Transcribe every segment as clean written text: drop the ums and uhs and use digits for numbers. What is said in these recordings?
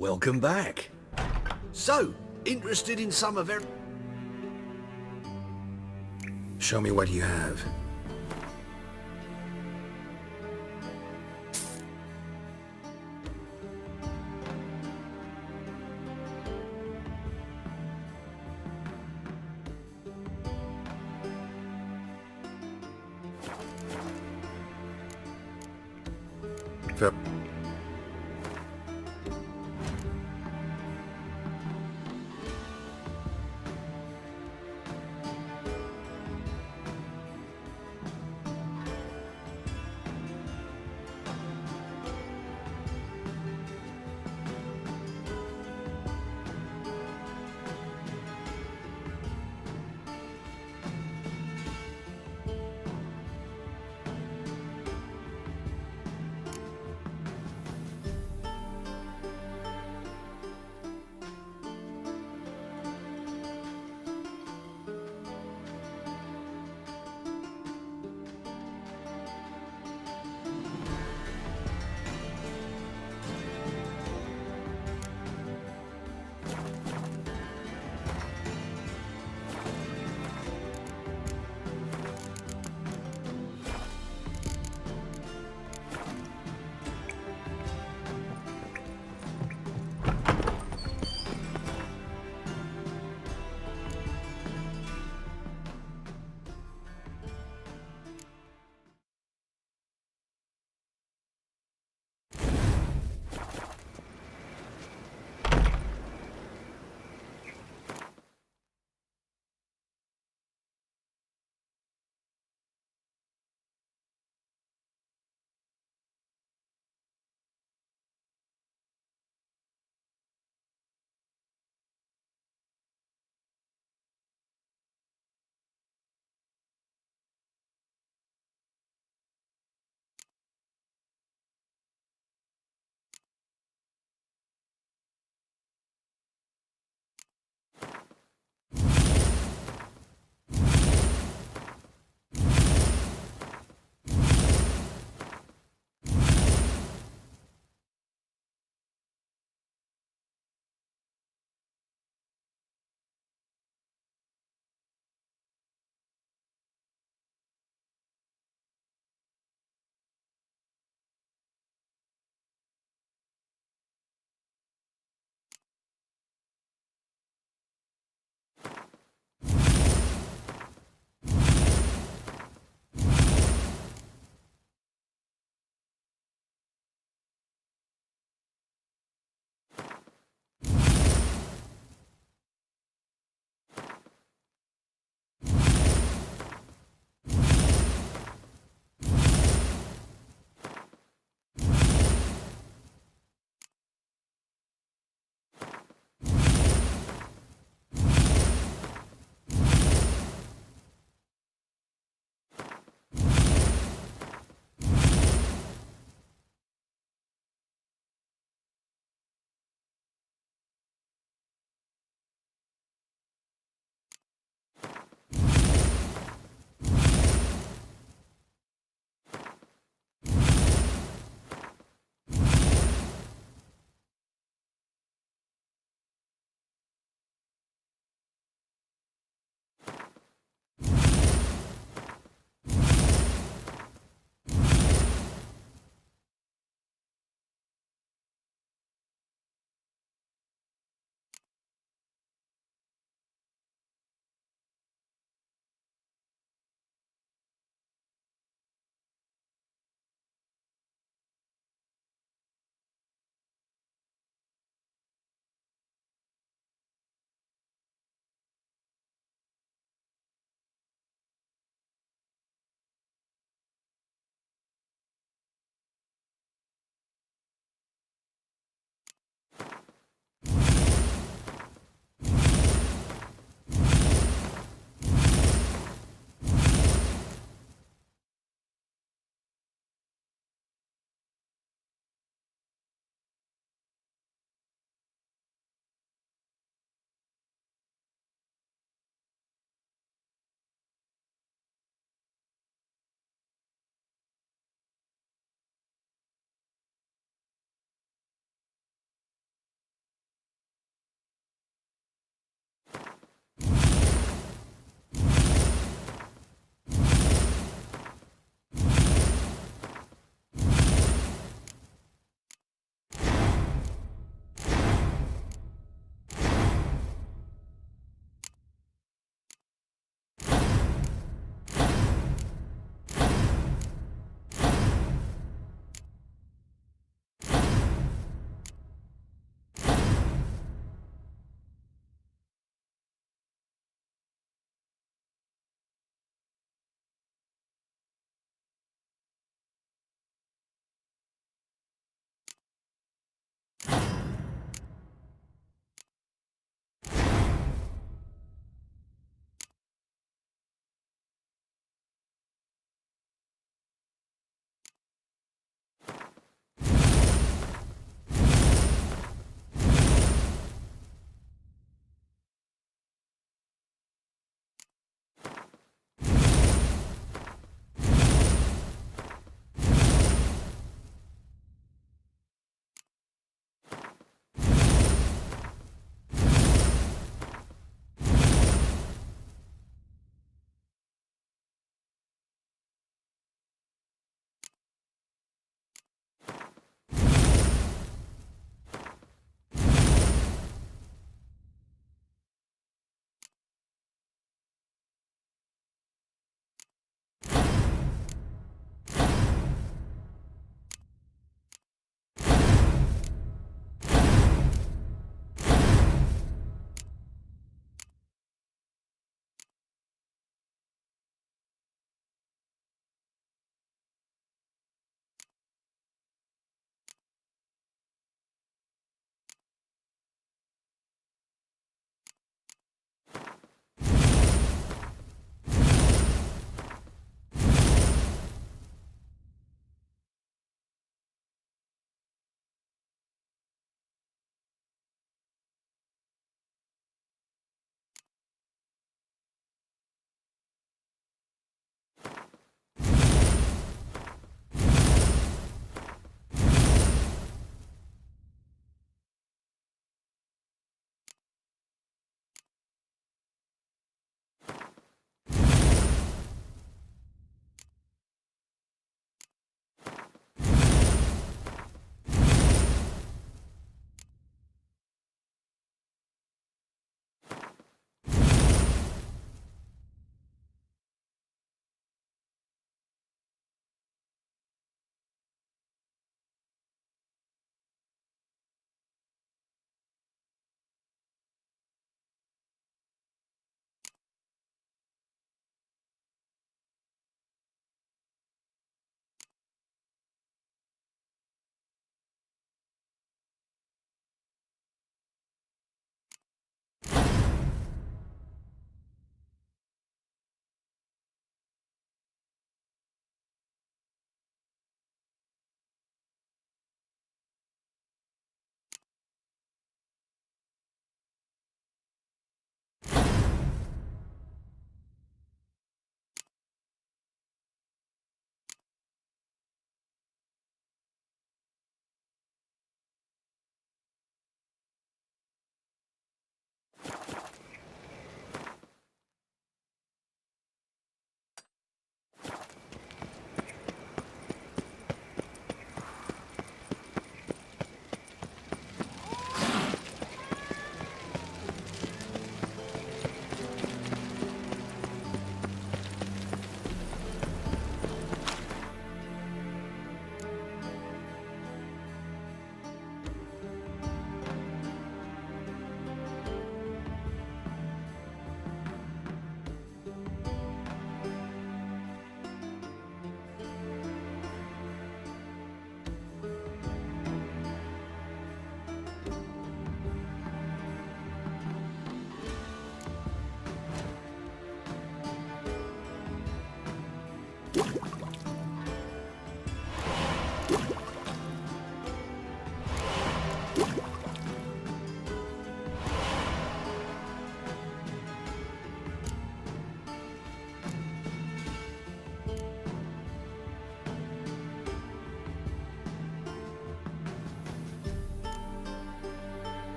Welcome back. So, interested in some of their... Show me what you have. Fair.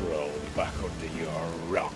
crawl back under your rock.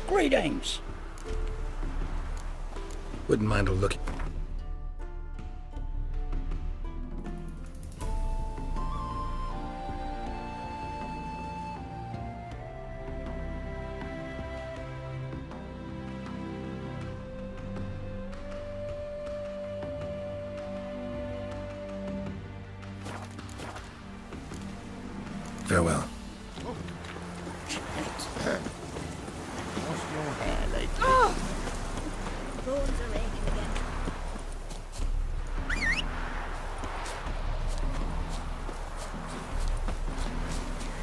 Greetings. Wouldn't mind a look. Farewell. Bones are aching again.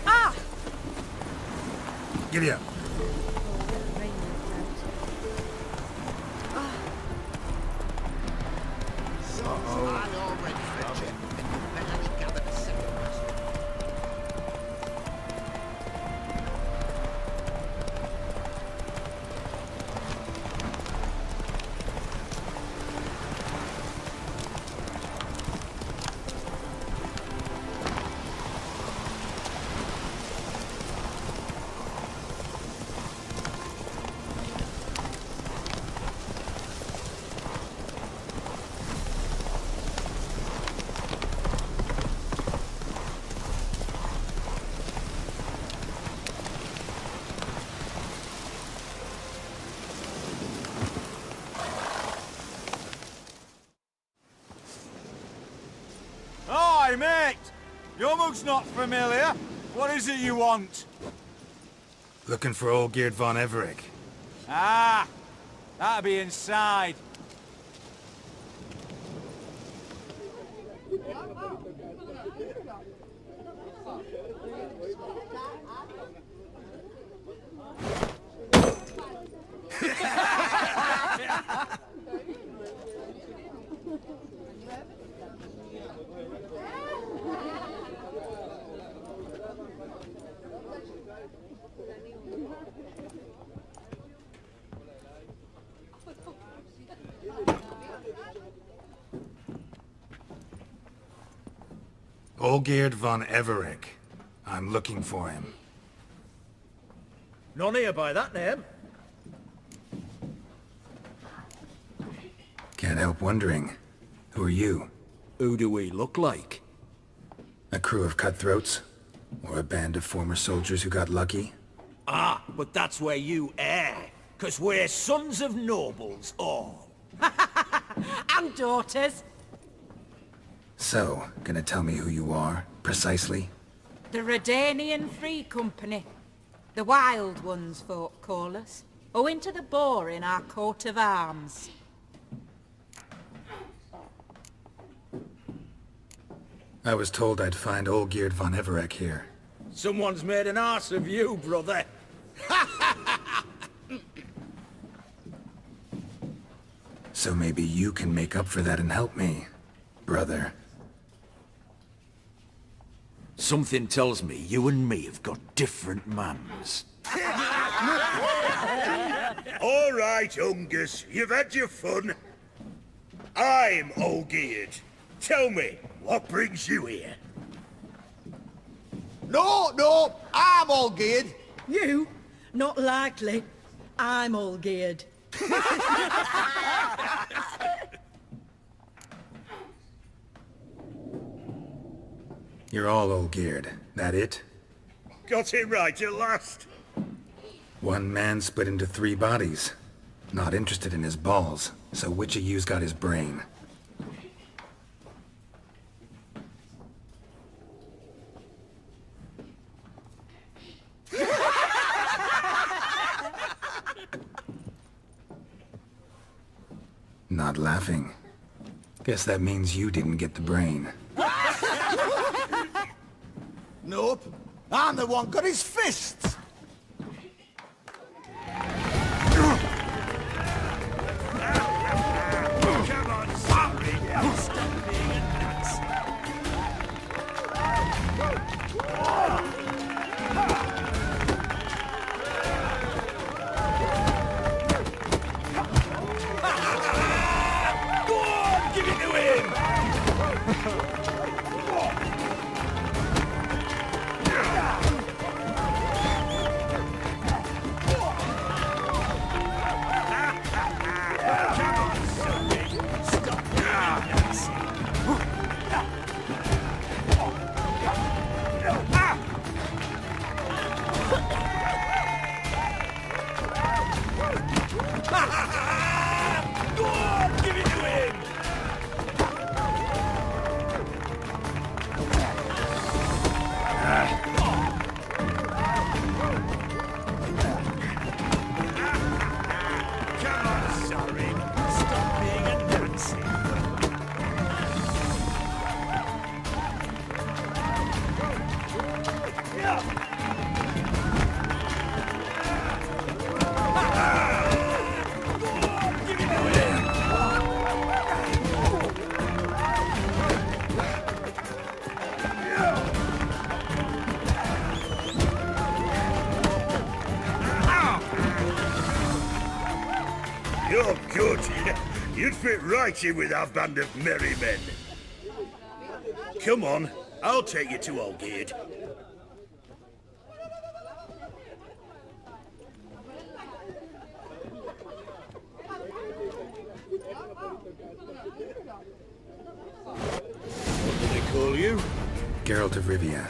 Ah! Giddy up. Hi, mate! Your mug's not familiar. What is it you want? Looking for old Geert von Everec. Ah! That'll be inside. Old Geert von Everec. I'm looking for him. None here by that name. Can't help wondering. Who are you? Who do we look like? A crew of cutthroats? Or a band of former soldiers who got lucky? Ah, but that's where you err. 'Cause we're sons of nobles, all. And daughters. So, gonna tell me who you are, precisely? The Redanian Free Company. The Wild Ones, folk call us. Owing to the boar in our coat of arms. I was told I'd find old Geert von Everec here. Someone's made an arse of you, brother. So maybe you can make up for that and help me, brother. Something tells me you and me have got different mams. All right, Ungus, you've had your fun. I'm Olgierd. Tell me, what brings you here? No, I'm all geared. You? Not likely. I'm all geared. You're all old geared. That it? Got it right at last. One man split into 3 bodies. Not interested in his balls, so which of you's got his brain? Not laughing. Guess that means you didn't get the brain. Nope. I'm the one got his fists. Come on, sorry. Stop being a nuts. Go on, give it to him! Go on, give it to him! Come on, sorry. Stop being a Nazi. Give it to him! You're good. You'd fit right in with our band of merry men. Come on, I'll take you to Olgierd. What do they call you? Geralt of Rivia.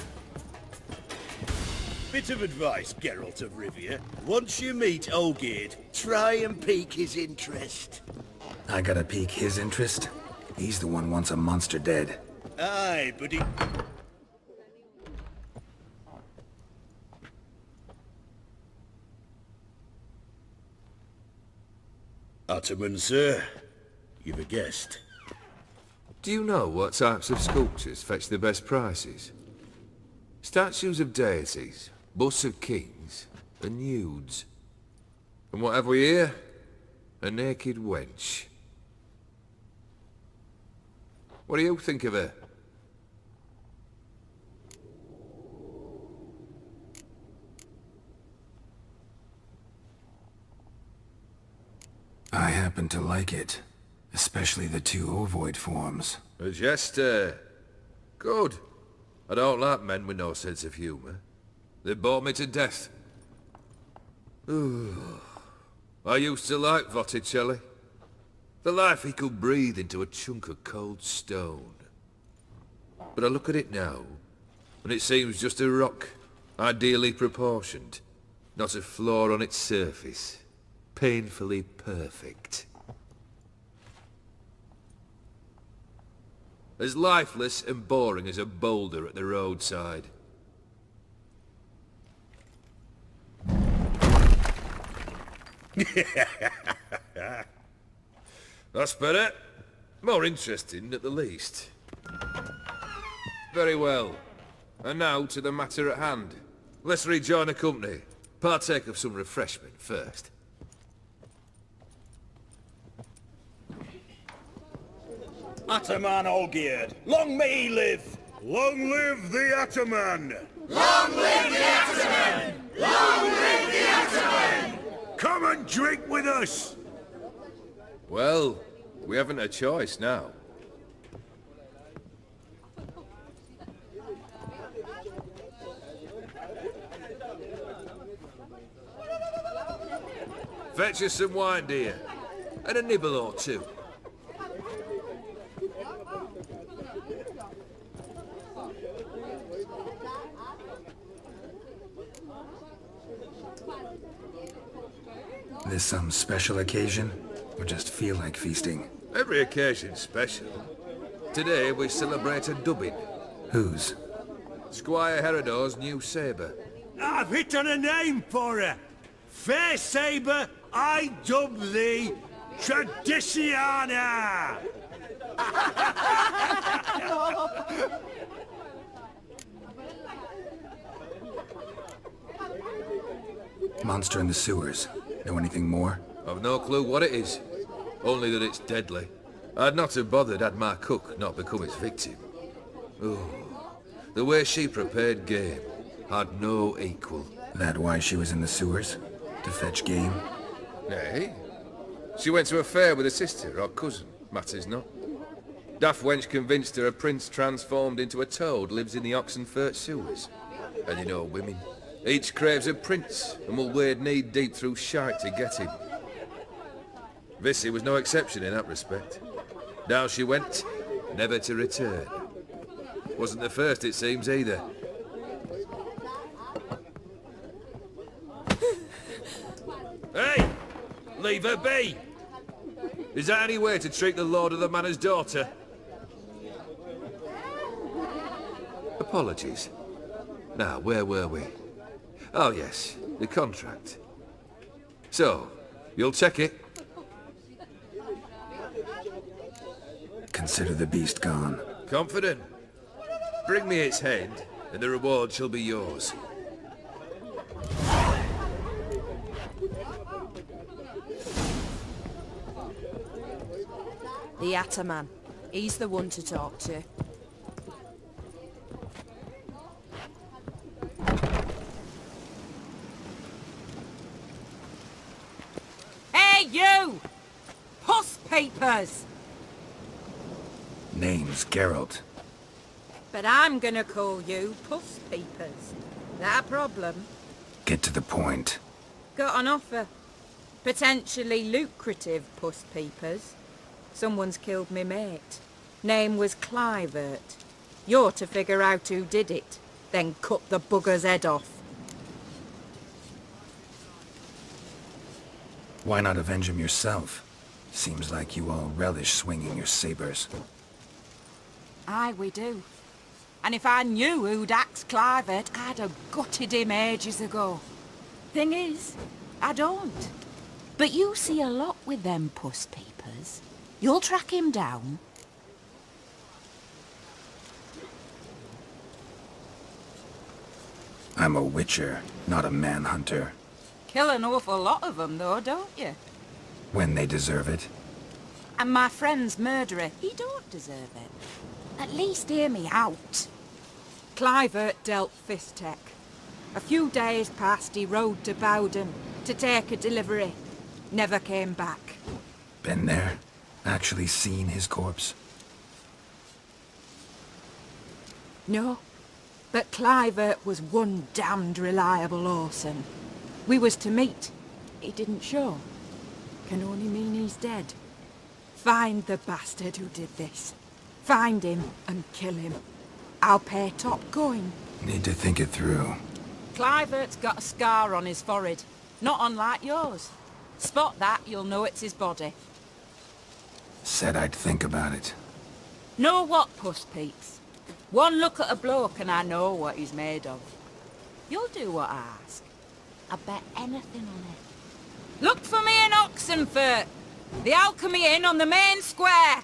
Bit of advice, Geralt of Rivia. Once you meet Olgierd, try and pique his interest. I gotta pique his interest? He's the one wants a monster dead. Aye, but he... Ottoman, sir. You've a guest. Do you know what types of sculptures fetch the best prices? Statues of deities, busts of kings, and nudes. And what have we here? A naked wench. What do you think of her? I happen to like it. Especially the 2 ovoid forms. A jester. Good. I don't like men with no sense of humour. They bore me to death. Ooh. I used to like Botticelli. The life he could breathe into a chunk of cold stone. But I look at it now, and it seems just a rock, ideally proportioned. Not a flaw on its surface. Painfully perfect. As lifeless and boring as a boulder at the roadside. That's better. More interesting, at the least. Very well. And now to the matter at hand. Let's rejoin the company. Partake of some refreshment first. Ataman Olgierd, long may he live! Long live the Ataman! Come and drink with us! Well, we haven't a choice now. Fetch us some wine, dear. And a nibble or two. This some special occasion? Or just feel like feasting? Every occasion's special. Today we celebrate a dubbing. Whose? Squire Herodor's new sabre. I've hit on a name for her. Fair Sabre, I dub thee Tradiciana! Monster in the sewers. Know anything more? I've no clue what it is. Only that it's deadly. I'd not have bothered had my cook not become its victim. Oh, the way she prepared game had no equal. That why she was in the sewers? To fetch game? Nay. She went to a fair with a sister or cousin, matters not. Daft wench convinced her a prince transformed into a toad lives in the Oxenfurt sewers. And you know women. Each craves a prince and will wade knee-deep through shite to get him. Vissy was no exception in that respect. Down she went, never to return. Wasn't the first, it seems, either. Hey! Leave her be! Is that any way to treat the lord of the manor's daughter? Apologies. Now, where were we? Oh yes, the contract. So, you'll check it? Consider the beast gone. Confident? Bring me its head, and the reward shall be yours. The Ataman. He's the one to talk to. Hey, you! Puss papers! Name's Geralt. But I'm gonna call you Puss Peepers. That a problem? Get to the point. Got an offer. Potentially lucrative Puss Peepers. Someone's killed me mate. Name was Clivert. You're to figure out who did it, then cut the bugger's head off. Why not avenge him yourself? Seems like you all relish swinging your sabers. Aye, we do. And if I knew who'd axed Clivert, I'd have gutted him ages ago. Thing is, I don't. But you see a lot with them Puss Peepers. You'll track him down. I'm a witcher, not a manhunter. Kill an awful lot of them, though, don't you? When they deserve it. And my friend's murderer, he don't deserve it. At least hear me out. Clivert dealt Fistech. A few days past, he rode to Bowden to take a delivery. Never came back. Been there? Actually seen his corpse? No, but Clivert was one damned reliable Orson. We was to meet. He didn't show. Can only mean he's dead. Find the bastard who did this. Find him and kill him. I'll pay top coin. Need to think it through. Clivert's got a scar on his forehead, not unlike yours. Spot that, you'll know it's his body. Said I'd think about it. Know what, Puss Peeps? One look at a bloke and I know what he's made of. You'll do what I ask. I bet anything on it. Look for me in Oxenfurt! The Alchemy Inn on the main square!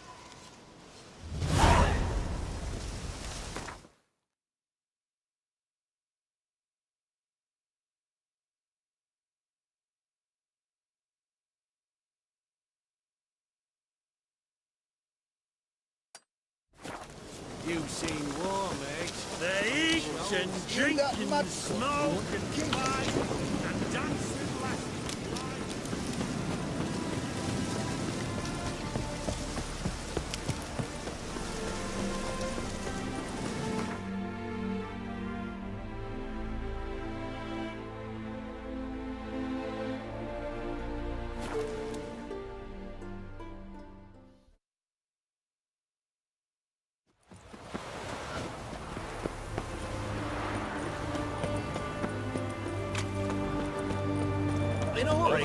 You've seen war, mate. They eat and drink and smoke and fight and dance with lasses. In a hurry.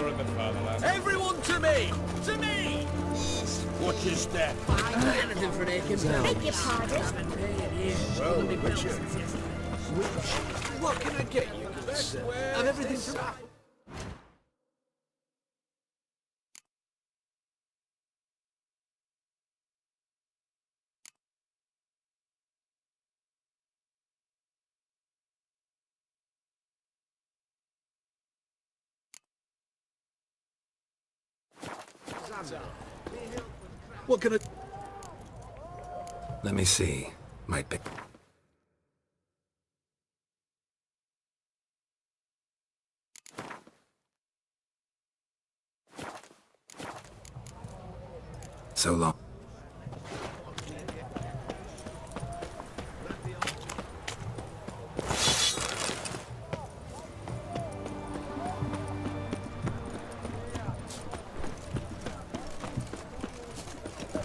Everyone to me! To me! What is that? Anything for an aching Beg your pardon? What can I get you, good sir? I've everything from... What can I... Let me see. Might be... So long.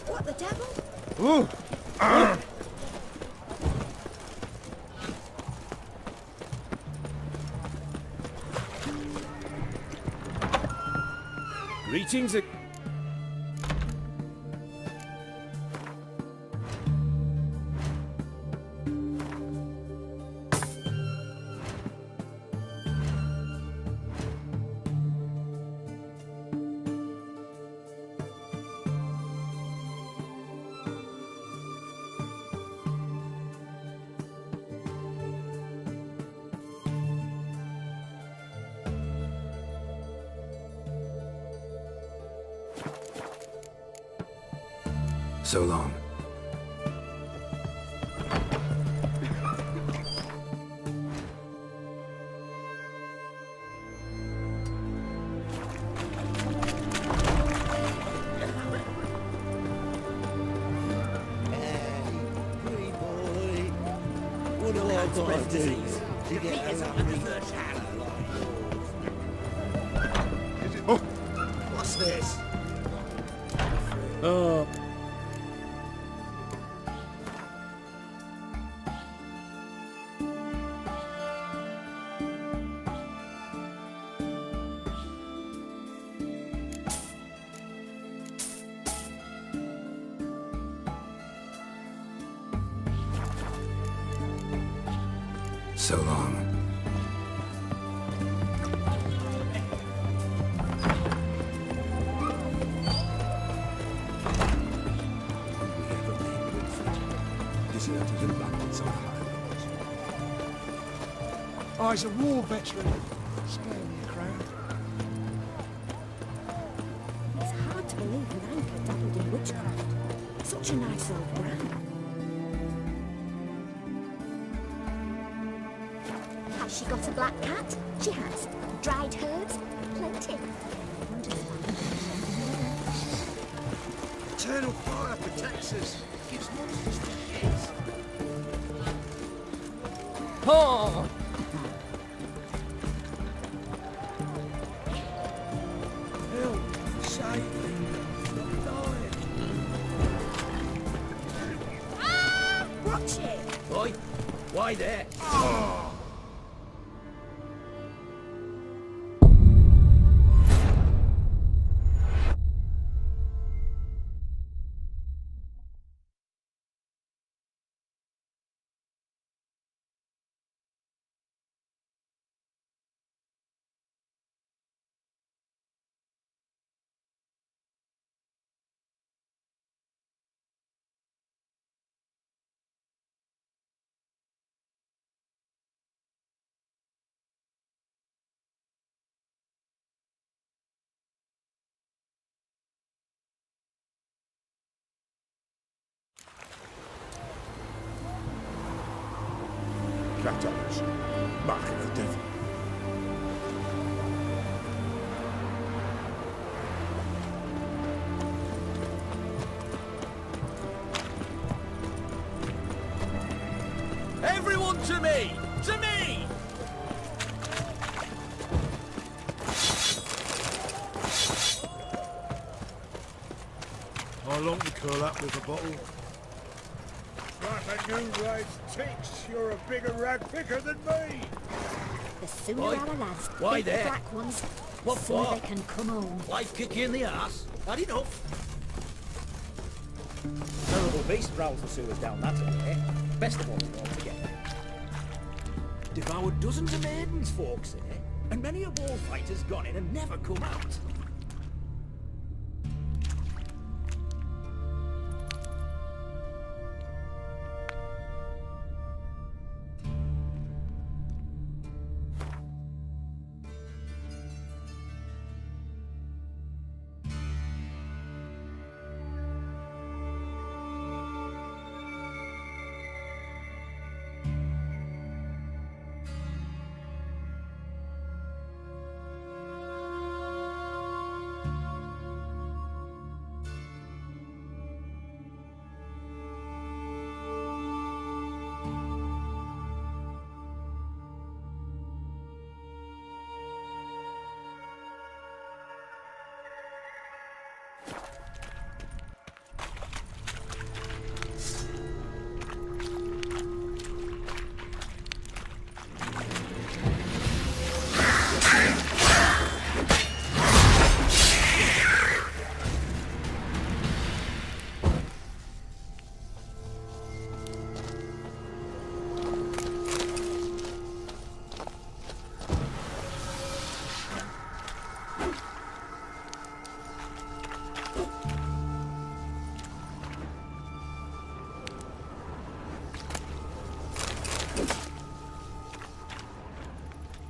What the devil? Greetings. So long. Pretty boy. What do I got to do to get a lovely What's this? So long. Oh, he's a war veteran. Spare me a crown. It's hard to believe an anchor dabbled in witchcraft. Such a nice old brand. Has she got a black cat? She has. Dried herbs? Plenty. Eternal fire protects us. Gives monsters the kids. Oh! Help! Save me! I'm dying. Ah! Watch it! Oi! Why there? Cat eyes. Mark of the devil. Everyone to me! To me! I long to curl up with a bottle. Like a new ride's ticks, you're a bigger rag picker than me. The sooner Why? our lads Why beat the there? black ones, What the sooner for? they can come home. Life kick you in the ass? Had enough? Terrible beast prowls the sewers down that way. Best of all altogether. Devoured dozens of maidens, folks say, and many a bullfighter's gone in and never come out.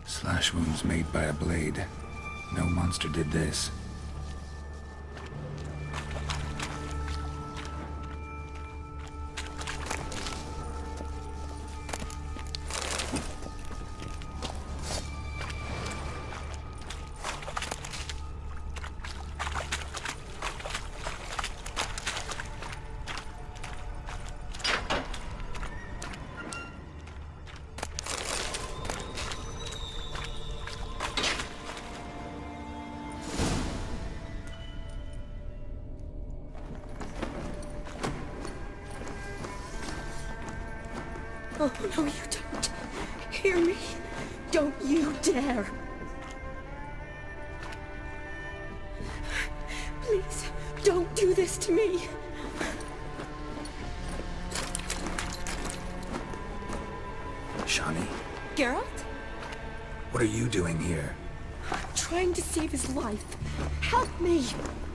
Slash wounds made by a blade. No monster did this. Oh, no, you don't. Hear me? Don't you dare. Please, don't do this to me. Shawnee, Geralt? what are you doing here? Trying to save his life. Help me.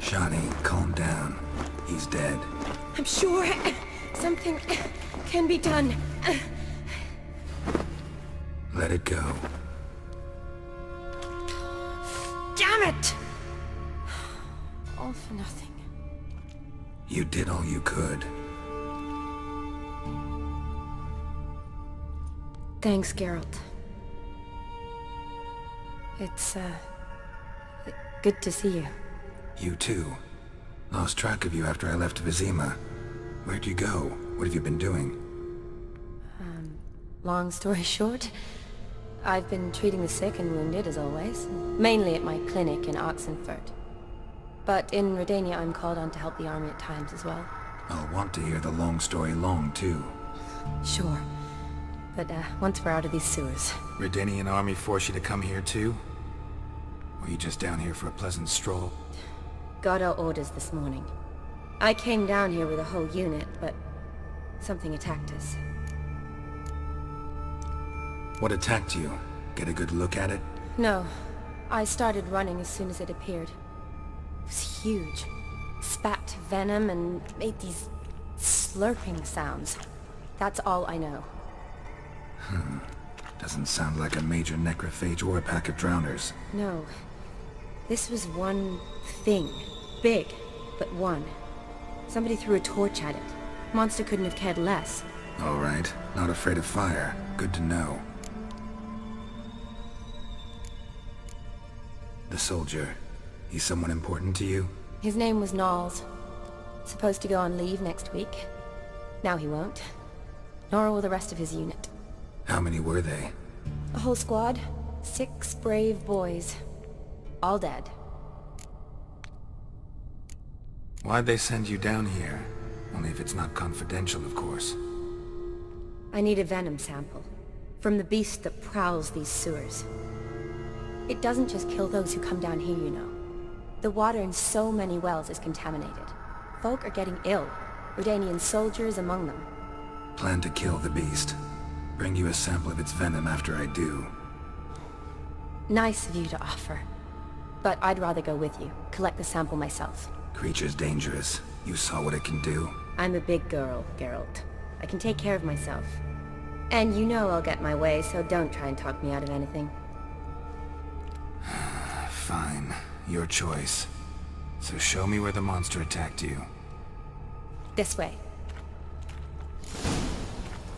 Shawnee, calm down. He's dead. I'm sure something can be done. Let it go. Damn it! All for nothing. You did all you could. Thanks, Geralt. It's, good to see you. You too. Lost track of you after I left Vizima. Where'd you go? What have you been doing? Long story short, I've been treating the sick and wounded, as always. Mainly at my clinic in Oxenfurt. But in Redania, I'm called on to help the army at times as well. I'll want to hear the long story long, too. Sure. But, once we're out of these sewers. Redanian army force you to come here, too? Or you just down here for a pleasant stroll? Got our orders this morning. I came down here with a whole unit, but something attacked us. What attacked you? Get a good look at it? No. I started running as soon as it appeared. It was huge. Spat venom and made these slurping sounds. That's all I know. Doesn't sound like a major necrophage or a pack of drowners. No. This was one thing. Big, but one. Somebody threw a torch at it. Monster couldn't have cared less. All right. Not afraid of fire. Good to know. The soldier. He's someone important to you? His name was Knowles. Supposed to go on leave next week. Now he won't. Nor will the rest of his unit. How many were they? A whole squad. 6 brave boys. All dead. Why'd they send you down here? Only if it's not confidential, of course. I need a venom sample. From the beast that prowls these sewers. It doesn't just kill those who come down here, you know. The water in so many wells is contaminated. Folk are getting ill. Redanian soldiers among them. Plan to kill the beast. Bring you a sample of its venom after I do. Nice of you to offer. But I'd rather go with you. Collect the sample myself. Creature's dangerous. You saw what it can do. I'm a big girl, Geralt. I can take care of myself. And you know I'll get my way, so don't try and talk me out of anything. Fine. Your choice. So show me where the monster attacked you. This way.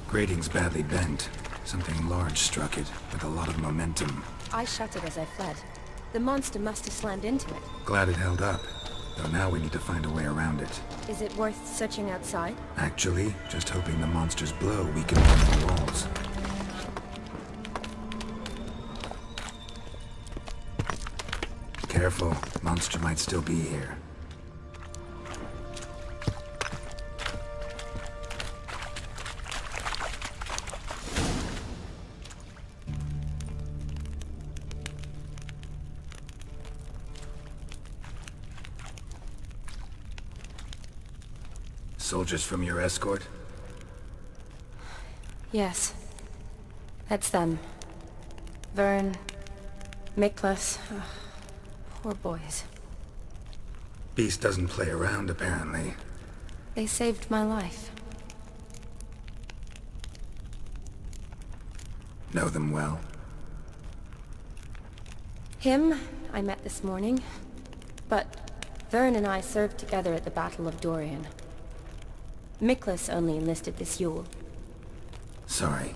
Grating's badly bent. Something large struck it, with a lot of momentum. I shut it as I fled. The monster must have slammed into it. Glad it held up. Though now we need to find a way around it. Is it worth searching outside? Actually, just hoping the monster's blow weakened one of the walls. Careful, monster might still be here. Soldiers from your escort? Yes. That's them. Vern, Miklas. Poor boys. Beast doesn't play around, apparently. They saved my life. Know them well? Him, I met this morning. But Vern and I served together at the Battle of Dorian. Miklas only enlisted this Yule. Sorry.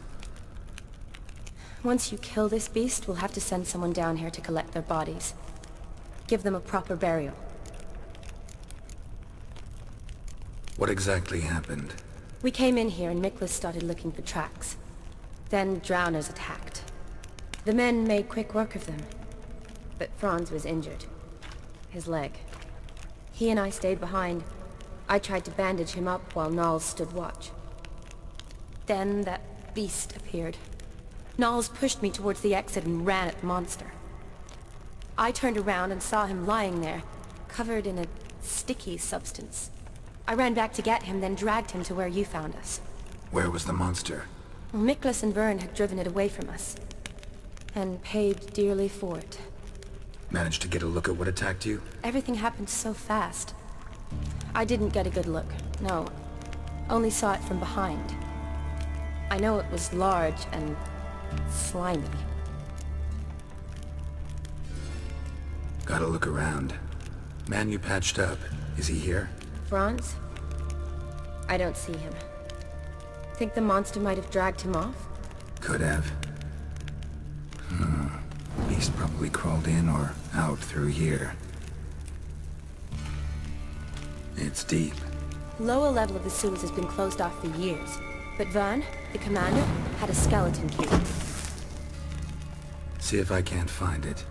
Once you kill this beast, we'll have to send someone down here to collect their bodies. Give them a proper burial. What exactly happened? We came in here and Miklas started looking for tracks. Then drowners attacked. The men made quick work of them. But Franz was injured. His leg. He and I stayed behind. I tried to bandage him up while Knowles stood watch. Then that beast appeared. Knowles pushed me towards the exit and ran at the monster. I turned around and saw him lying there, covered in a sticky substance. I ran back to get him, then dragged him to where you found us. Where was the monster? Well, Miklas and Vern had driven it away from us. And paid dearly for it. Managed to get a look at what attacked you? Everything happened so fast. I didn't get a good look, no. Only saw it from behind. I know it was large and slimy. Gotta look around. Man you patched up, is he here? Franz? I don't see him. Think the monster might have dragged him off? Could have. Beast probably crawled in or out through here. It's deep. Lower level of the sewers has been closed off for years. But Vern, the commander, had a skeleton key. See if I can't find it.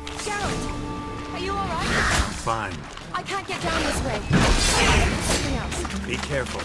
Geralt! Are you alright? I'm fine. I can't get down this way. Something else. Be careful.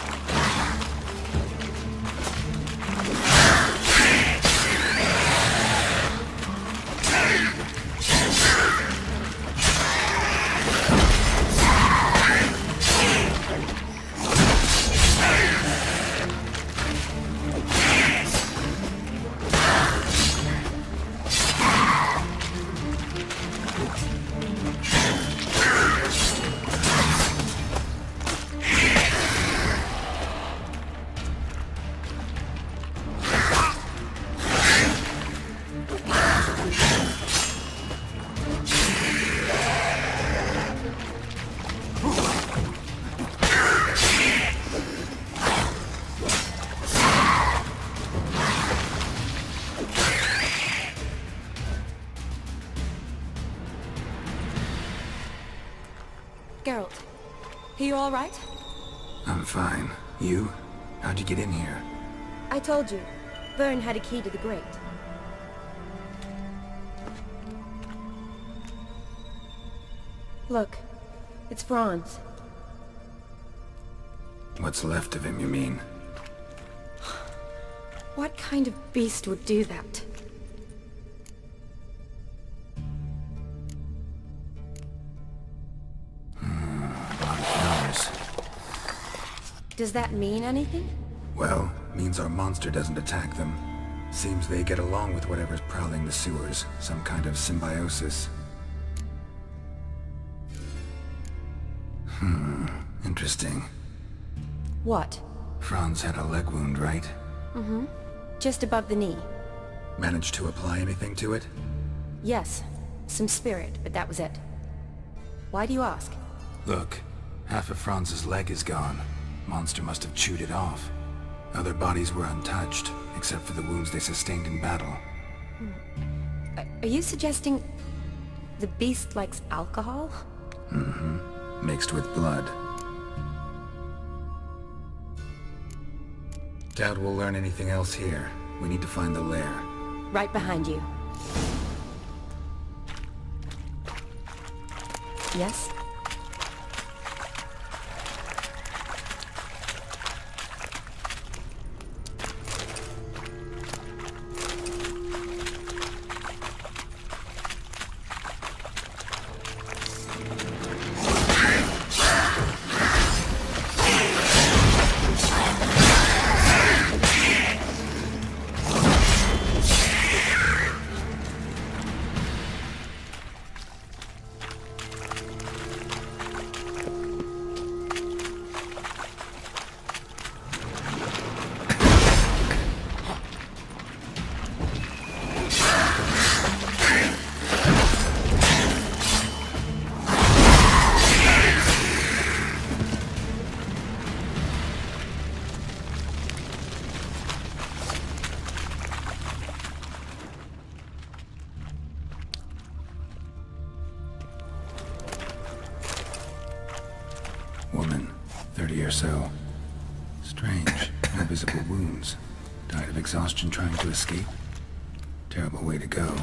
Geralt, are you all right? I'm fine. You? How'd you get in here? I told you. Vern had a key to the grate. Look, it's Franz. What's left of him, you mean? What kind of beast would do that? Does that mean anything? Well, means our monster doesn't attack them. Seems they get along with whatever's prowling the sewers. Some kind of symbiosis. Interesting. What? Franz had a leg wound, right? Mm-hmm. Just above the knee. Managed to apply anything to it? Yes. Some spirit, but that was it. Why do you ask? Look, half of Franz's leg is gone. Monster must have chewed it off. Other bodies were untouched, except for the wounds they sustained in battle. Are you suggesting the beast likes alcohol? Mm-hmm. Mixed with blood. Doubt we'll learn anything else here. We need to find the lair. Right behind you. Yes? Woman, 30 or so. Strange, no visible wounds. Died of exhaustion trying to escape. Terrible way to go.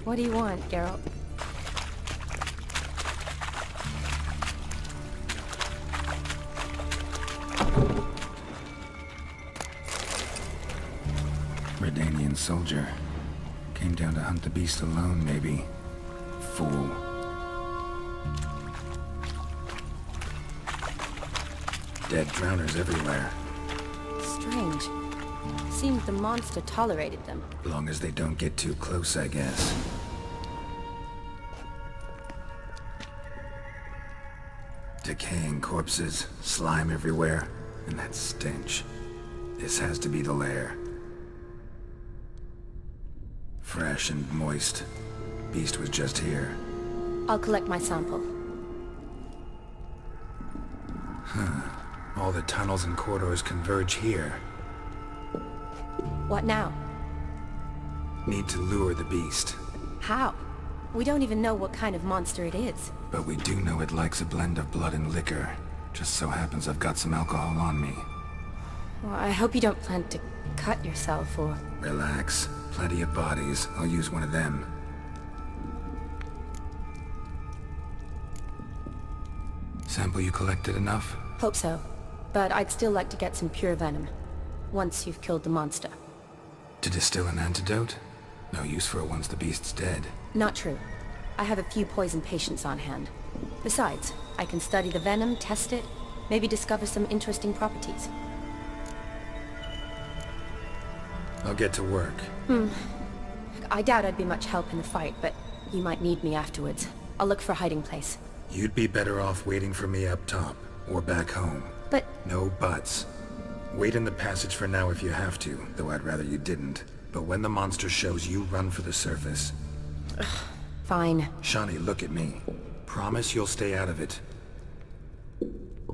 What do you want, Geralt? Redanian soldier. Came down to hunt the beast alone, maybe. Fool. Dead drowners everywhere. Strange. Seems the monster tolerated them. Long as they don't get too close, I guess. Decaying corpses, slime everywhere, and that stench. This has to be the lair. Fresh and moist. Beast was just here. I'll collect my sample. All the tunnels and corridors converge here. What now? Need to lure the beast. How? We don't even know what kind of monster it is. But we do know it likes a blend of blood and liquor. Just so happens I've got some alcohol on me. Well, I hope you don't plan to cut yourself or... Relax. Plenty of bodies. I'll use one of them. Sample you collected enough? Hope so. But I'd still like to get some pure venom. Once you've killed the monster. To distill an antidote? No use for it once the beast's dead. Not true. I have a few poison patients on hand. Besides, I can study the venom, test it, maybe discover some interesting properties. I'll get to work. I doubt I'd be much help in the fight, but you might need me afterwards. I'll look for a hiding place. You'd be better off waiting for me up top, or back home. But... No buts. Wait in the passage for now if you have to, though I'd rather you didn't. But when the monster shows, you run for the surface. Fine. Shawnee, look at me. Promise you'll stay out of it.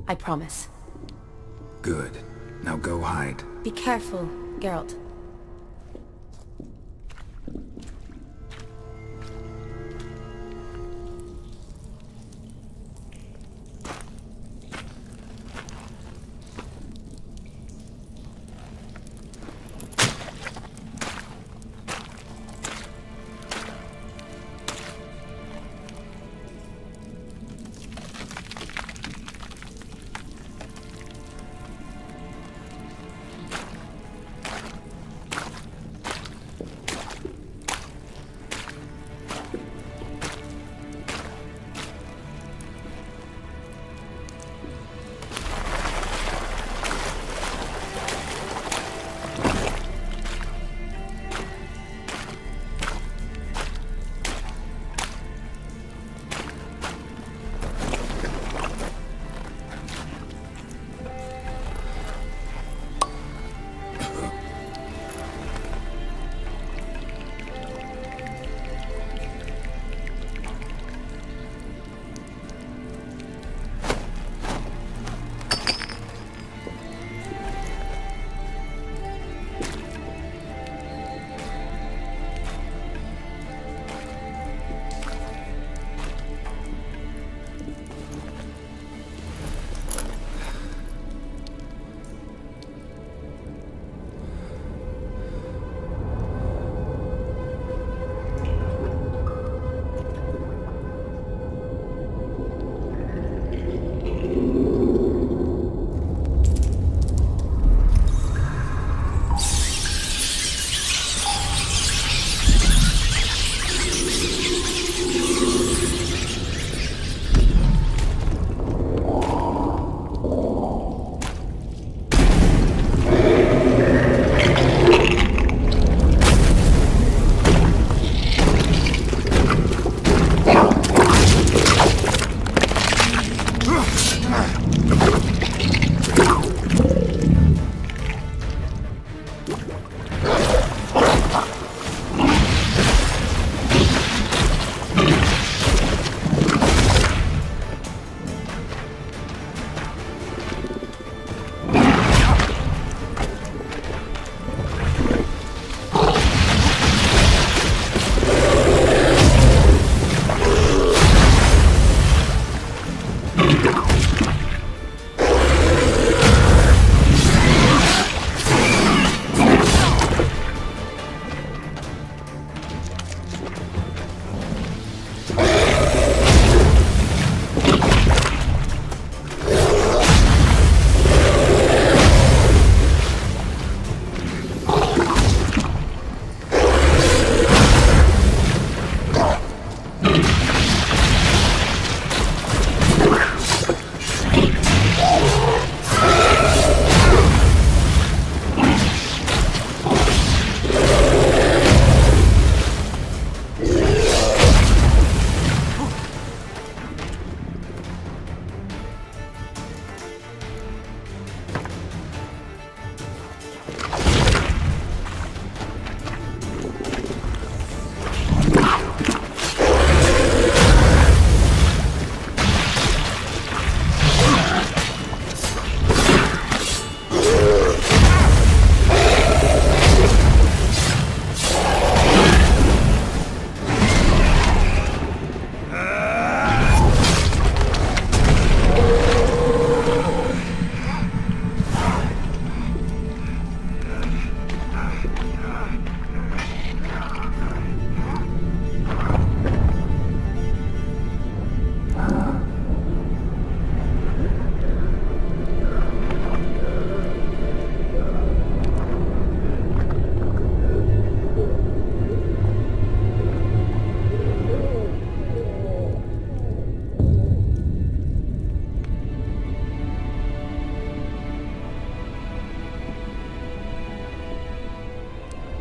I promise. Good. Now go hide. Be careful, Geralt.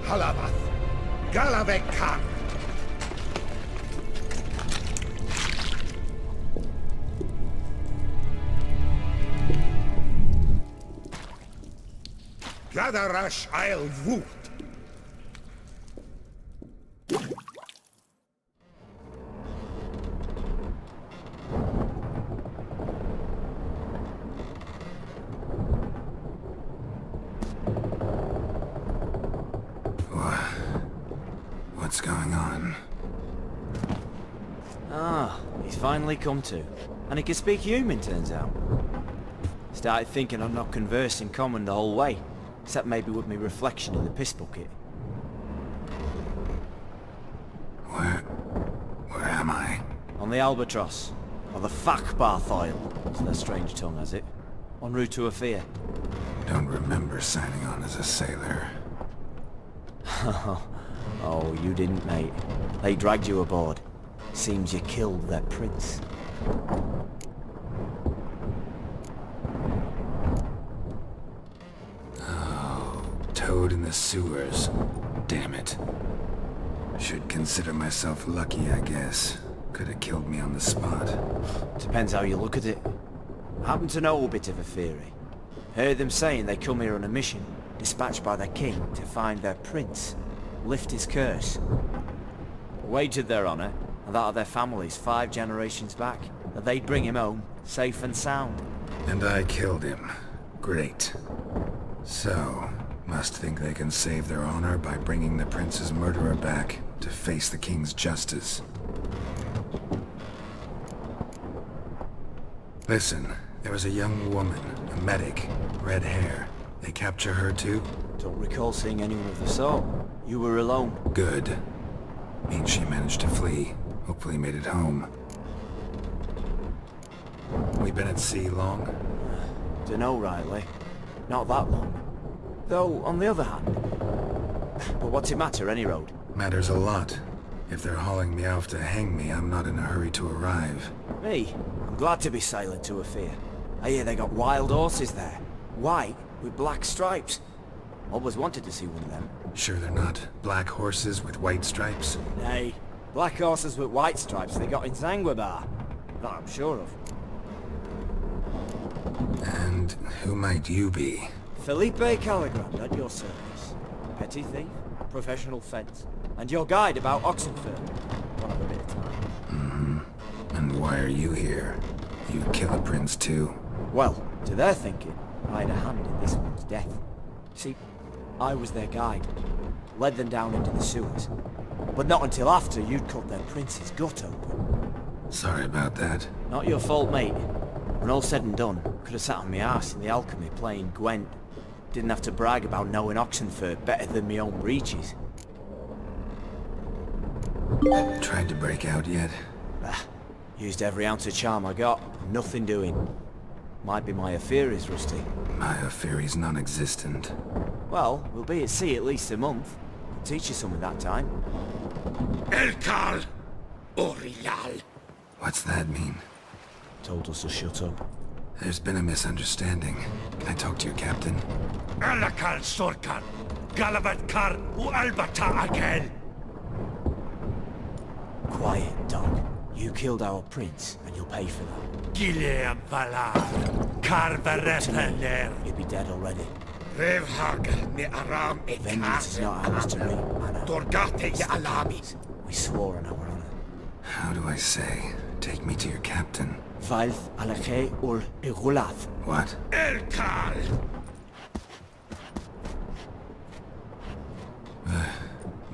Halavath, Galavek Khan. Gadarash I'll Voot. What's going on? Ah, he's finally come to. And he can speak human, turns out. Started thinking I'm not conversing common the whole way. Except maybe with me reflection in the piss bucket. Where am I? On the Albatross. Or the Fakbarth Isle, as their strange tongue has it. En route to Afir. Don't remember signing on as a sailor. Oh, you didn't, mate. They dragged you aboard. Seems you killed their prince. Oh, toad in the sewers. Damn it. Should consider myself lucky, I guess. Could have killed me on the spot. Depends how you look at it. Happen to know a bit of a theory. Heard them saying they come here on a mission, dispatched by their king to find their prince. Lift his curse. Wagered their honour, and that of their families 5 generations back, that they'd bring him home, safe and sound. And I killed him. Great. So, must think they can save their honor by bringing the prince's murderer back to face the king's justice. Listen, there was a young woman, a medic, red hair. They capture her too? Don't recall seeing anyone of the sort. You were alone. Good. Means she managed to flee. Hopefully made it home. We been at sea long? Dunno rightly. Not that long. Though, on the other hand... But what's it matter, any road? Matters a lot. If they're hauling me off to hang me, I'm not in a hurry to arrive. Me? I'm glad to be sailing to Afir. I hear they got wild horses there. White, with black stripes. Always wanted to see one of them. Sure they're not black horses with white stripes? Nay, black horses with white stripes they got in Zanguebar. That I'm sure of. And who might you be? Felipe Caligrand at your service. Petty thief, professional fence, and your guide about Oxenford. One of a bit of time. Mm-hmm. And why are you here? You kill a prince too? Well, to their thinking, I had a hand in this one's death. See, I was their guide. Led them down into the sewers. But not until after you'd cut their prince's gut open. Sorry about that. Not your fault, mate. When all said and done, could have sat on my arse in the alchemy playing Gwent. Didn't have to brag about knowing Oxenford better than my own breeches. Tried to break out yet? Used every ounce of charm I got. Nothing doing. Might be my affair is rusty. My affair is non-existent. Well, we'll be at sea at least a month. Teach you something that time. Elkal Orilal. What's that mean? Told us to shut up. There's been a misunderstanding. Can I talk to your captain? Alakal Sorkan. Galavat Kar U Albata again. Quiet, dog. You killed our prince, and you'll pay for that. Gileam Valar. Karvarepener. You'd be dead already. Revhag ne Aram et Vengeance is not ours to reap, Anna. Dorgate ya Alami. We swore on our honor. How do I say? Take me to your captain. Valth Alakhe ur Igulath. What? Elkal.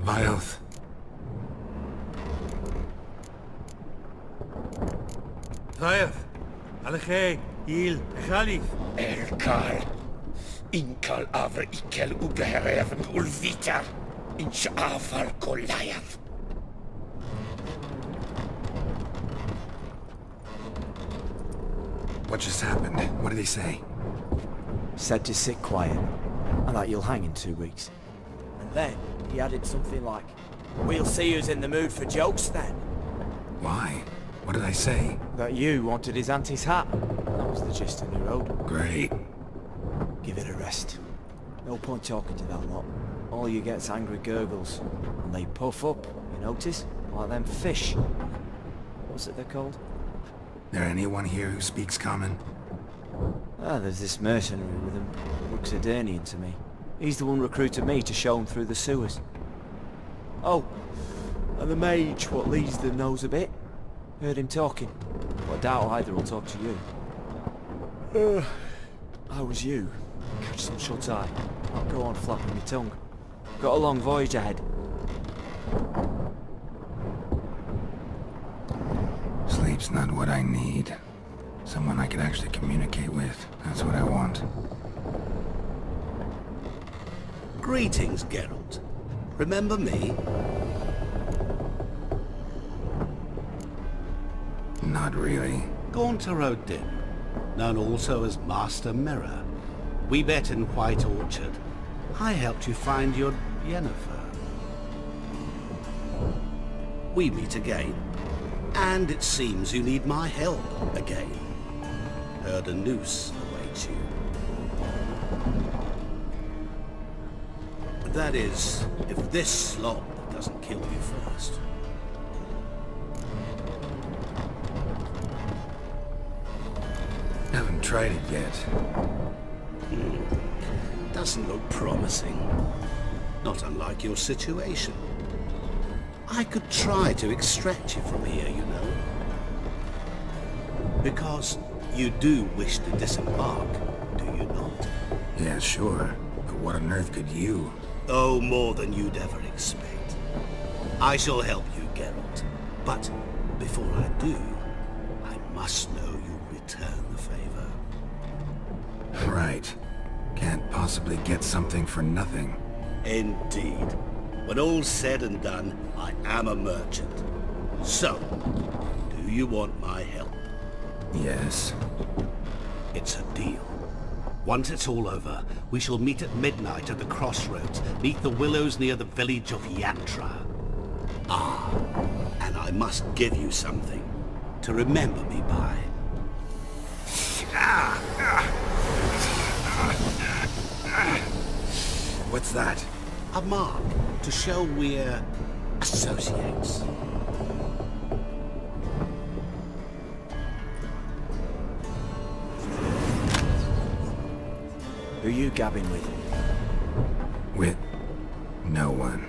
Vilth. Vilth. Alakhe. Il. Khalif. Elkal. Inkal Avr Ikel Ugehereven Ulvitar. Insha'afal Goliath. What just happened? What did he say? Said to sit quiet, and that you'll hang in 2 weeks. And then he added something like, "We'll see who's in the mood for jokes then." Why? What did I say? That you wanted his auntie's hat. That was the gist in the road. Great. Give it a rest. No point talking to that lot. all you get's angry gurgles. And they puff up, you notice? Like them fish. What's it they're called? There anyone here who speaks common? Ah, there's this mercenary with him. Looks Edirnian to me. He's the one recruited me to show him through the sewers. Oh, and the mage what leads them knows a bit. Heard him talking. But I doubt either will talk to you. How was you? Catch some shut-eye. I'll go on flapping my tongue. Got a long voyage ahead. Sleep's not what I need. Someone I can actually communicate with. That's what I want. Greetings, Geralt. Remember me? Not really. Gaunter O'Dim, known also as Master Mirror. We met in White Orchard. I helped you find your Yennefer. We meet again. And it seems you need my help again. Heard a noose awaits you. That is, if this slob doesn't kill you first. Haven't tried it yet. Doesn't look promising. Not unlike your situation. I could try to extract you from here, you know. Because you do wish to disembark, do you not? Yeah, sure. But what on earth could you? Oh, more than you'd ever expect. I shall help you, Geralt. But before I do, I must know you'll return the favor. Right. Can't possibly get something for nothing. Indeed. When all's said and done, I am a merchant. So, do you want my help? Yes. It's a deal. Once it's all over, we shall meet at midnight at the crossroads, neath the willows near the village of Yatra. Ah, and I must give you something to remember me by. What's that? A mark to show we're associates. Who you gabbing with? With no one.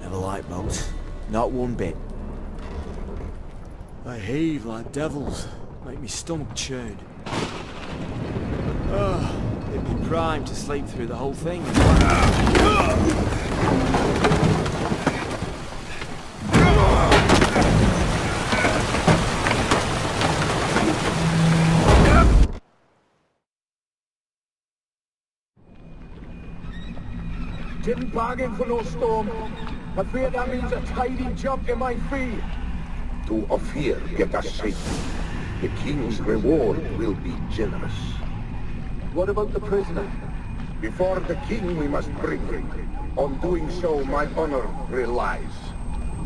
Never liked boats. Not one bit. They heave like devils. Make me stomach churn. It'd be prime to sleep through the whole thing. Didn't bargain for no storm. Afraid that means a tidy jump in my fee. To Ophir get us safe. The king's reward will be generous. What about the prisoner? Before the king we must bring him. On doing so, my honor relies.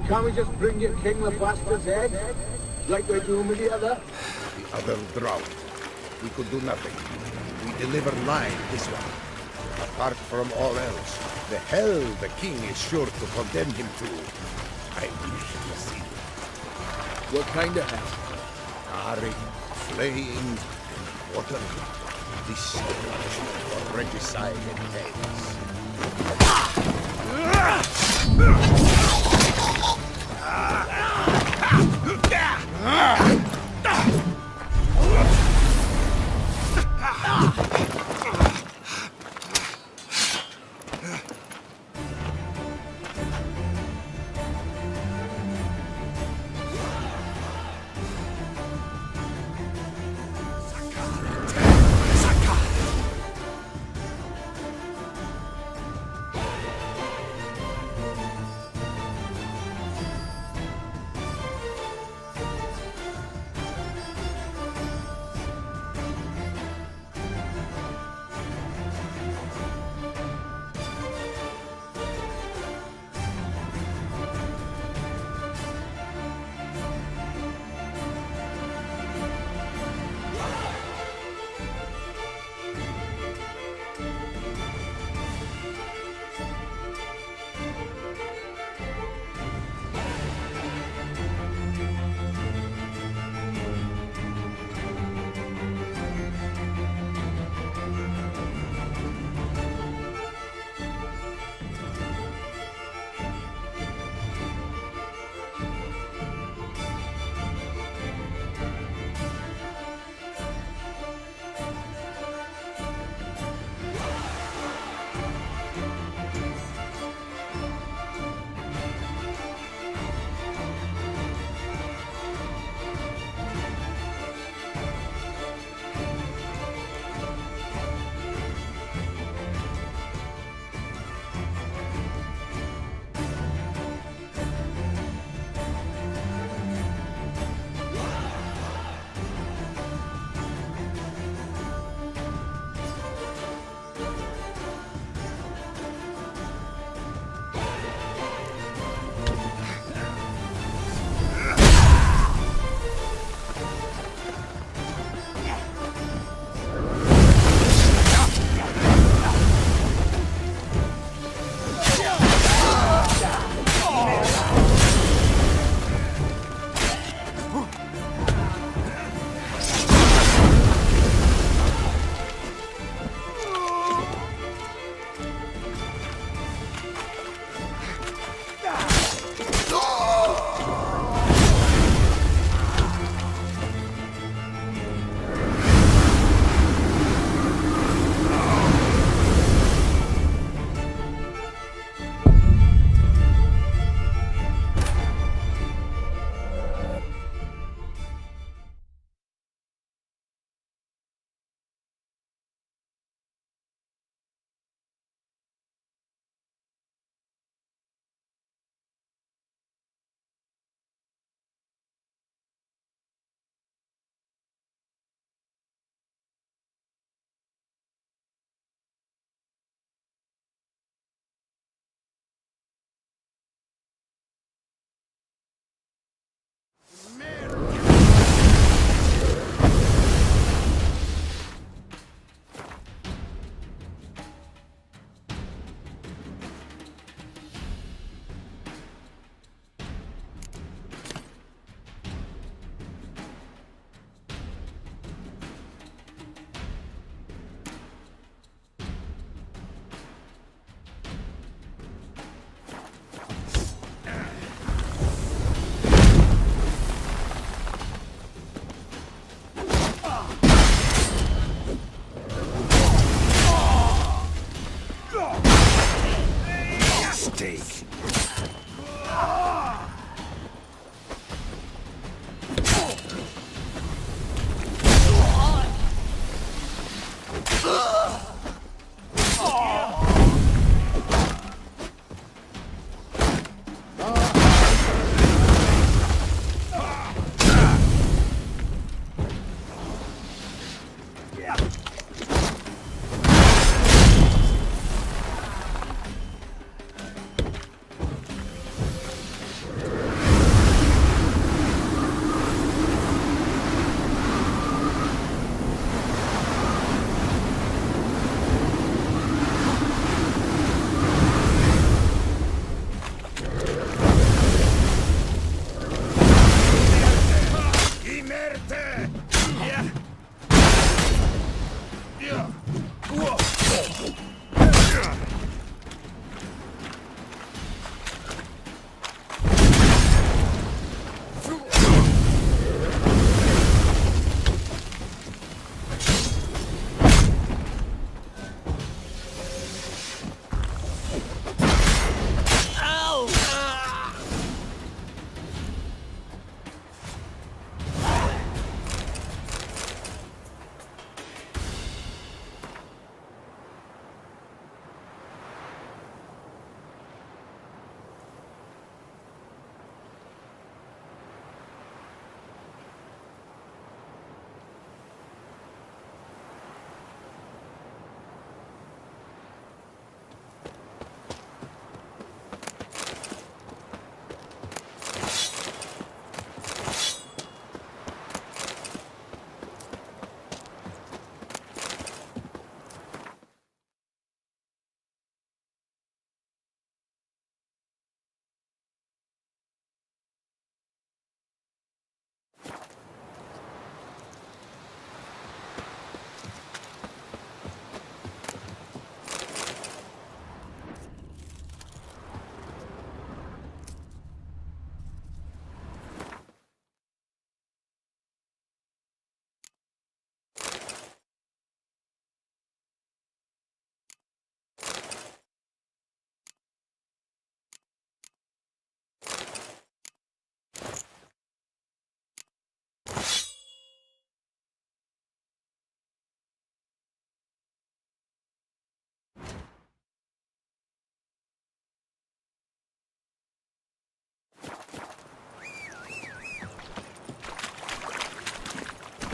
Can't we just bring your king the bastard's head? Like we do with the other? The other drowned. We could do nothing. We deliver live this one. Apart from all else, the hell the king is sure to condemn him to. I wish to see it. What kind of hell? Carring, flaying, and watering. This is the punishment for regicide and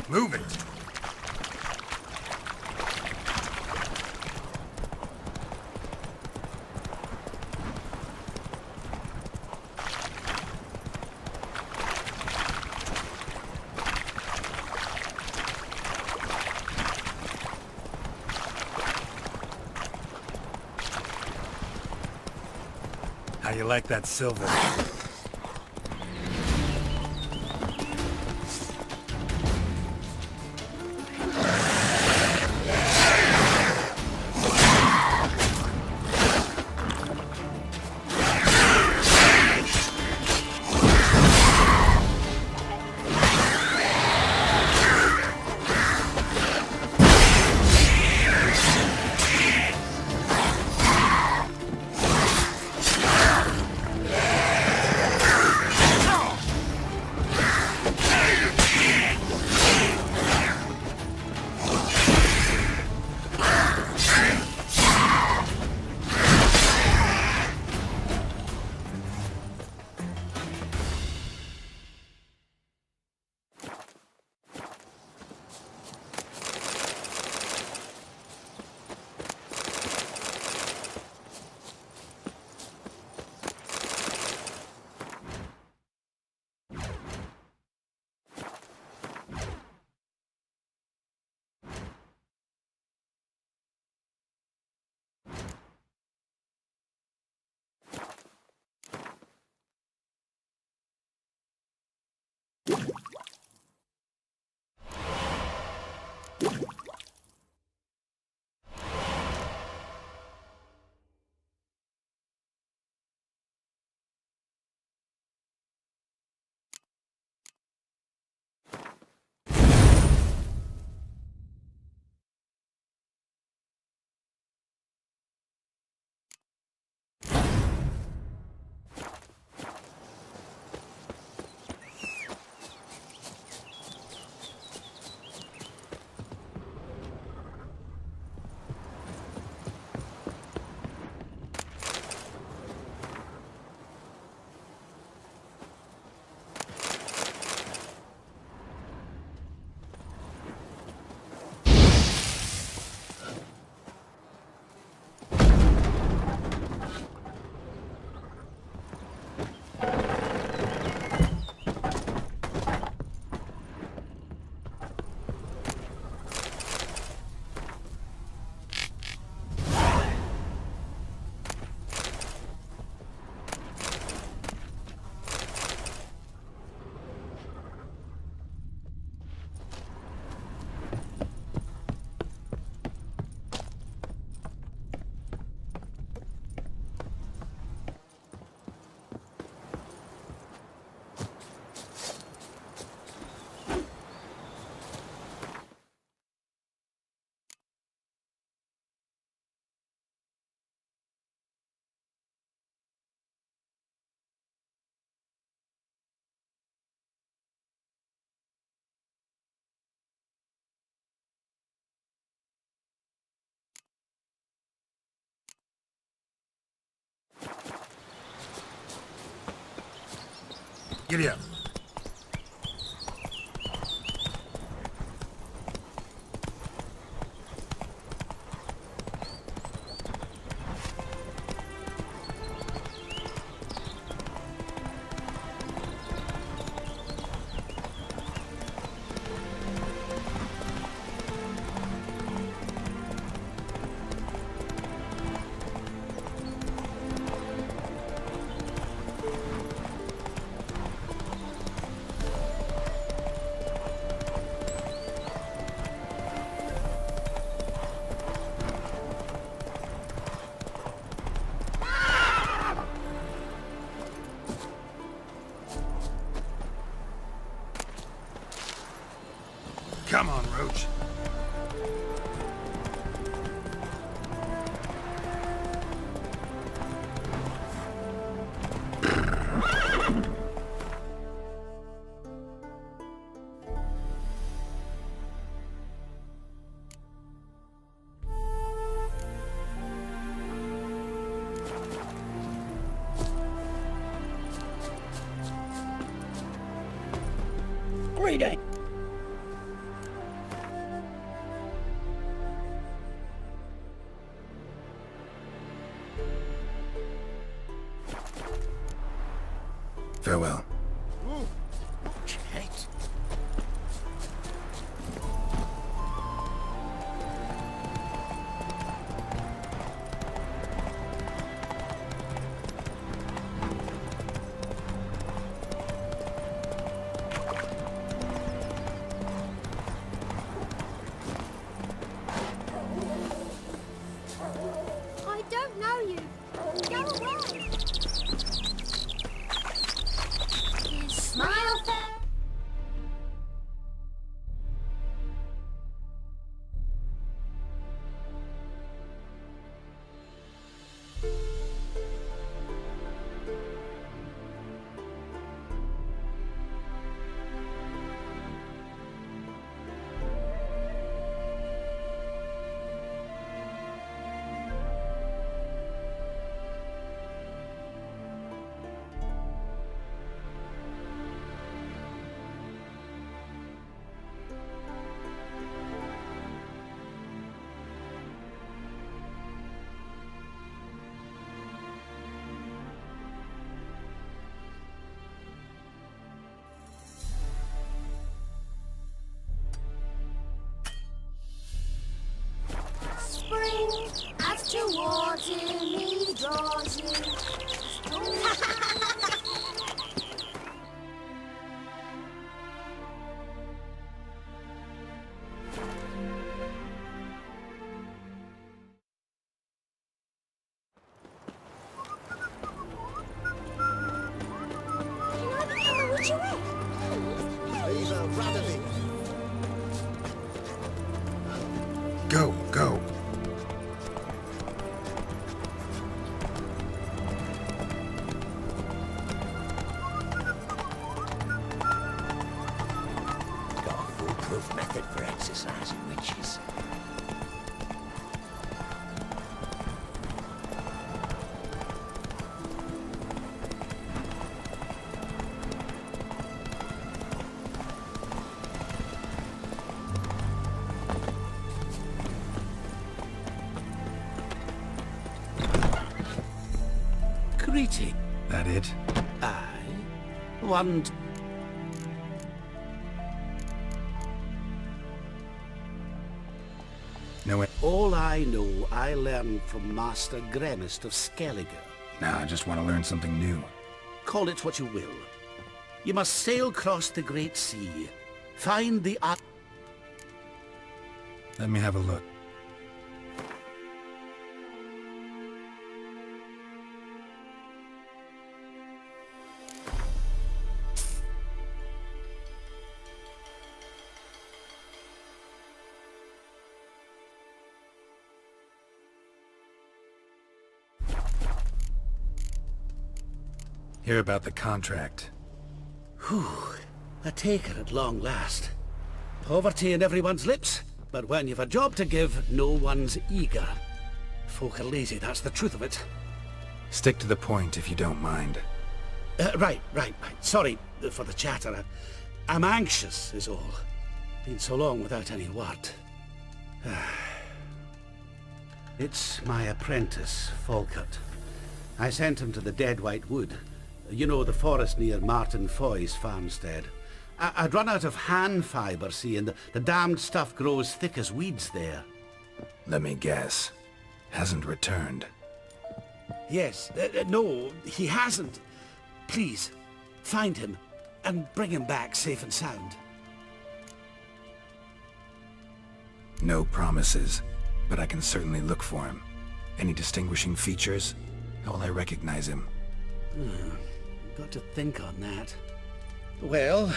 Move it. How you like that silver? Giddy up. Come on, Roach. Greeting. Farewell. Shit. I don't know you. Go away. Smile fair. Spring, as towards me draws you. Go, go. Got a foolproof method for exercising witches. Greeting. That it? Aye. One... No way. All I know, I learned from Master Gremist of Skellige. Nah, I just want to learn something new. Call it what you will. You must sail across the Great Sea. Find the... Let me have a look. Hear about the contract. Whew. A taker at long last. Poverty in everyone's lips, but when you've a job to give, no one's eager. Folk are lazy, that's the truth of it. Stick to the point if you don't mind. Right. Sorry for the chatter. I'm anxious, is all. Been so long without any word. It's my apprentice, Falkert. I sent him to the Dead White Wood. You know, the forest near Martin Foy's farmstead. I'd run out of hand fibre, see, and the damned stuff grows thick as weeds there. Let me guess. Hasn't returned. Yes. No, he hasn't. Please, find him and bring him back safe and sound. No promises, but I can certainly look for him. Any distinguishing features? How will I recognize him? Got to think on that. Well,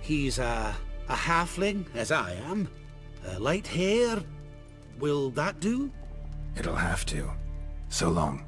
he's a halfling, as I am. Light hair. Will that do? It'll have to. So long.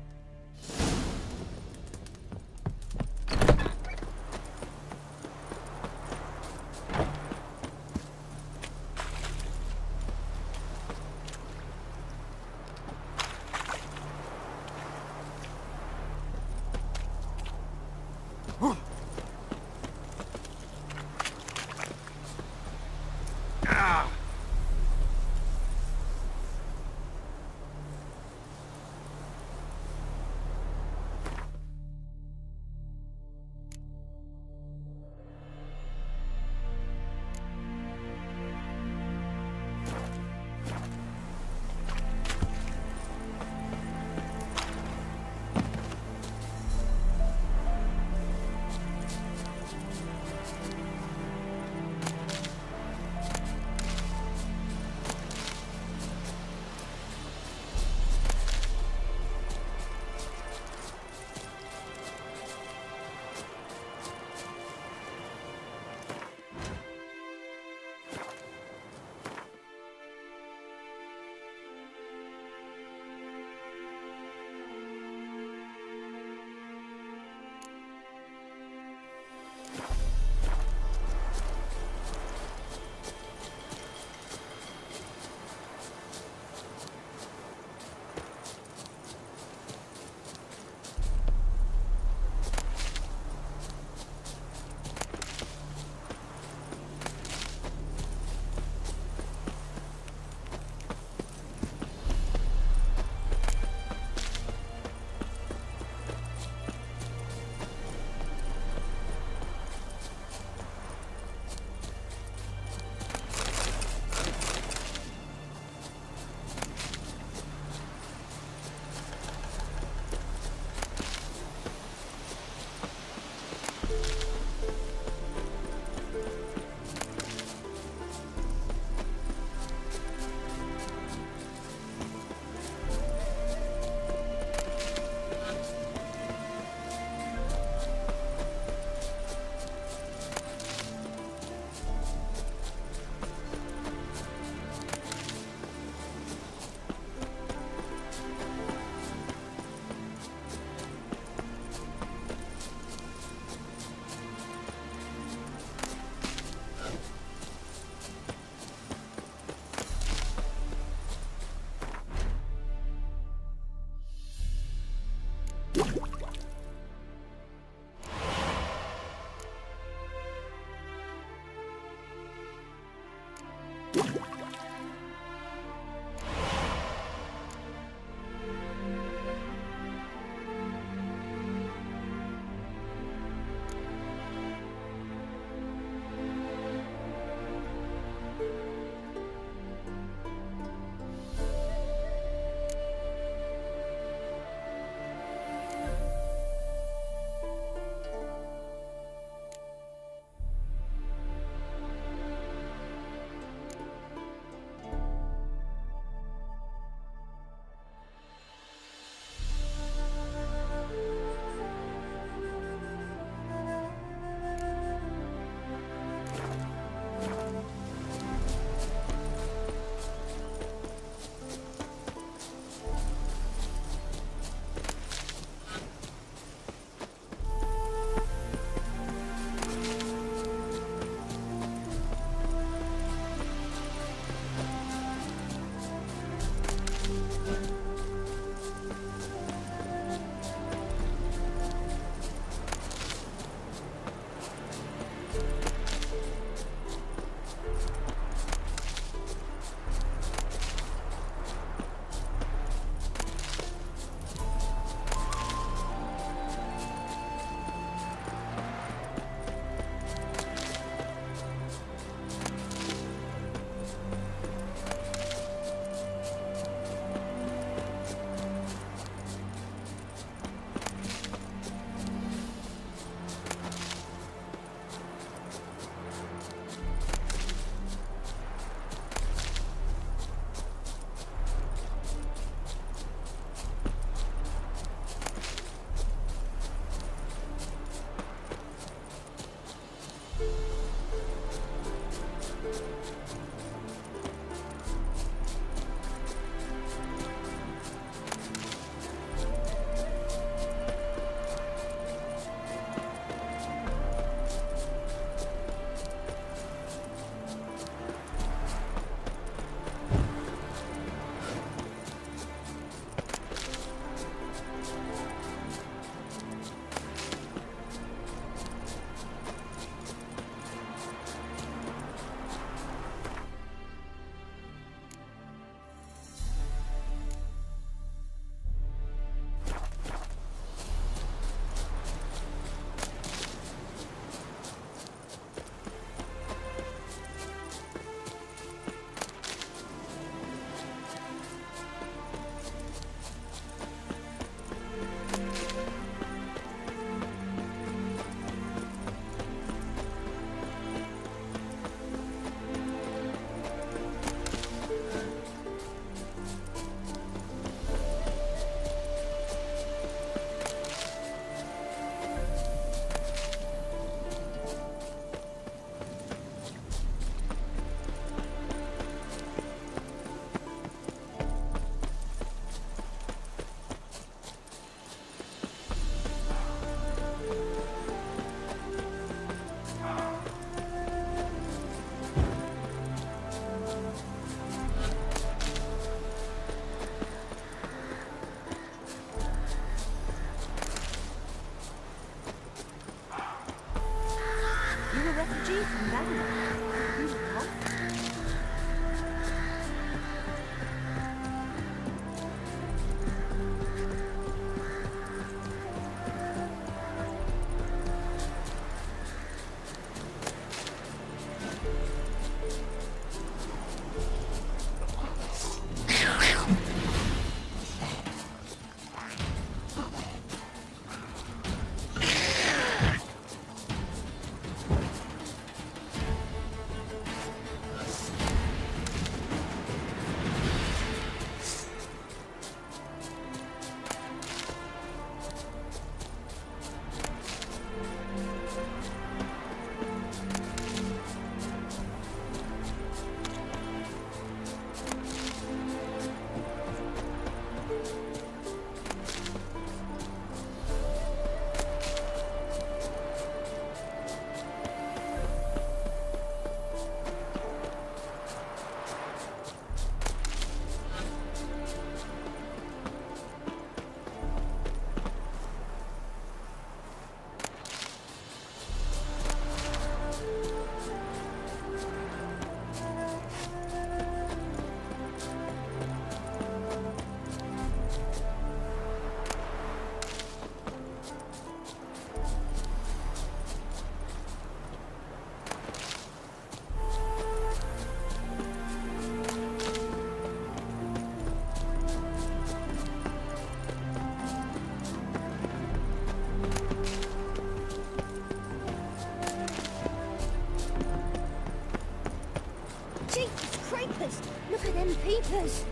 traitors!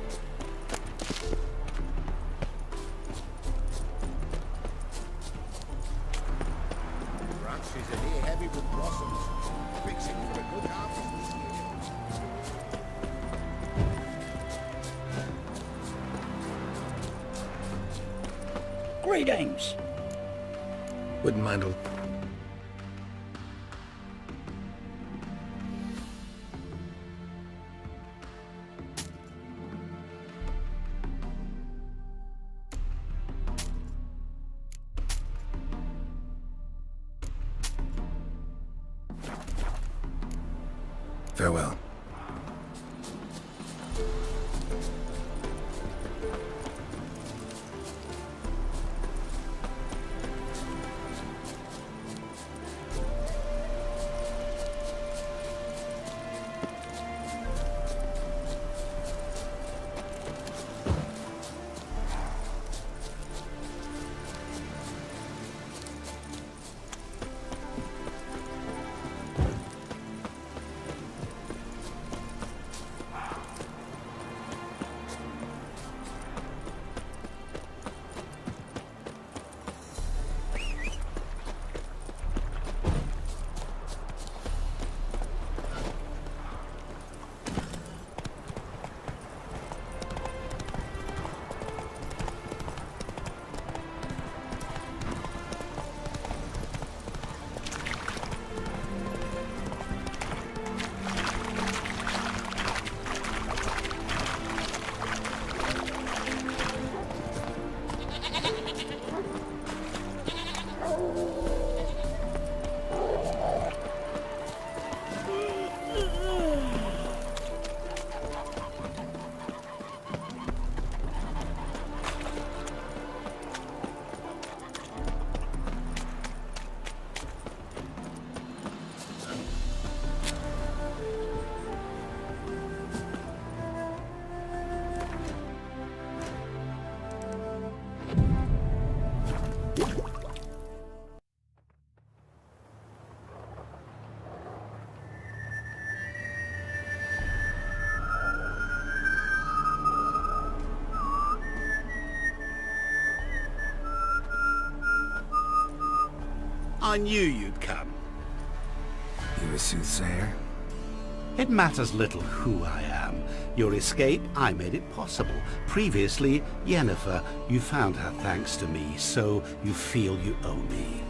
Branches are here heavy with blossoms. Fixing for a good harvest this year. Greetings! Wouldn't mind a... Farewell. I knew you'd come. You a soothsayer? It matters little who I am. Your escape, I made it possible. Previously, Yennefer, you found her thanks to me, so you feel you owe me.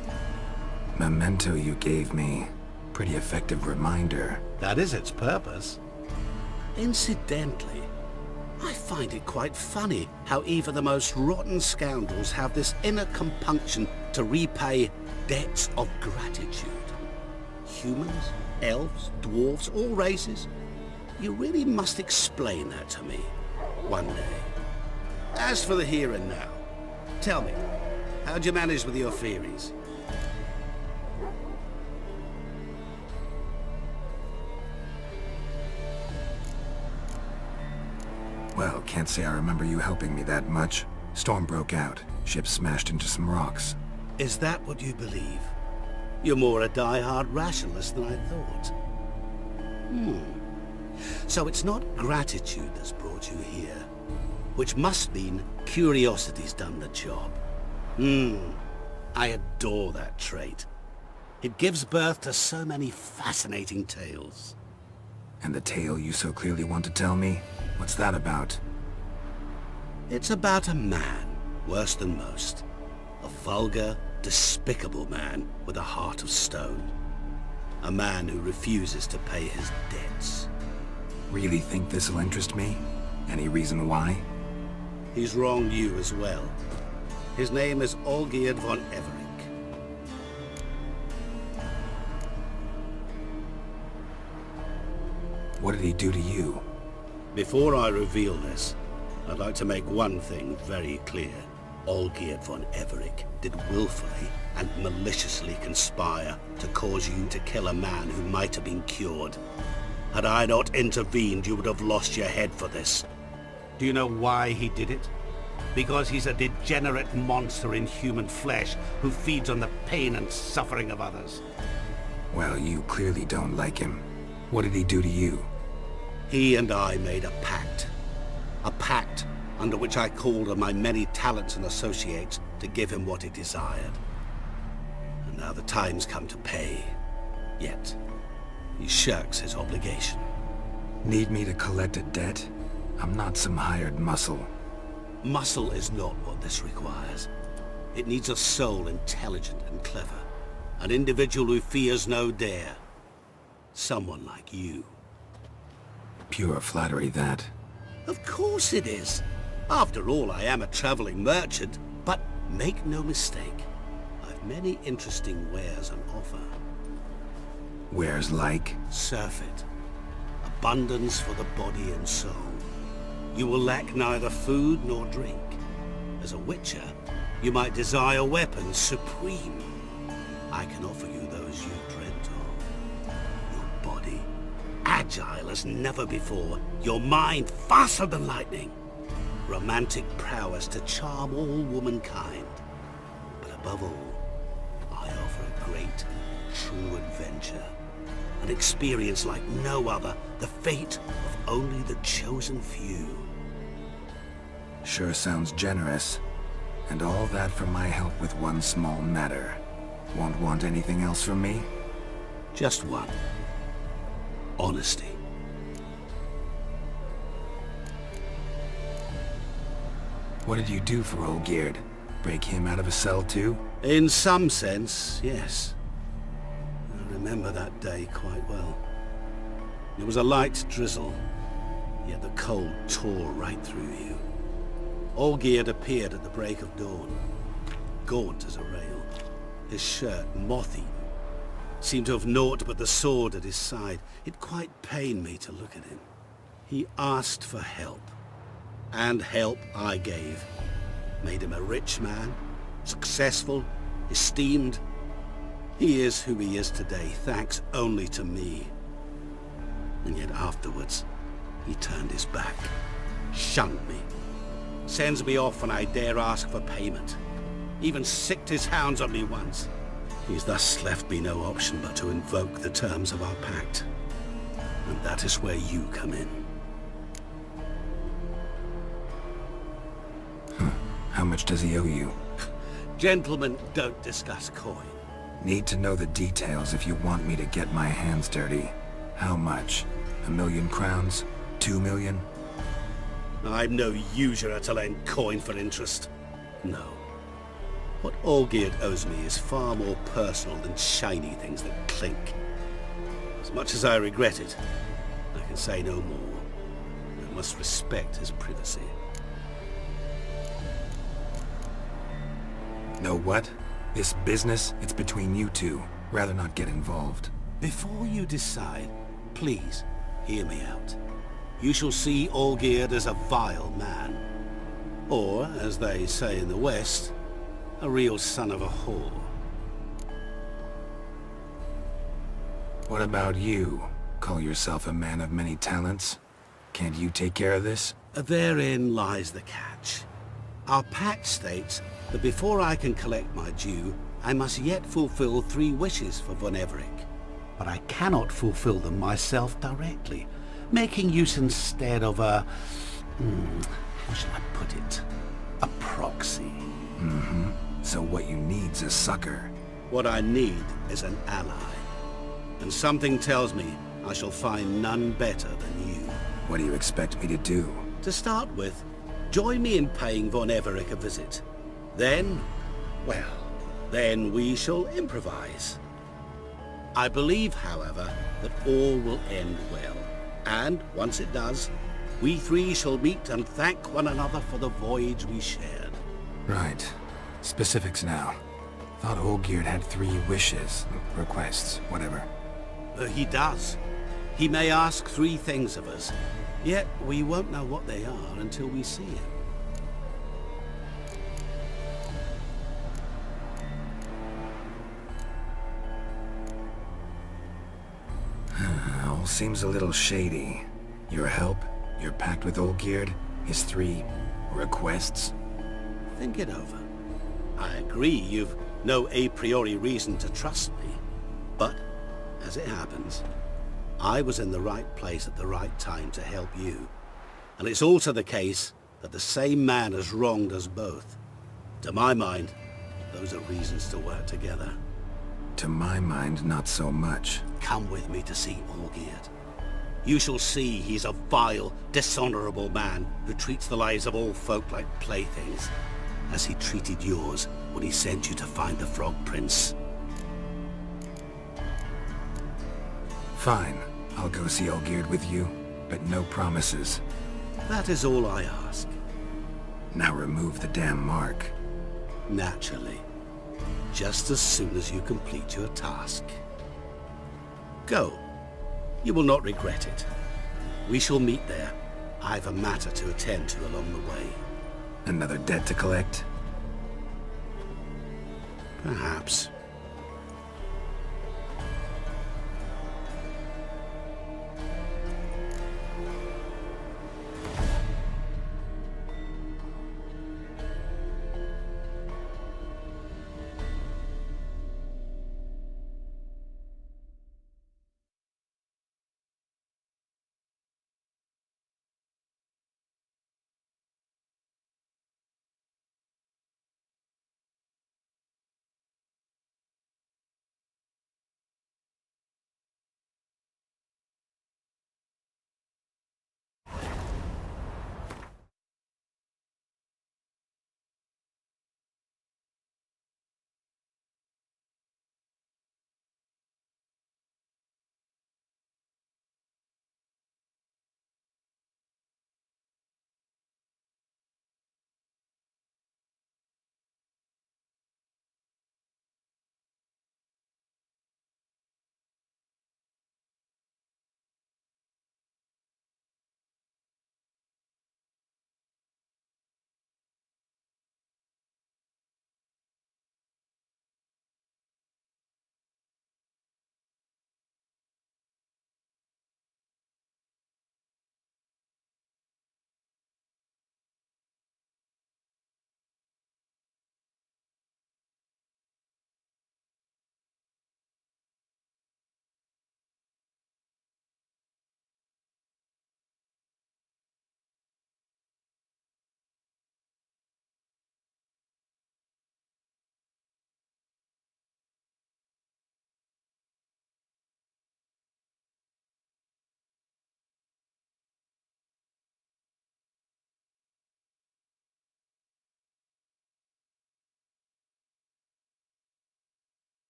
Memento you gave me. Pretty effective reminder. That is its purpose. Incidentally, I find it quite funny how even the most rotten scoundrels have this inner compunction to repay debts of gratitude. Humans, elves, dwarves, all races. You really must explain that to me one day. As for the here and now, tell me, how'd you manage with your theories? Well, can't say I remember you helping me that much. Storm broke out. Ship smashed into some rocks. Is that what you believe? You're more a die-hard rationalist than I thought. So it's not gratitude that's brought you here, which must mean curiosity's done the job. I adore that trait. It gives birth to so many fascinating tales. And the tale you so clearly want to tell me? What's that about? It's about a man, worse than most. A vulgar, despicable man with a heart of stone. A man who refuses to pay his debts. Really think this'll interest me? Any reason why? He's wronged you as well. His name is Olgierd von Everink. What did he do to you? Before I reveal this, I'd like to make one thing very clear. Olgierd von Everink did willfully and maliciously conspire to cause you to kill a man who might have been cured. Had I not intervened, you would have lost your head for this. Do you know why he did it? Because he's a degenerate monster in human flesh who feeds on the pain and suffering of others. Well, you clearly don't like him. What did he do to you? He and I made a pact. A pact under which I called on my many talents and associates to give him what he desired. And now the time's come to pay. Yet, he shirks his obligation. Need me to collect a debt? I'm not some hired muscle. Muscle is not what this requires. It needs a soul intelligent and clever. An individual who fears no dare. Someone like you. Pure flattery, that. Of course it is. After all, I am a traveling merchant. But make no mistake, I've many interesting wares on offer. Wares like? Surfeit. Abundance for the body and soul. You will lack neither food nor drink. As a witcher, you might desire weapons supreme. I can offer you those you dreamt of. Your body, agile as never before. Your mind, faster than lightning. Romantic prowess to charm all womankind. But above all, I offer a great, true adventure. An experience like no other. The fate of only the chosen few. Sure sounds generous. And all that for my help with one small matter. Won't want anything else from me? Just one. Honesty. What did you do for Olgierd? Break him out of a cell too? In some sense, yes. I remember that day quite well. It was a light drizzle, yet the cold tore right through you. Olgierd appeared at the break of dawn, gaunt as a rail, his shirt moth-eaten. Seemed to have naught but the sword at his side. It quite pained me to look at him. He asked for help, and help I gave. Made him a rich man, successful, esteemed. He is who he is today, thanks only to me. And yet afterwards, he turned his back, shunned me, sends me off when I dare ask for payment. Even sicked his hounds on me once. He's thus left me no option but to invoke the terms of our pact. And that is where you come in. How much does he owe you? Gentlemen don't discuss coin. Need to know the details if you want me to get my hands dirty. How much? 1,000,000 crowns? 2 million? I'm no usurer to lend coin for interest. No. What Olgierd owes me is far more personal than shiny things that clink. As much as I regret it, I can say no more. I must respect his privacy. Know what? This business, it's between you two. Rather not get involved. Before you decide, please, hear me out. You shall see Olgierd as a vile man. Or, as they say in the West, a real son of a whore. What about you? Call yourself a man of many talents? Can't you take care of this? Therein lies the catch. Our pact states that before I can collect my due, I must yet fulfill 3 wishes for Von Everec. But I cannot fulfill them myself directly, making use instead of a... how shall I put it? A proxy. Mm-hmm. So what you need's a sucker. What I need is an ally. And something tells me I shall find none better than you. What do you expect me to do? To start with, join me in paying Von Everec a visit. Then, well, then we shall improvise. I believe, however, that all will end well. And, once it does, we 3 shall meet and thank one another for the voyage we shared. Right. Specifics now. Thought Olgierd had 3 wishes, requests, whatever. He does. He may ask 3 things of us, yet we won't know what they are until we see him. All seems a little shady. Your help, your pact with Olgierd, his 3 requests. Think it over. I agree you've no a priori reason to trust me. But, as it happens, I was in the right place at the right time to help you. And it's also the case that the same man has wronged us both. To my mind, those are reasons to work together. To my mind, not so much. Come with me to see Olgierd. You shall see he's a vile, dishonorable man who treats the lives of all folk like playthings, as he treated yours when he sent you to find the Frog Prince. Fine. I'll go see Olgierd with you, but no promises. That is all I ask. Now remove the damn mark. Naturally. Just as soon as you complete your task. Go. You will not regret it. We shall meet there. I have a matter to attend to along the way. Another debt to collect? Perhaps.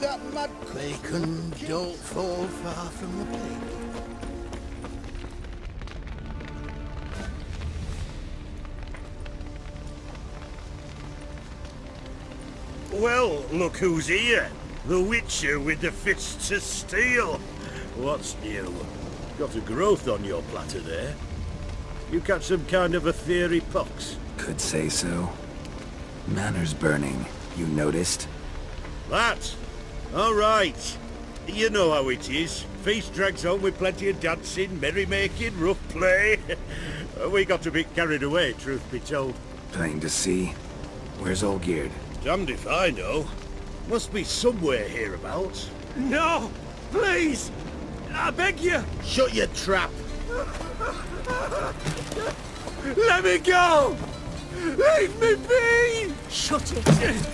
that mad Bacon don't fall far from the pig. Well, look who's here. The Witcher with the fists of steel. What's new? Got a growth on your platter there. You catch some kind of a theory, Pox? Could say so. Manor's burning. You noticed? That? All right. You know how it is. Feast drags on with plenty of dancing, merrymaking, rough play. We got a bit carried away, truth be told. Plain to see. Where's Olgierd? Damned if I know. Must be somewhere hereabouts. No! Please! I beg you! Shut your trap! Let me go! Leave me be! Shut it!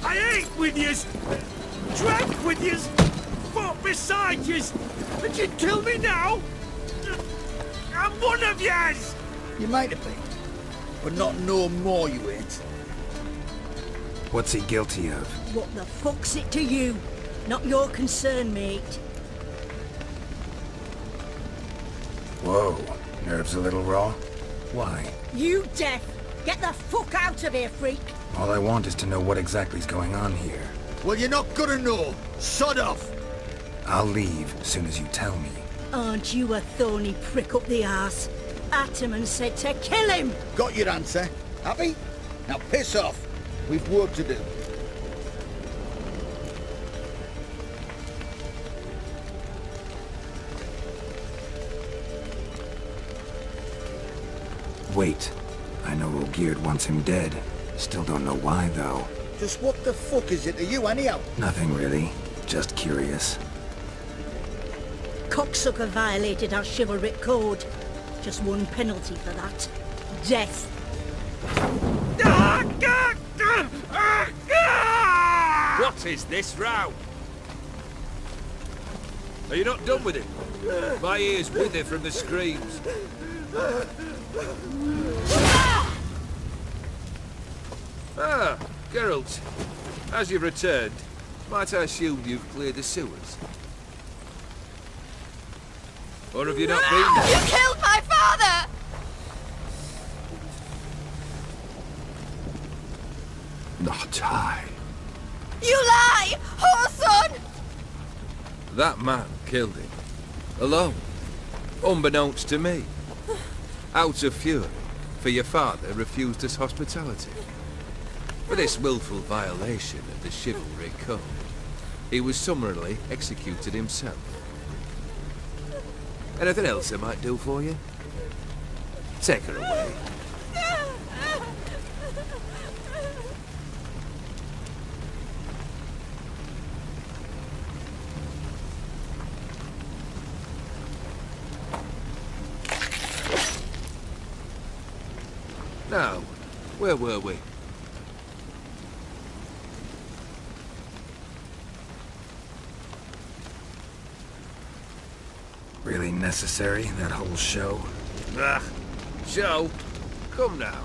I ate with yous! Drank with yous! Fought beside yous! And you'd kill me now? I'm one of yous! You might have been, but not no more you ain't. What's he guilty of? What the fuck's it to you? Not your concern, mate. Whoa. Nerves a little raw? Why? You deaf! Get the fuck out of here, freak! All I want is to know what exactly is going on here. Well, you're not gonna know. Sod off! I'll leave as soon as you tell me. Aren't you a thorny prick up the arse? Ataman said to kill him! Got your answer. Happy? Now piss off. We've work to do. Wait. I know Olgierd wants him dead. Still don't know why, though. Just what the fuck is it to you, anyhow? Nothing really. Just curious. Cocksucker violated our chivalric code. Just one penalty for that. Death. What is this row? Are you not done with it? My ears wither from the screams. Ah, Geralt. As you've returned, might I assume you've cleared the sewers? Or have you not been there? You killed my father! Not I. You lie! Whoreson! That man killed him. Alone. Unbeknownst to me. Out of fury, for your father refused us hospitality. For this willful violation of the chivalry code, he was summarily executed himself. Anything else I might do for you? Take her away. Now, where were we? Really necessary, that whole show? Ah, show? Come now.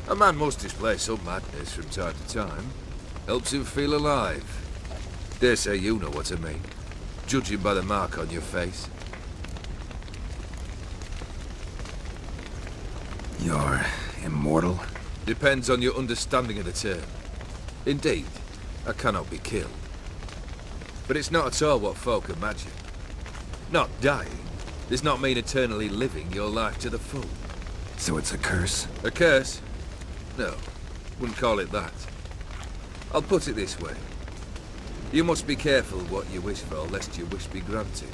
A man must display some madness from time to time. Helps him feel alive. Dare say you know what I mean. Judging by the mark on your face. You're immortal? Depends on your understanding of the term. Indeed, I cannot be killed. But it's not at all what folk imagine. Not dying does not mean eternally living your life to the full. So it's a curse? A curse? No, wouldn't call it that. I'll put it this way. You must be careful what you wish for, lest your wish be granted.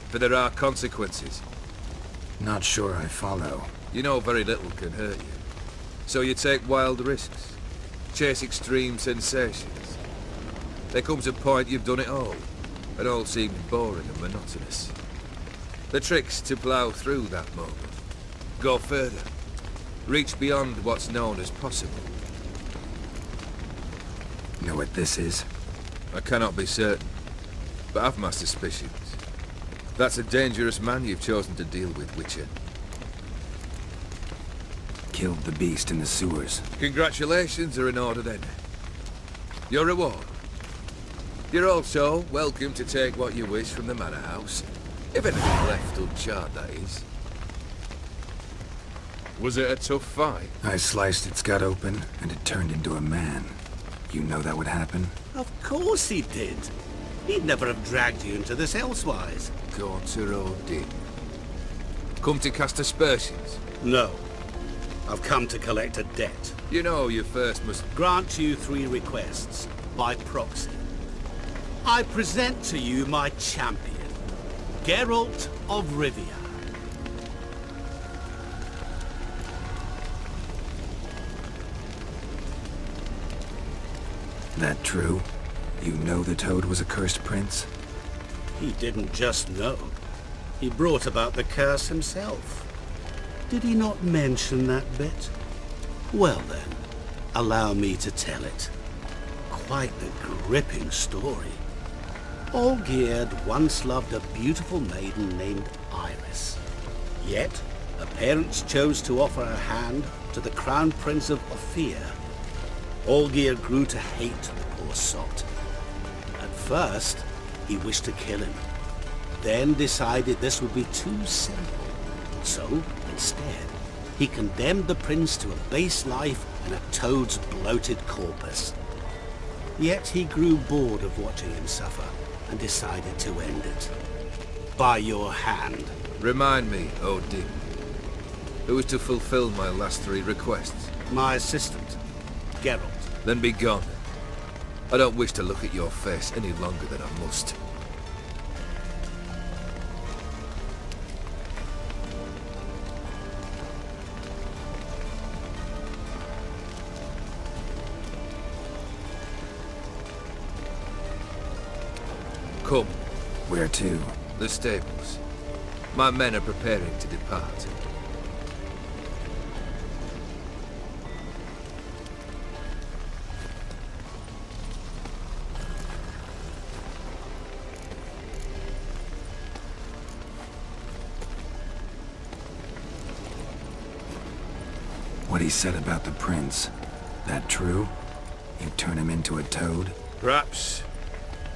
For there are consequences. Not sure I follow. You know very little can hurt you. So you take wild risks. Chase extreme sensations. There comes a point you've done it all. It all seems boring and monotonous. The trick's to plough through that moment. Go further. Reach beyond what's known as possible. Know what this is? I cannot be certain, but I've my suspicions. That's a dangerous man you've chosen to deal with, Witcher. Killed the beast in the sewers. Congratulations are in order then. Your reward. You're also welcome to take what you wish from the manor house. If anything left uncharred, that is. Was it a tough fight? I sliced its gut open, and it turned into a man. You know that would happen? Of course he did. He'd never have dragged you into this elsewise. Gaunter Odin. Come to cast aspersions? No. I've come to collect a debt. You know you first must grant you 3 requests, by proxy. I present to you my champion, Geralt of Rivia. That true? You know the Toad was a cursed prince? He didn't just know. He brought about the curse himself. Did he not mention that bit? Well then, allow me to tell it. Quite a gripping story. Olgierd once loved a beautiful maiden named Iris. Yet, her parents chose to offer her hand to the Crown Prince of Ophir. Olgierd grew to hate the poor sot. At first, he wished to kill him. Then decided this would be too simple. So, instead, he condemned the prince to a base life in a toad's bloated corpus. Yet he grew bored of watching him suffer and decided to end it. By your hand. Remind me, Odin. Who is to fulfill my last 3 requests? My assistant, Geralt. Then be gone. I don't wish to look at your face any longer than I must. Come. Where to? The stables. My men are preparing to depart. What he said about the prince, that true? You turn him into a toad? Perhaps.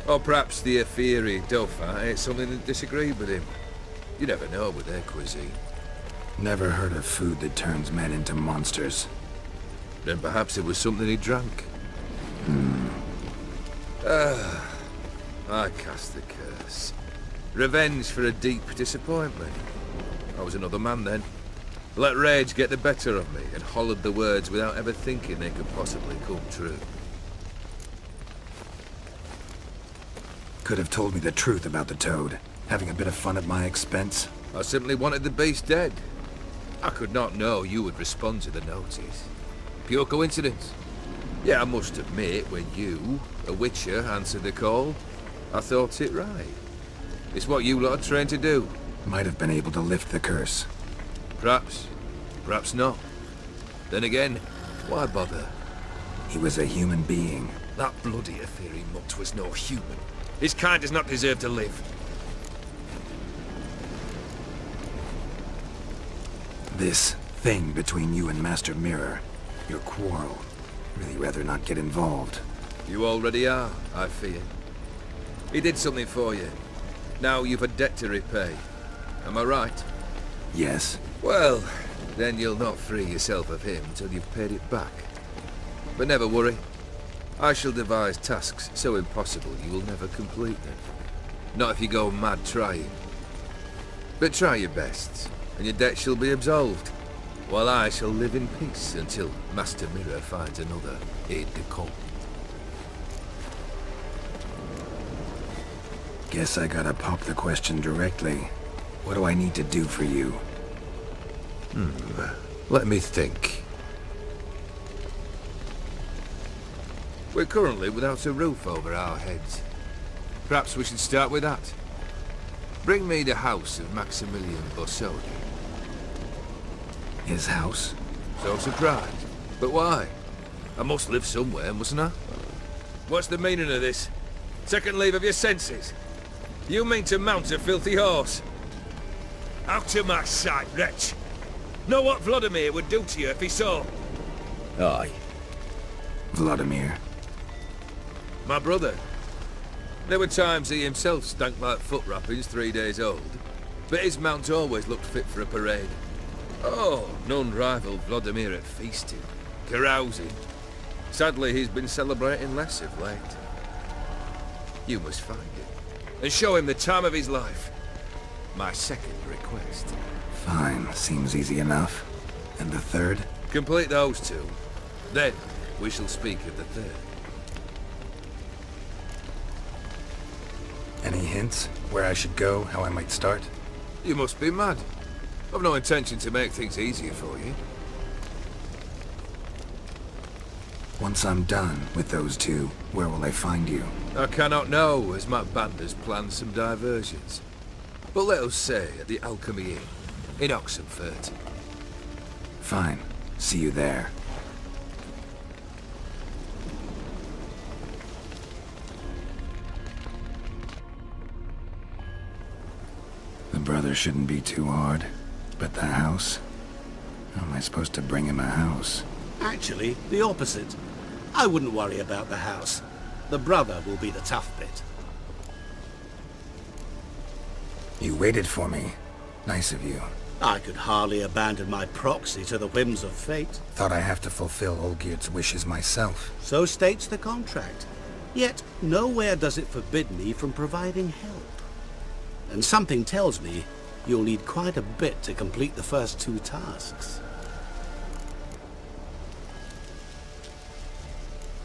Or perhaps the Ophiri Dauphin ate something that disagreed with him. You never know with their cuisine. Never heard of food that turns men into monsters. Then perhaps it was something he drank. I cast the curse. Revenge for a deep disappointment. I was another man then. Let rage get the better of me and hollered the words without ever thinking they could possibly come true. Could have told me the truth about the Toad, having a bit of fun at my expense. I simply wanted the beast dead. I could not know you would respond to the notice. Pure coincidence. Yeah, I must admit, when you, a witcher, answered the call, I thought it right. It's what you lot are trained to do. Might have been able to lift the curse. Perhaps. Perhaps not. Then again, why bother? He was a human being. That bloody Ophiri mutt was no human. His kind does not deserve to live. This thing between you and Master Mirror, your quarrel, really rather not get involved. You already are, I fear. He did something for you. Now you've a debt to repay. Am I right? Yes. Well, then you'll not free yourself of him until you've paid it back. But never worry. I shall devise tasks so impossible you will never complete them. Not if you go mad trying. But try your best, and your debt shall be absolved, while I shall live in peace until Master Mirror finds another aide-de-camp. Guess I gotta pop the question directly. What do I need to do for you? Let me think. We're currently without a roof over our heads. Perhaps we should start with that. Bring me the house of Maximilian Bossodi. His house? So surprised. But why? I must live somewhere, mustn't I? What's the meaning of this? Second leave of your senses? You mean to mount a filthy horse? Out of my sight, wretch! Know what Vladimir would do to you if he saw? Aye. Vladimir. My brother. There were times he himself stank like foot wrappings 3 days old, but his mount always looked fit for a parade. Oh, none rivaled Vladimir at feasting, carousing. Sadly, he's been celebrating less of late. You must find him, and show him the time of his life. My second request. Fine, seems easy enough. And the third? Complete those two. Then, we shall speak of the third. Any hints? Where I should go? How I might start? You must be mad. I've no intention to make things easier for you. Once I'm done with those two, where will I find you? I cannot know, as my band has planned some diversions. But let us say at the Alchemy Inn, in Oxenfurt. Fine. See you there. The brother shouldn't be too hard. But the house? How am I supposed to bring him a house? Actually, the opposite. I wouldn't worry about the house. The brother will be the tough bit. You waited for me. Nice of you. I could hardly abandon my proxy to the whims of fate. Thought I have to fulfill Olgierd's wishes myself. So states the contract. Yet, nowhere does it forbid me from providing help. And something tells me you'll need quite a bit to complete the first 2 tasks.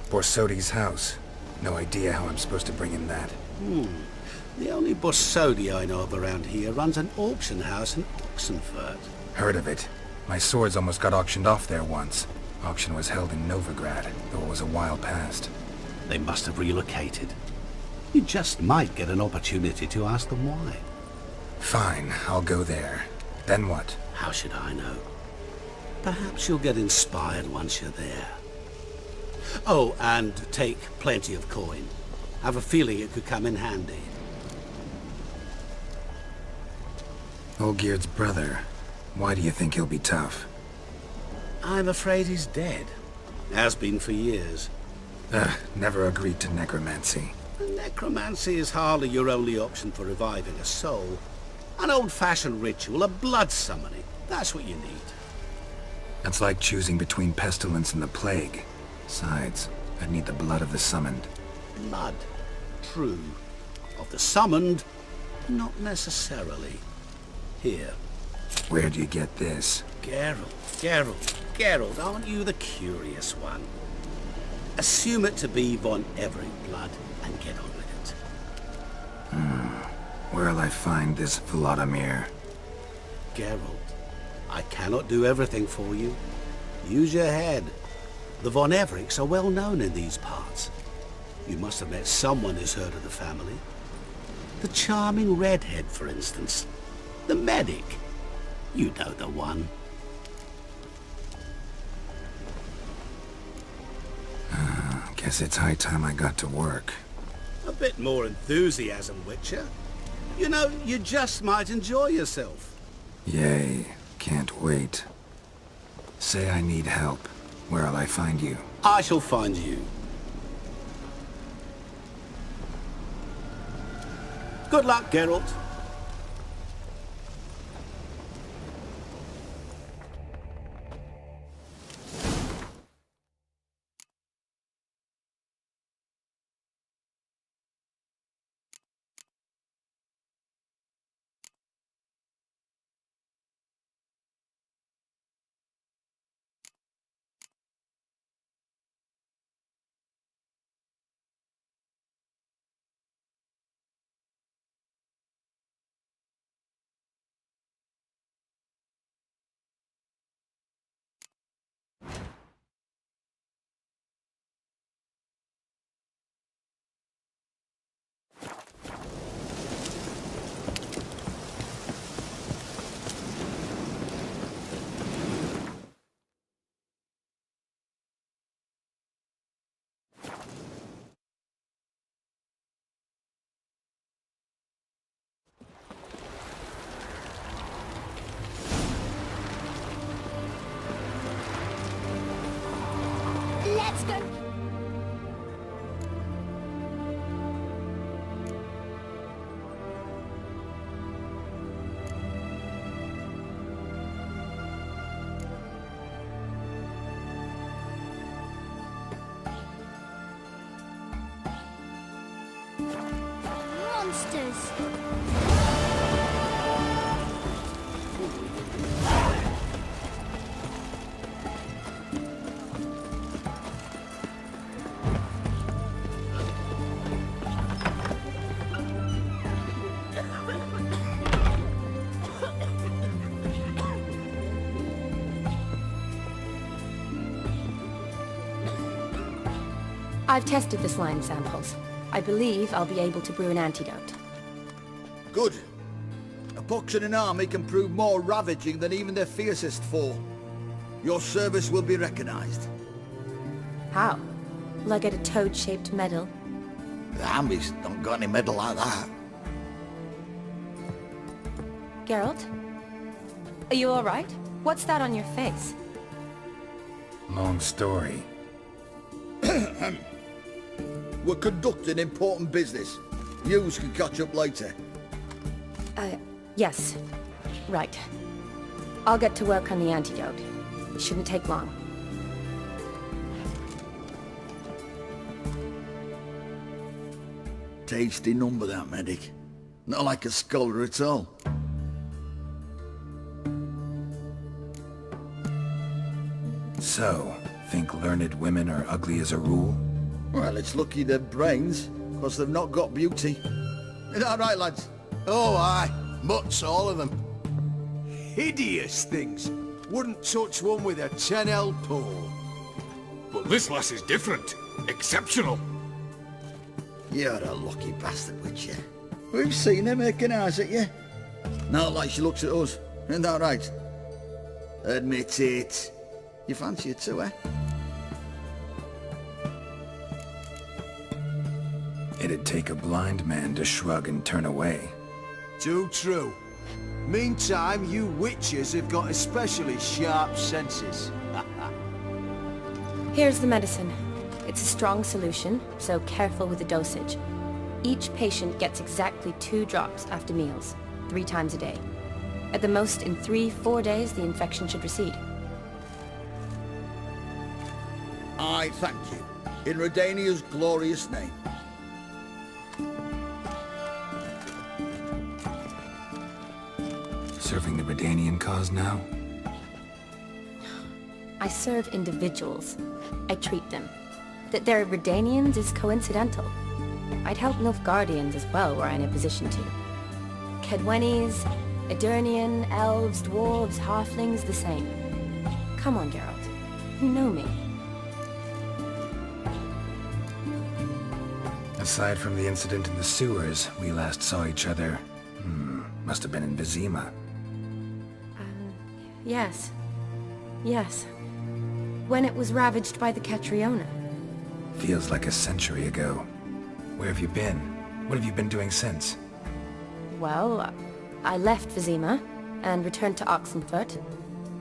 Borsodi's house. No idea how I'm supposed to bring him that. The only Borsodi I know of around here runs an auction house in Oxenfurt. Heard of it. My swords almost got auctioned off there once. Auction was held in Novigrad, though it was a while past. They must have relocated. You just might get an opportunity to ask them why. Fine, I'll go there. Then what? How should I know? Perhaps you'll get inspired once you're there. Oh, and take plenty of coin. Have a feeling it could come in handy. Olgierd's brother. Why do you think he'll be tough? I'm afraid he's dead. Has been for years. Never agreed to necromancy. Necromancy is hardly your only option for reviving a soul. An old-fashioned ritual, a blood summoning. That's what you need. That's like choosing between pestilence and the plague. Besides, I'd need the blood of the summoned. Blood. True. Of the summoned, not necessarily. Here. Where do you get this? Geralt, aren't you the curious one? Assume it to be von Everett blood and get on with it. Where'll I find this Vladimir? Geralt, I cannot do everything for you. Use your head. The von Evericks are well known in these parts. You must have met someone who's heard of the family. The charming redhead, for instance. The medic. You know the one. Guess it's high time I got to work. A bit more enthusiasm, Witcher. You know, you just might enjoy yourself. Yay. Can't wait. Say I need help. Where'll I find you? I shall find you. Good luck, Geralt. Let's go. Monsters! I've tested the slime samples. I believe I'll be able to brew an antidote. Good. A pox in an army can prove more ravaging than even their fiercest foe. Your service will be recognized. How? Will I get a toad-shaped medal? The armies don't got any medal like that. Geralt? Are you alright? What's that on your face? Long story. We're conducting important business. Yous can catch up later. Yes. Right. I'll get to work on the antidote. It shouldn't take long. Tasty number, that medic. Not like a scholar at all. So, think learned women are ugly as a rule? Well, it's lucky they're brains, because they've not got beauty. Is that right, lads? Oh, aye. Mutts, all of them. Hideous things. Wouldn't touch one with a 10L pole. But this lass is different. Exceptional. You're a lucky bastard, Witcher. We've seen her making eyes at you. Not like she looks at us. Isn't that right? Admit it. You fancy it too, eh? It'd take a blind man to shrug and turn away. Too true. Meantime, you witches have got especially sharp senses. Here's the medicine. It's a strong solution, so careful with the dosage. Each patient gets exactly 2 drops after meals, 3 times a day. At the most, in 3-4 days, the infection should recede. I thank you. In Redania's glorious name. Serving the Redanian cause now? I serve individuals. I treat them. That they're Redanians is coincidental. I'd help Nilfgaardians as well were I in a position to. Kedwenis, Edirnian, elves, dwarves, halflings, the same. Come on, Geralt. You know me. Aside from the incident in the sewers, we last saw each other... must have been in Vizima. Yes. Yes. When it was ravaged by the Catriona. Feels like a century ago. Where have you been? What have you been doing since? Well, I left Vizima and returned to Oxenfurt,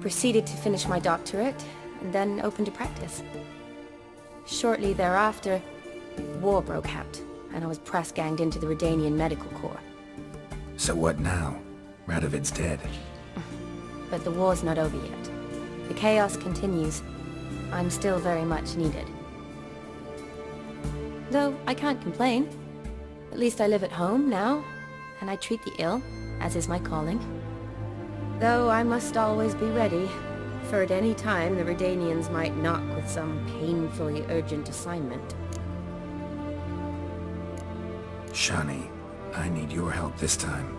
proceeded to finish my doctorate, and then opened a practice. Shortly thereafter, war broke out, and I was press-ganged into the Redanian Medical Corps. So what now? Radovid's dead. But the war's not over yet. The chaos continues. I'm still very much needed. Though I can't complain. At least I live at home now, and I treat the ill, as is my calling. Though I must always be ready, for at any time the Redanians might knock with some painfully urgent assignment. Shani, I need your help this time.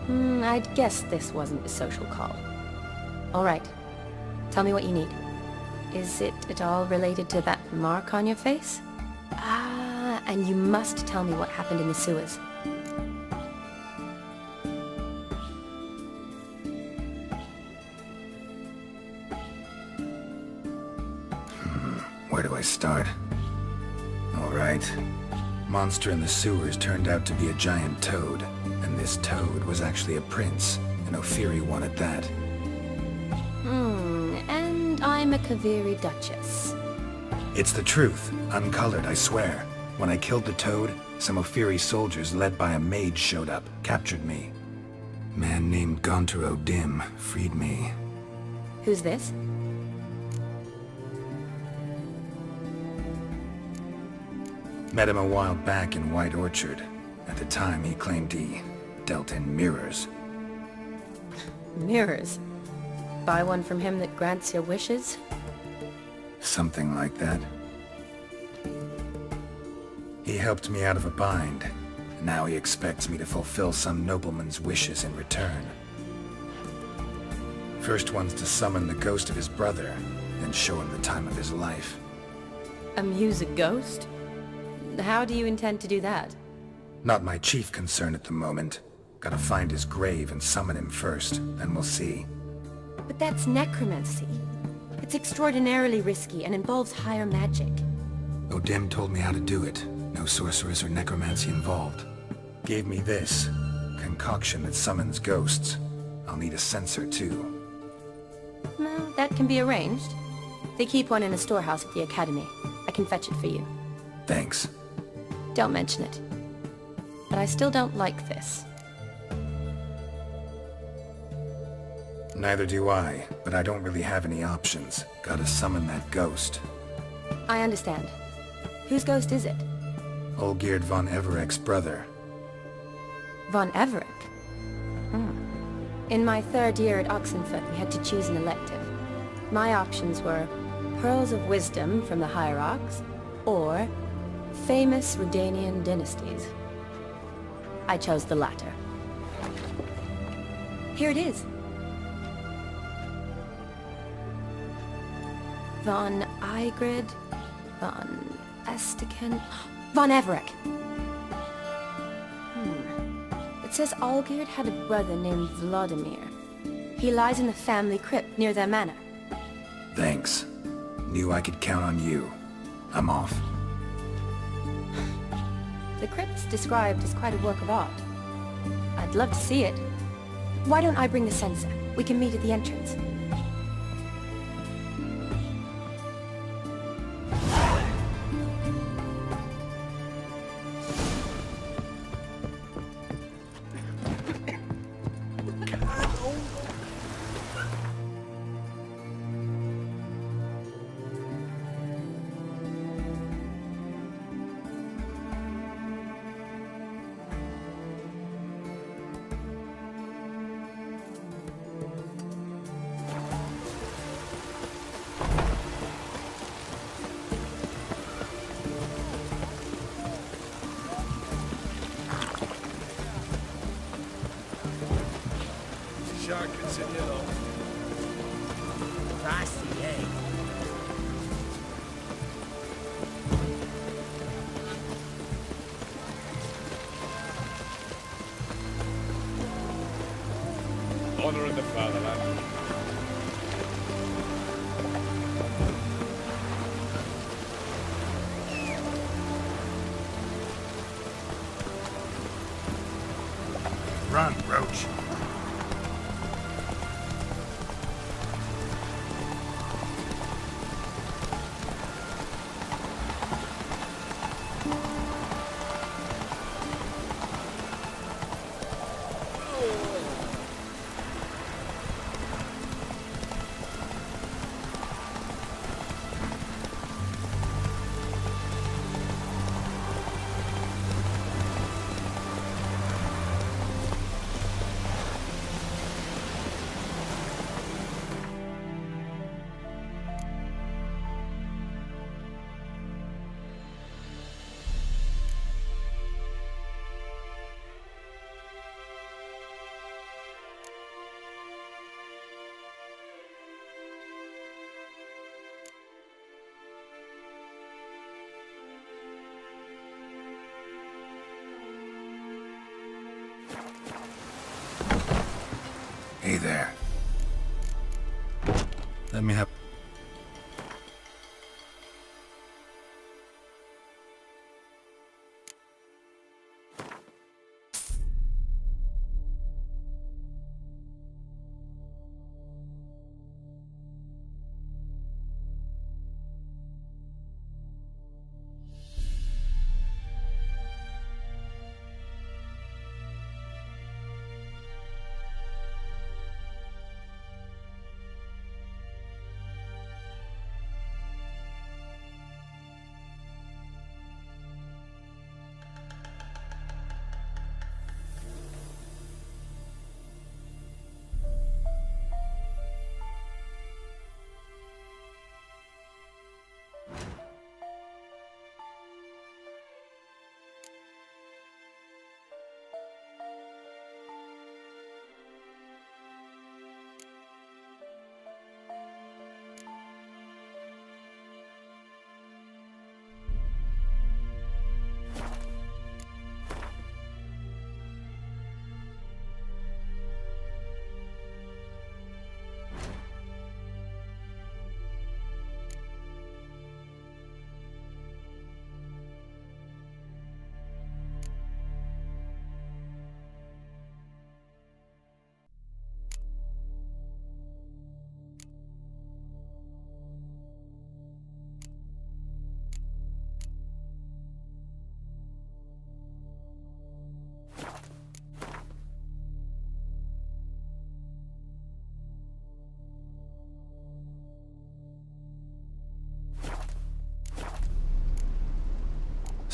I'd guess this wasn't a social call. All right. Tell me what you need. Is it at all related to that mark on your face? Ah, and you must tell me what happened in the sewers. Where do I start? All right. Monster in the sewers turned out to be a giant toad, and this toad was actually a prince, and Ophiri wanted that. And I'm a Kaviri Duchess. It's the truth, uncolored, I swear. When I killed the toad, some Ophiri soldiers led by a mage showed up, captured me. Man named Gontaro Dim freed me. Who's this? Met him a while back in White Orchard. At the time, he claimed he dealt in mirrors. Mirrors? Buy one from him that grants your wishes? Something like that. He helped me out of a bind. Now he expects me to fulfill some nobleman's wishes in return. First one's to summon the ghost of his brother, then show him the time of his life. Amuse a ghost? How do you intend to do that? Not my chief concern at the moment. Gotta find his grave and summon him first, then we'll see. But that's necromancy. It's extraordinarily risky and involves higher magic. Odim told me how to do it. No sorceress or necromancy involved. Gave me this concoction that summons ghosts. I'll need a censer too. Well, that can be arranged. They keep one in a storehouse at the academy. I can fetch it for you. Thanks. Don't mention it. But I still don't like this. Neither do I, but I don't really have any options. Gotta summon that ghost. I understand. Whose ghost is it? Olgierd von Everek's brother. Von Everek? In my third year at Oxenfoot, we had to choose an elective. My options were Pearls of Wisdom from the Hierarchs, or Famous Redanian Dynasties. I chose the latter. Here it is. Von Igrid, von Estecan, von Everek. It says Olgierd had a brother named Vladimir. He lies in the family crypt near their manor. Thanks. Knew I could count on you. I'm off. The crypt's described as quite a work of art. I'd love to see it. Why don't I bring the censer? We can meet at the entrance. Shark can sit you low. I see, eh? Honor in the fatherland. Run, Roach. Hey there. Let me have...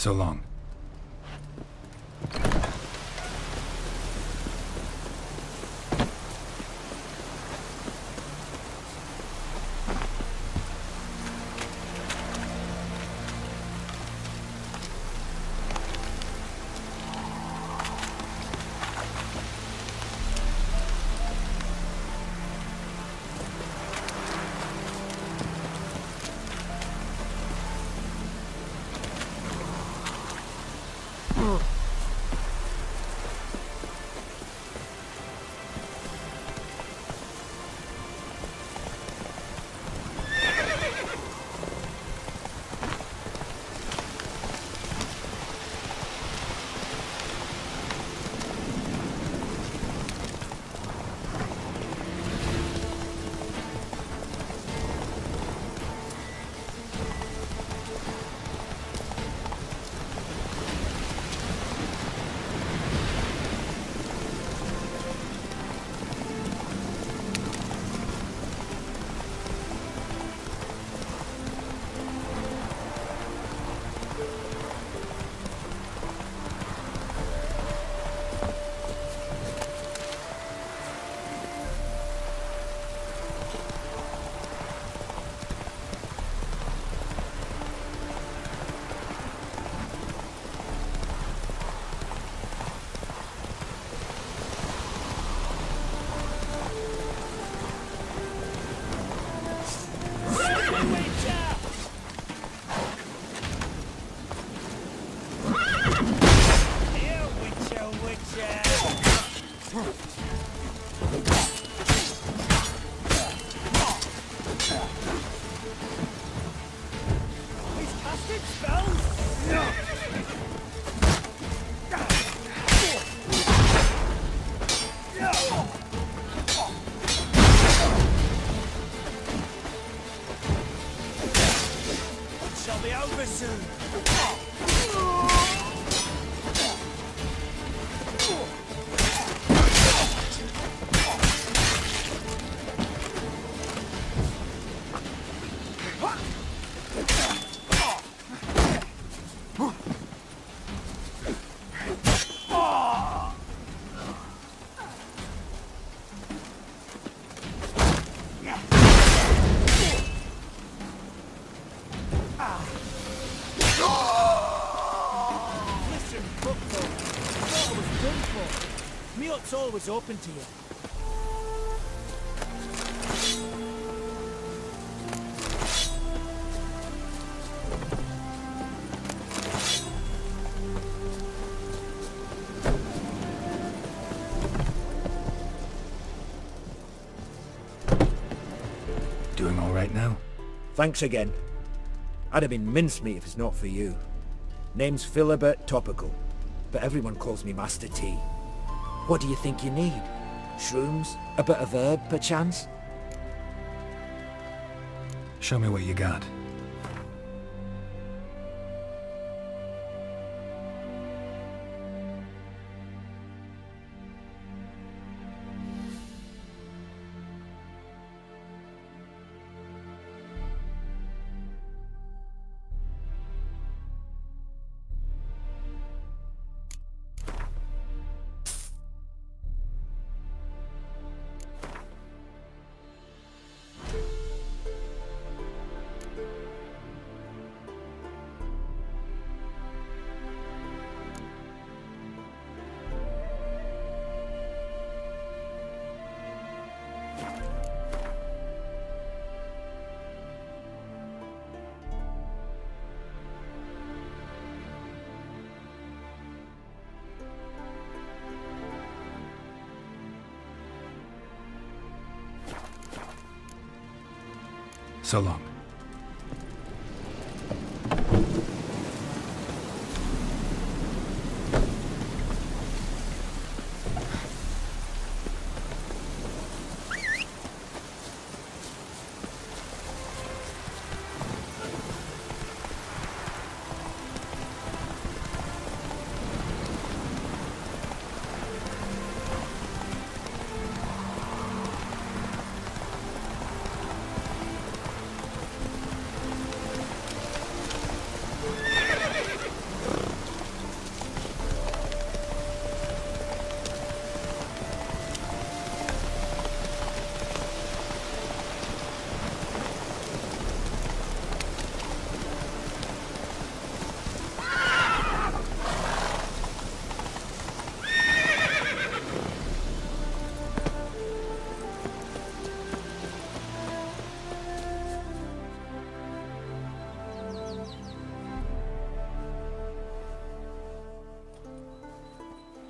So long. It's always open to you. Doing all right now? Thanks again. I'd have been mincemeat if it's not for you. Name's Philibert Topical, but everyone calls me Master T. What do you think you need? Shrooms? A bit of herb, perchance? Show me what you got. So long.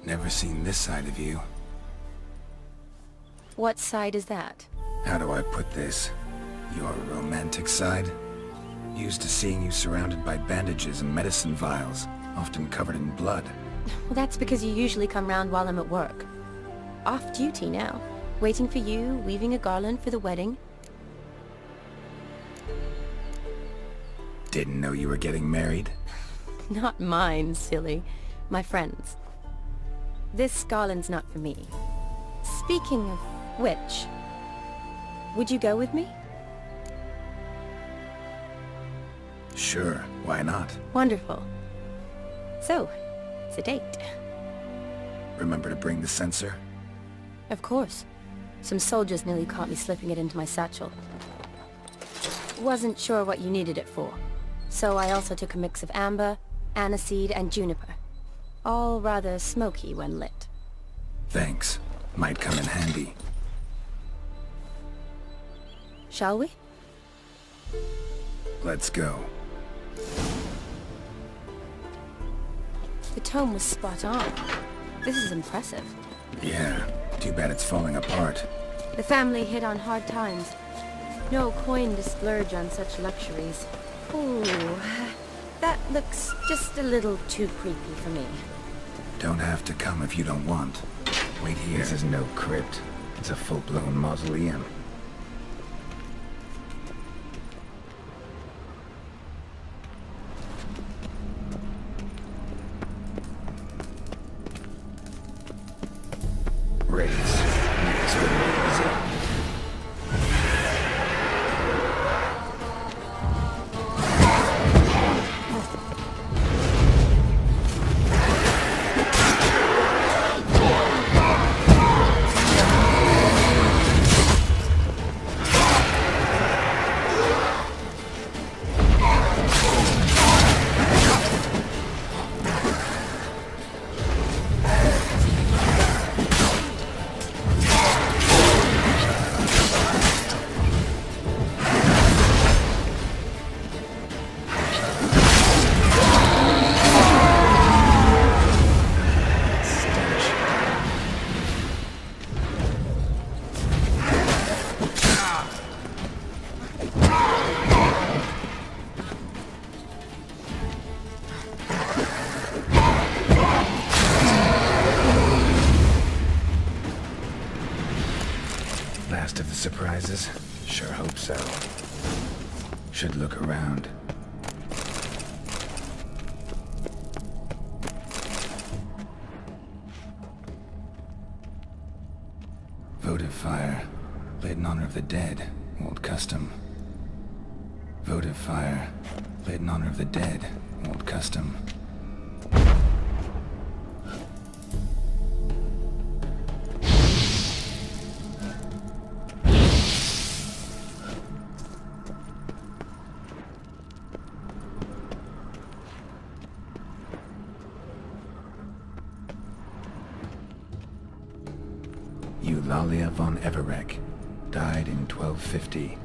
Never seen this side of you. What side is that? How do I put this? Your romantic side? Used to seeing you surrounded by bandages and medicine vials, often covered in blood. Well, that's because you usually come round while I'm at work. Off duty now. Waiting for you, weaving a garland for the wedding. Didn't know you were getting married? Not mine, silly. My friend's. This garland's not for me. Speaking of which, would you go with me? Sure, why not? Wonderful. So, it's a date. Remember to bring the sensor? Of course. Some soldiers nearly caught me slipping it into my satchel. Wasn't sure what you needed it for, so I also took a mix of amber, aniseed, and juniper. All rather smoky when lit. Thanks. Might come in handy. Shall we? Let's go. The tome was spot on. This is impressive. Yeah, too bad it's falling apart. The family hit on hard times. No coin to splurge on such luxuries. Ooh, that looks just a little too creepy for me. Don't have to come if you don't want. Wait here. This is no crypt. It's a full-blown mausoleum. Last of the surprises? Sure hope so. Should look around. Votive fire. Lit in honor of the dead. Old custom. Votive fire. Lit in honor of the dead. Old custom. Eulalia von Everec, died in 1250.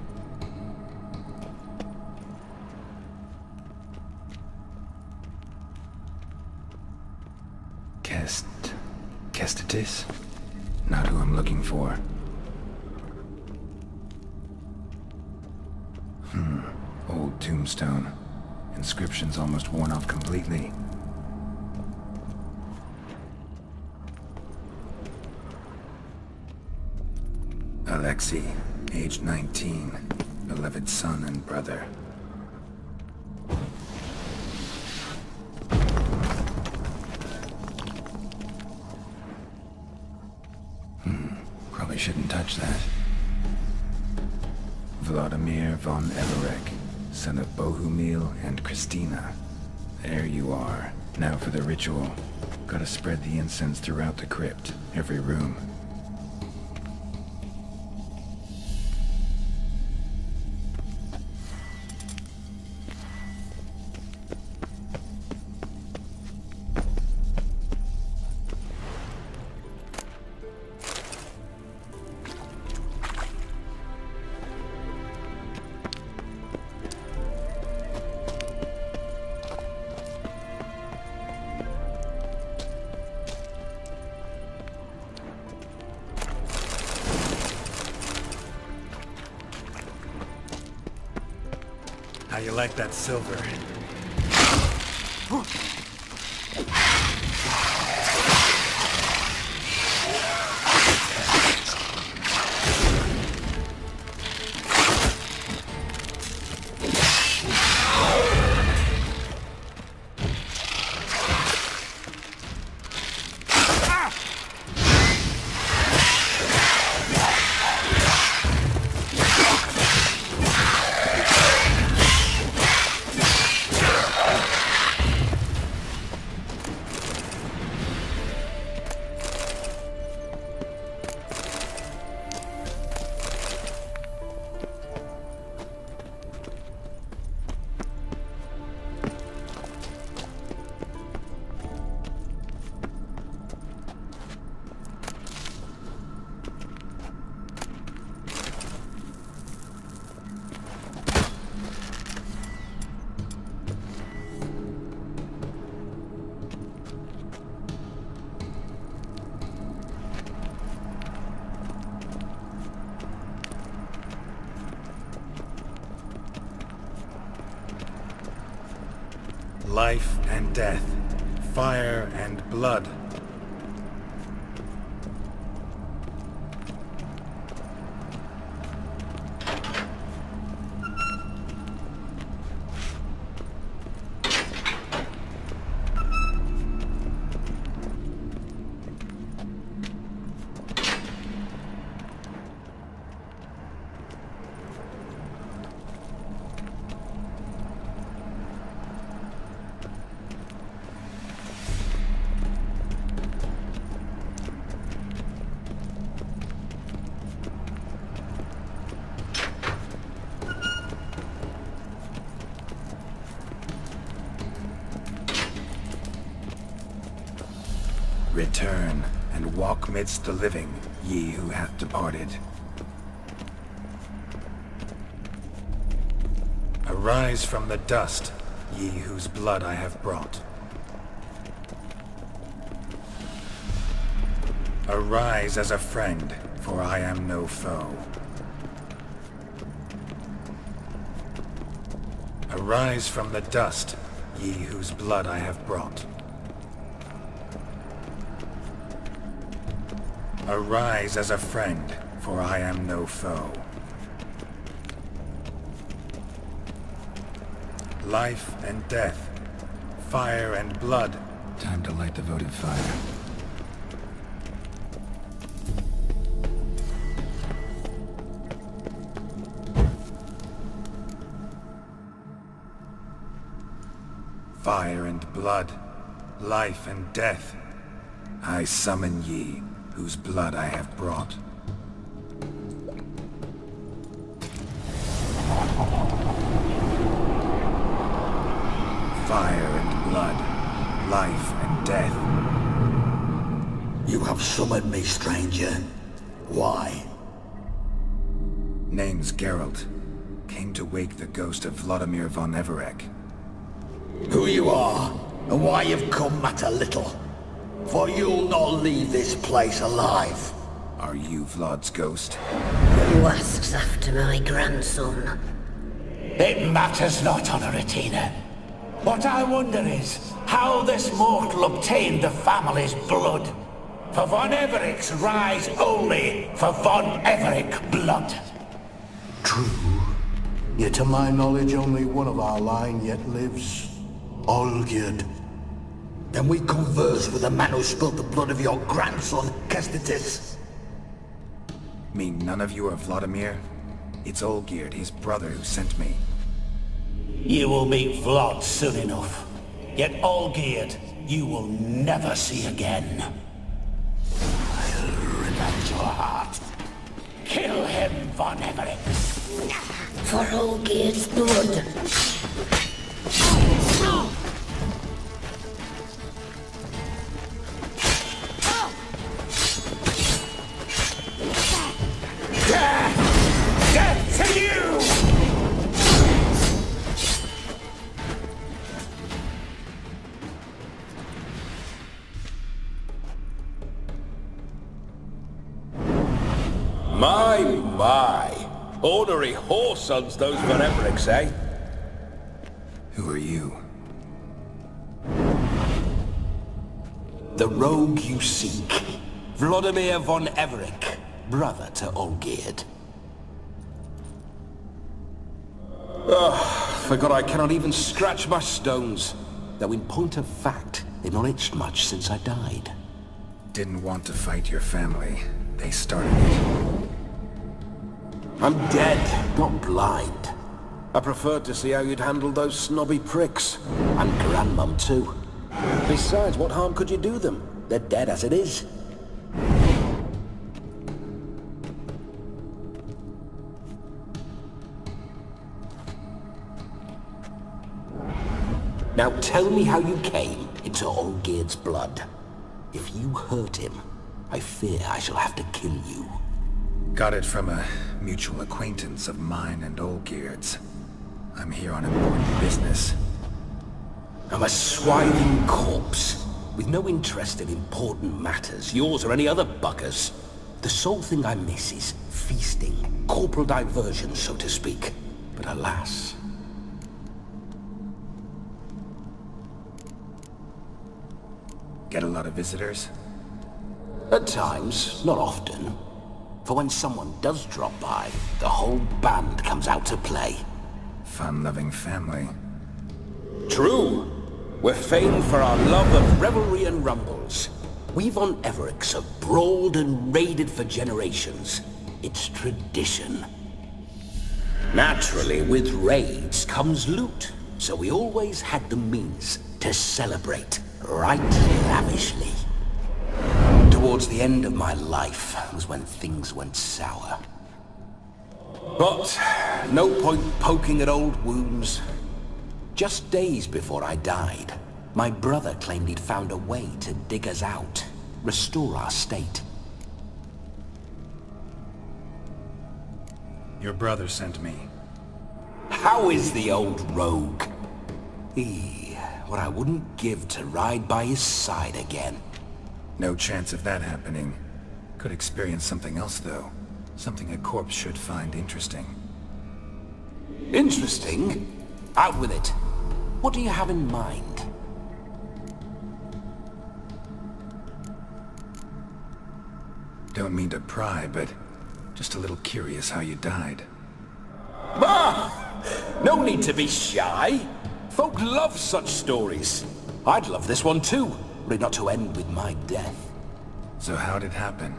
Kestitis? Not who I'm looking for. Old tombstone. Inscription's almost worn off completely. Alexei, age 19, beloved son and brother. Probably shouldn't touch that. Vladimir von Everec, son of Bohumil and Christina. There you are. Now for the ritual. Gotta spread the incense throughout the crypt, every room. you like that silver? Life and death, fire and blood. Return, and walk midst the living, ye who hath departed. Arise from the dust, ye whose blood I have brought. Arise as a friend, for I am no foe. Arise from the dust, ye whose blood I have brought. Arise as a friend, for I am no foe. Life and death, fire and blood. Time to light the votive fire. Fire and blood, life and death. I summon ye, whose blood I have brought. Fire and blood, life and death. You have summoned me, stranger. Why? Name's Geralt. Came to wake the ghost of Vladimir von Everec. Who you are, and why you've come matter little. For you'll not leave this place alive. Are you Vlad's ghost? Who asks after my grandson? It matters not, Honoratina. What I wonder is how this mortal obtained the family's blood. For von Everec's rise only for von Everec blood. True. Yet to my knowledge, only one of our line yet lives. Olgierd. Then we converse with the man who spilled the blood of your grandson, Kestitis. Mean none of you are Vladimir? It's Olgierd, his brother, who sent me. You will meet Vlad soon enough. Yet Olgierd, you will never see again. I'll rip out your heart. Kill him, von Everec. For Olgierd's blood. Death to you! My. Ornery whoresons those von Everec's, eh? Who are you? The rogue you seek. Vladimir von Everec, brother to Olgierd. Forgot I cannot even scratch my stones. Though in point of fact, they've not itched much since I died. Didn't want to fight your family. They started it. I'm dead, not blind. I preferred to see how you'd handle those snobby pricks. And Grandmum too. Besides, what harm could you do them? They're dead as it is. Now tell me how you came into Olgierd's blood. If you hurt him, I fear I shall have to kill you. Got it from a mutual acquaintance of mine and Olgierd's. I'm here on important business. I'm a swiving corpse, with no interest in important matters, yours or any other buggers. The sole thing I miss is feasting, corporal diversion, so to speak. But alas... Get a lot of visitors? At times, not often. For when someone does drop by, the whole band comes out to play. Fun-loving family. True. We're famed for our love of revelry and rumbles. We von Everecs have brawled and raided for generations. It's tradition. Naturally, with raids comes loot, so we always had the means to celebrate right lavishly. Towards the end of my life was when things went sour. But no point poking at old wounds. Just days before I died, my brother claimed he'd found a way to dig us out, restore our state. Your brother sent me. How is the old rogue? What I wouldn't give to ride by his side again. No chance of that happening. Could experience something else, though. Something a corpse should find interesting. Interesting? Out with it. What do you have in mind? Don't mean to pry, but just a little curious how you died. Bah! No need to be shy. Folk love such stories. I'd love this one too, were it not to end with my death. So how'd it happen?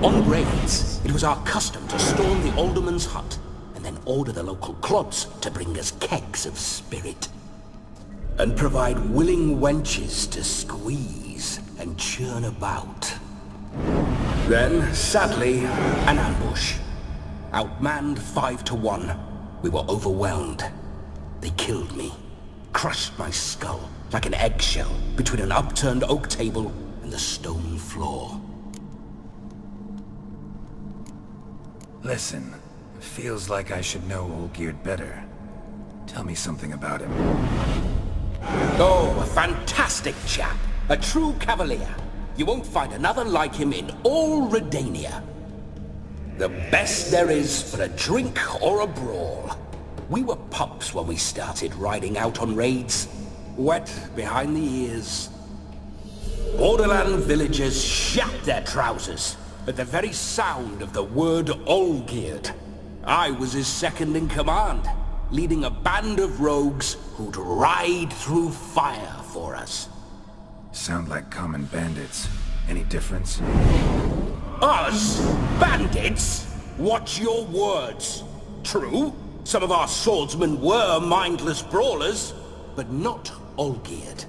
On raids, it was our custom to storm the alderman's hut, and then order the local clods to bring us kegs of spirit. And provide willing wenches to squeeze and churn about. Then, sadly, an ambush. Outmanned 5-1, we were overwhelmed. They killed me, crushed my skull like an eggshell between an upturned oak table and the stone floor. Listen, it feels like I should know Olgierd better. Tell me something about him. Oh, a fantastic chap. A true cavalier. You won't find another like him in all Redania. The best there is for a drink or a brawl. We were pups when we started riding out on raids. Wet behind the ears. Borderland villagers shat their trousers at the very sound of the word Olgierd. I was his second in command, leading a band of rogues who'd ride through fire for us. Sound like common bandits. Any difference? Us? Bandits? Watch your words. True, some of our swordsmen were mindless brawlers, but not Olgierd.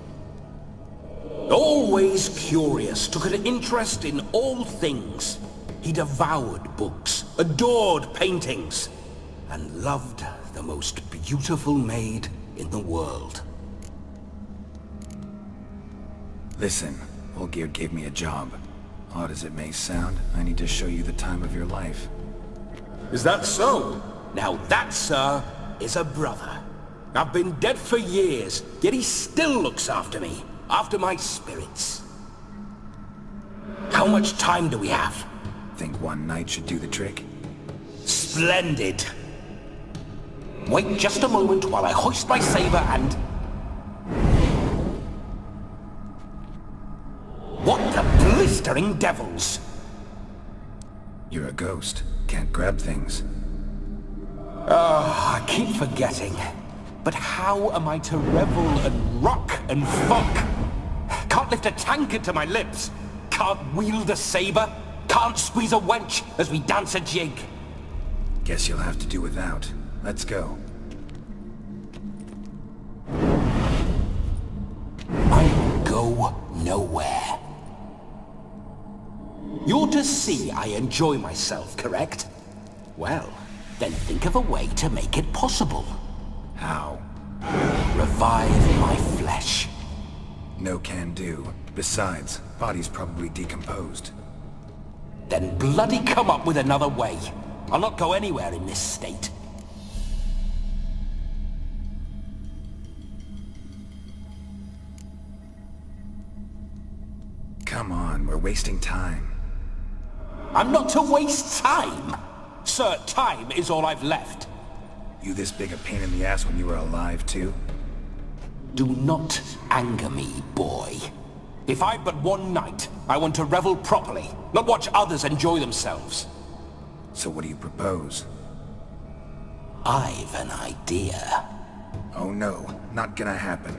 Always curious, took an interest in all things. He devoured books, adored paintings, and loved the most beautiful maid in the world. Listen, Olgierd gave me a job. Odd as it may sound, I need to show you the time of your life. Is that so? Now that, sir, is a brother. I've been dead for years, yet he still looks after me, after my spirits. How much time do we have? Think one night should do the trick? Splendid. Wait just a moment while I hoist my saber and... What the blistering devils? You're a ghost. Can't grab things. I keep forgetting. But how am I to revel and rock and fuck? Can't lift a tankard to my lips. Can't wield a saber. Can't squeeze a wench as we dance a jig. Guess you'll have to do without. Let's go. I go nowhere. You're to see I enjoy myself, correct? Well, then think of a way to make it possible. How? Revive my flesh. No can do. Besides, body's probably decomposed. Then bloody come up with another way. I'll not go anywhere in this state. Come on, we're wasting time. I'm not to waste time. Sir, time is all I've left. You this big a pain in the ass when you were alive, too? Do not anger me, boy. If I've but one night, I want to revel properly, not watch others enjoy themselves. So what do you propose? I've an idea. Oh no, not gonna happen.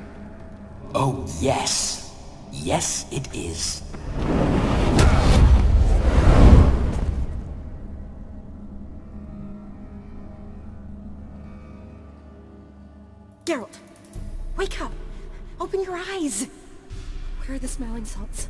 Oh yes. Yes it is. Geralt, wake up! Open your eyes! Where are the smelling salts?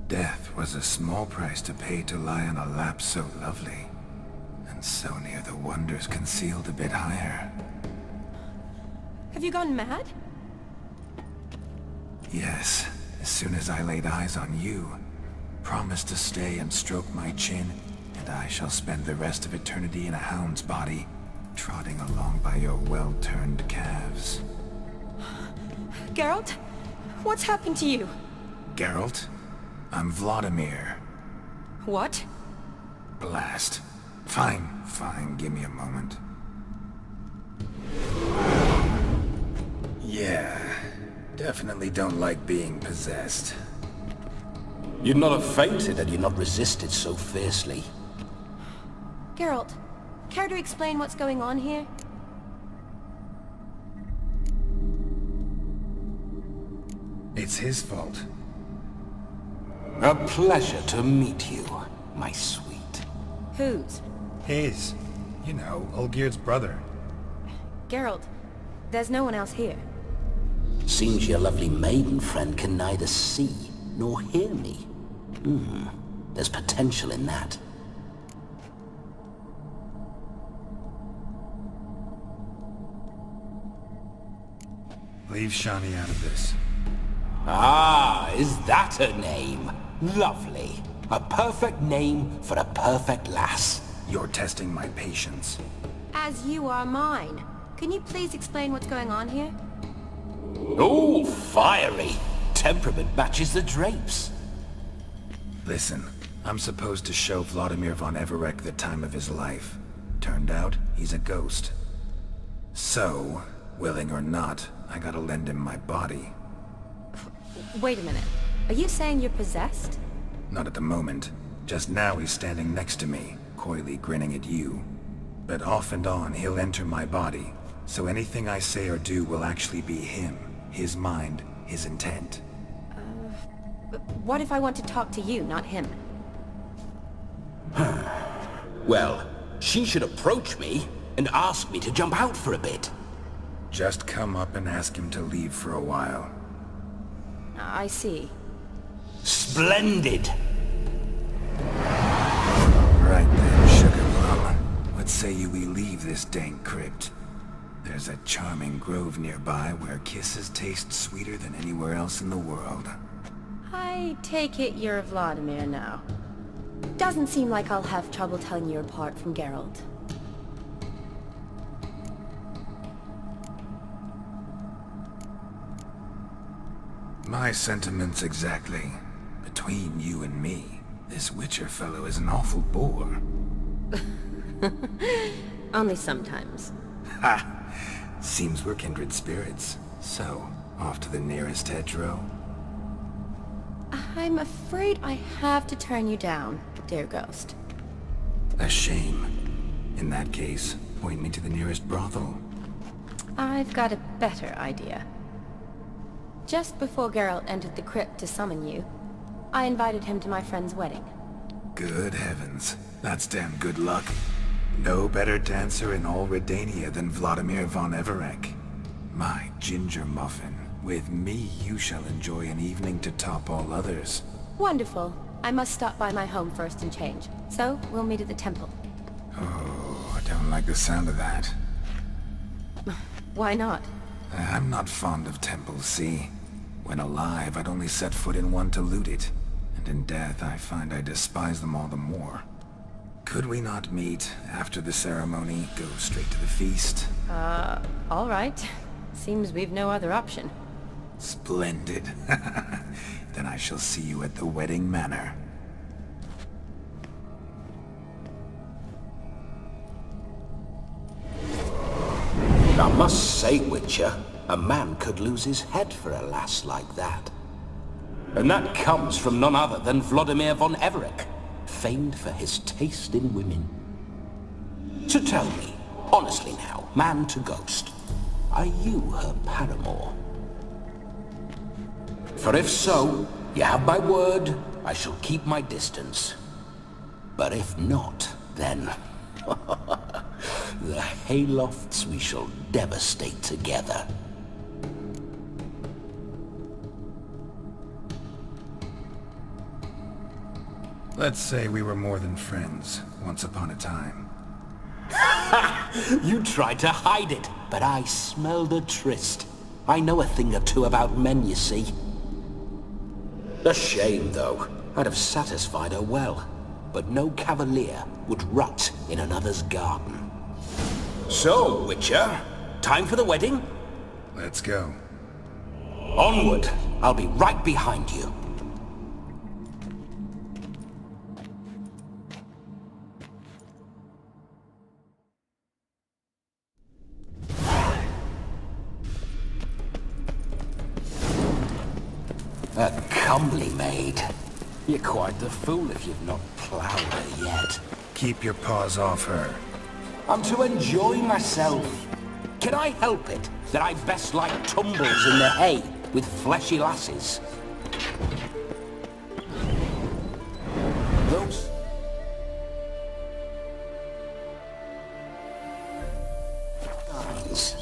Death was a small price to pay to lie on a lap so lovely, and so near the wonders concealed a bit higher. Have you gone mad? Yes, as soon as I laid eyes on you, promised to stay and stroke my chin, and I shall spend the rest of eternity in a hound's body, trotting along by your well-turned calves. Geralt? What's happened to you? Geralt? I'm Vladimir. What? Blast. Fine, give me a moment. Yeah, definitely don't like being possessed. You'd not have fainted had you not resisted so fiercely. Geralt, care to explain what's going on here? It's his fault. A pleasure to meet you, my sweet. Whose? His. You know, Olgerd's brother. Geralt, there's no one else here. Seems your lovely maiden friend can neither see nor hear me. There's potential in that. Leave Shani out of this. Ah, is that her name? Lovely. A perfect name for a perfect lass. You're testing my patience. As you are mine. Can you please explain what's going on here? Oh, fiery. Temperament matches the drapes. Listen, I'm supposed to show Vladimir von Everec the time of his life. Turned out, he's a ghost. So, willing or not, I gotta lend him my body. Wait a minute. Are you saying you're possessed? Not at the moment. Just now he's standing next to me, coyly grinning at you. But off and on, he'll enter my body. So anything I say or do will actually be him. His mind, his intent. But what if I want to talk to you, not him? Well, she should approach me and ask me to jump out for a bit. Just come up and ask him to leave for a while. I see. Splendid! Right then, sugar plum. What say you we leave this dank crypt? There's a charming grove nearby where kisses taste sweeter than anywhere else in the world. I take it you're Vladimir now. Doesn't seem like I'll have trouble telling you apart from Geralt. My sentiments exactly. between you and me, this Witcher fellow is an awful bore. Only sometimes. Ha! Seems we're kindred spirits. So, off to the nearest hedgerow? I'm afraid I have to turn you down, dear ghost. A shame. In that case, point me to the nearest brothel. I've got a better idea. Just before Geralt entered the crypt to summon you, I invited him to my friend's wedding. Good heavens. That's damn good luck. No better dancer in all Redania than Vladimir von Everec. My ginger muffin. With me, you shall enjoy an evening to top all others. Wonderful. I must stop by my home first and change. So, we'll meet at the temple. Oh, I don't like the sound of that. Why not? I'm not fond of temples, see? When alive, I'd only set foot in one to loot it. And in death, I find I despise them all the more. Could we not meet after the ceremony, go straight to the feast? All right. Seems we've no other option. Splendid. Then I shall see you at the wedding manor. I must say, Witcher, a man could lose his head for a lass like that. And that comes from none other than Vladimir von Everec, famed for his taste in women. So tell me, honestly now, man to ghost, are you her paramour? For if so, you have my word, I shall keep my distance. But if not, then... the haylofts we shall devastate together. Let's say we were more than friends, once upon a time. You tried to hide it, but I smelled a tryst. I know a thing or two about men, you see. A shame, though. I'd have satisfied her well. But no cavalier would rot in another's garden. So, Witcher, time for the wedding? Let's go. Onward! I'll be right behind you. A comely maid. You're quite the fool if you've not ploughed her yet. Keep your paws off her. I'm to enjoy myself. Can I help it that I best like tumbles in the hay with fleshy lasses? Those... eyes...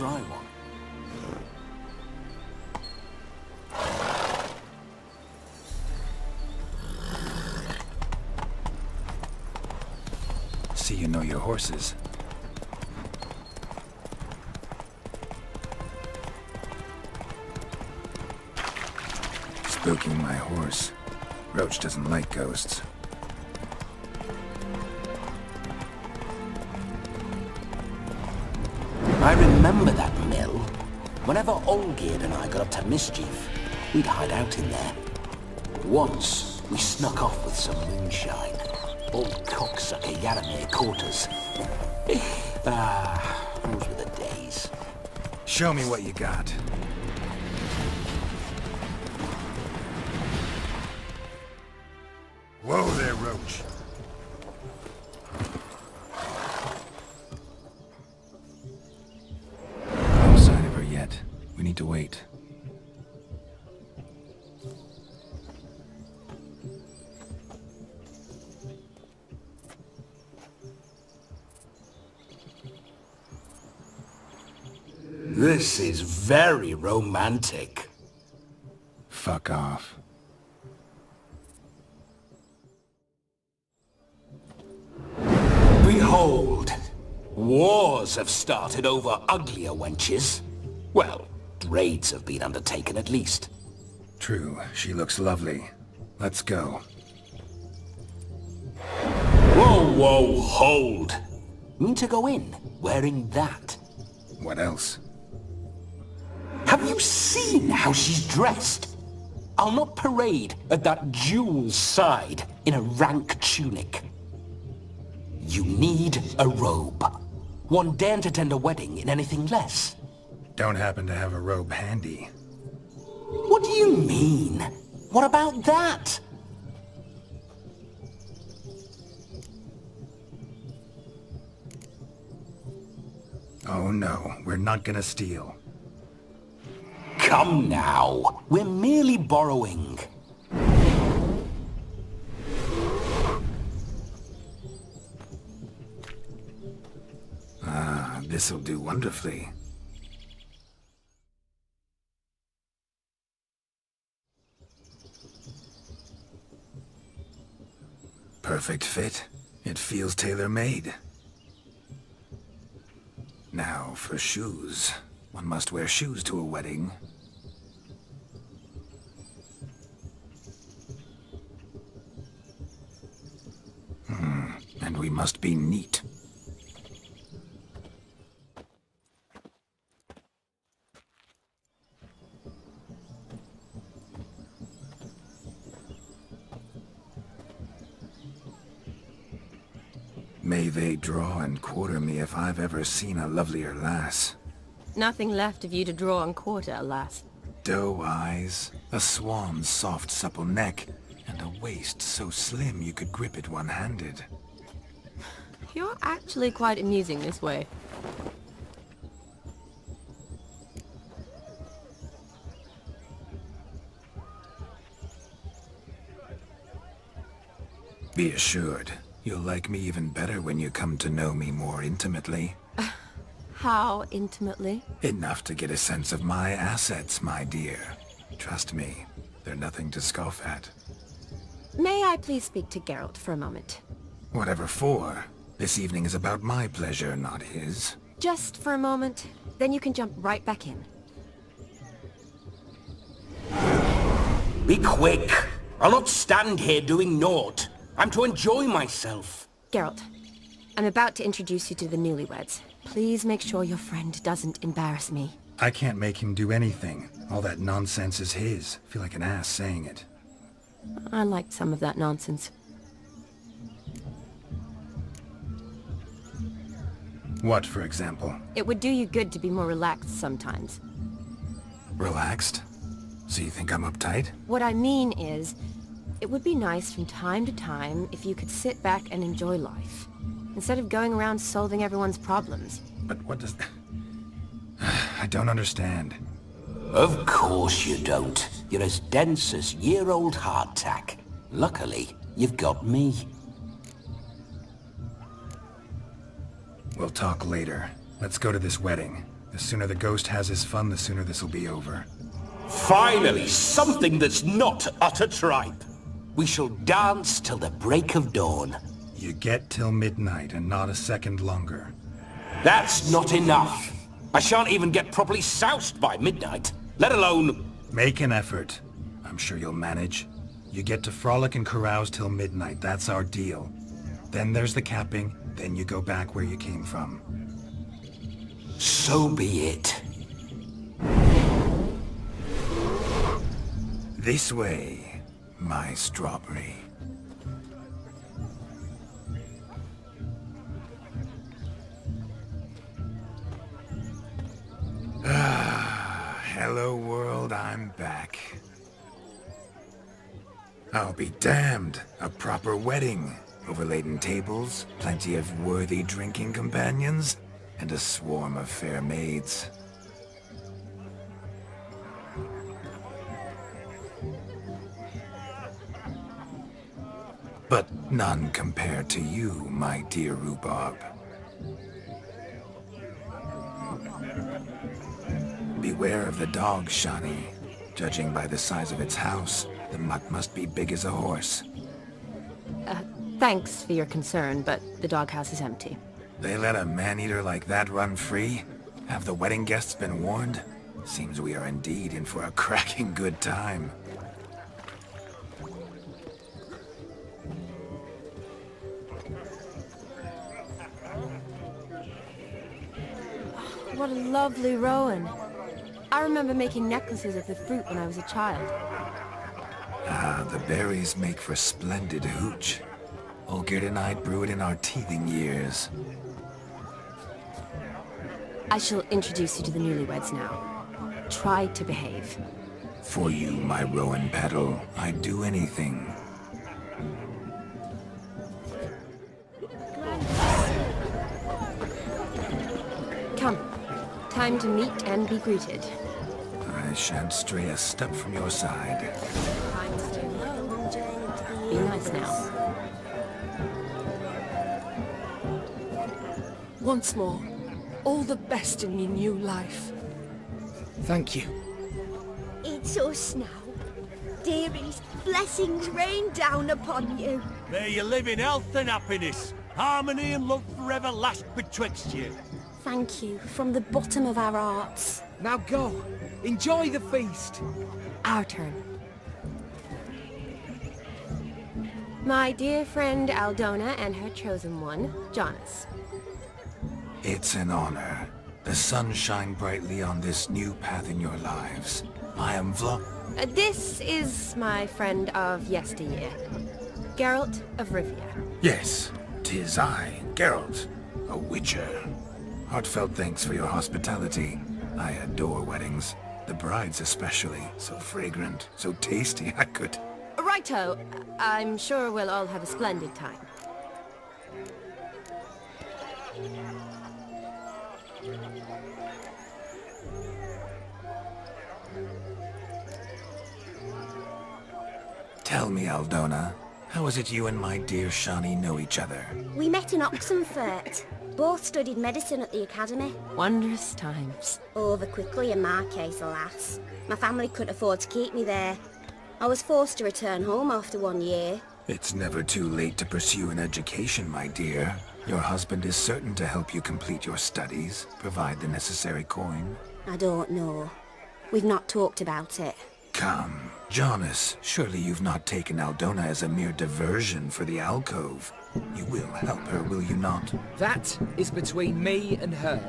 try one. See you know your horses. Spooking my horse. Roach doesn't like ghosts. I remember that mill. Whenever Olgierd and I got up to mischief, we'd hide out in there. Once, we snuck off with some moonshine. Old cocksucker Yaramir caught us. Those were the days. Show me what you got. Whoa there, Roach. No sign of her yet. We need to wait. This is very romantic. Fuck off. Behold, wars have started over uglier wenches. Well, raids have been undertaken at least. True, she looks lovely. Let's go. Whoa, whoa, hold. Mean to go in, wearing that? What else? Have you seen how she's dressed? I'll not parade at that jewel's side in a rank tunic. You need a robe. One daren't attend a wedding in anything less. Don't happen to have a robe handy. What do you mean? What about that? Oh no, we're not gonna steal. Come now, we're merely borrowing. Ah, this'll do wonderfully. Perfect fit. It feels tailor-made. Now, for shoes. One must wear shoes to a wedding. And we must be neat. May they draw and quarter me if I've ever seen a lovelier lass. Nothing left of you to draw and quarter, alas. Doe eyes, a swan's soft supple neck, and a waist so slim you could grip it one-handed. You're actually quite amusing this way. Be assured, you'll like me even better when you come to know me more intimately. How intimately? Enough to get a sense of my assets, my dear. Trust me, they're nothing to scoff at. May I please speak to Geralt for a moment? Whatever for. This evening is about my pleasure, not his. Just for a moment, then you can jump right back in. Be quick! I'll not stand here doing naught. I'm to enjoy myself. Geralt, I'm about to introduce you to the newlyweds. Please make sure your friend doesn't embarrass me. I can't make him do anything. All that nonsense is his. I feel like an ass saying it. I liked some of that nonsense. What, for example? It would do you good to be more relaxed sometimes. Relaxed? So you think I'm uptight? What I mean is, it would be nice from time to time if you could sit back and enjoy life, instead of going around solving everyone's problems. But what does... I don't understand. Of course you don't. You're as dense as year-old hardtack. Luckily, you've got me. We'll talk later. Let's go to this wedding. The sooner the ghost has his fun, the sooner this'll be over. Finally, something that's not utter tripe. We shall dance till the break of dawn. You get till midnight and not a second longer. That's not enough. I shan't even get properly soused by midnight, let alone... Make an effort. I'm sure you'll manage. You get to frolic and carouse till midnight, that's our deal. Then there's the capping, then you go back where you came from. So be it. This way, my strawberry. Hello world, I'm back. I'll be damned. A proper wedding. Overladen tables, plenty of worthy drinking companions, and a swarm of fair maids. But none compared to you, my dear rhubarb. Beware of the dog, Shani. Judging by the size of its house, the mutt must be big as a horse. Thanks for your concern, but the doghouse is empty. They let a man-eater like that run free? Have the wedding guests been warned? Seems we are indeed in for a cracking good time. What a lovely rowan. I remember making necklaces of the fruit when I was a child. Ah, the berries make for splendid hooch. Olgerd and I brewed in our teething years. I shall introduce you to the newlyweds now. Try to behave. For you, my rowan petal, I'd do anything. Come. Time to meet and be greeted. I shan't stray a step from your side. Be nice now. Once more, all the best in your new life. Thank you. It's us now. Dearies, blessings rain down upon you. May you live in health and happiness. Harmony and love forever last betwixt you. Thank you from the bottom of our hearts. Now go. Enjoy the feast. Our turn. My dear friend Aldona and her chosen one, Jonas. It's an honor. The sun shine brightly on this new path in your lives. I am This is my friend of yesteryear, Geralt of Rivia. Yes, 'tis I, Geralt, a witcher. Heartfelt thanks for your hospitality. I adore weddings. The brides especially. So fragrant, so tasty, I could... Righto. I'm sure we'll all have a splendid time. Tell me, Aldona, how is it you and my dear Shani know each other? We met in Oxenfurt. Both studied medicine at the academy. Wondrous times. Over quickly in my case, alas. My family couldn't afford to keep me there. I was forced to return home after 1 year. It's never too late to pursue an education, my dear. Your husband is certain to help you complete your studies, provide the necessary coin. I don't know. We've not talked about it. Come, Jonas, surely you've not taken Aldona as a mere diversion for the alcove. You will help her, will you not? That is between me and her.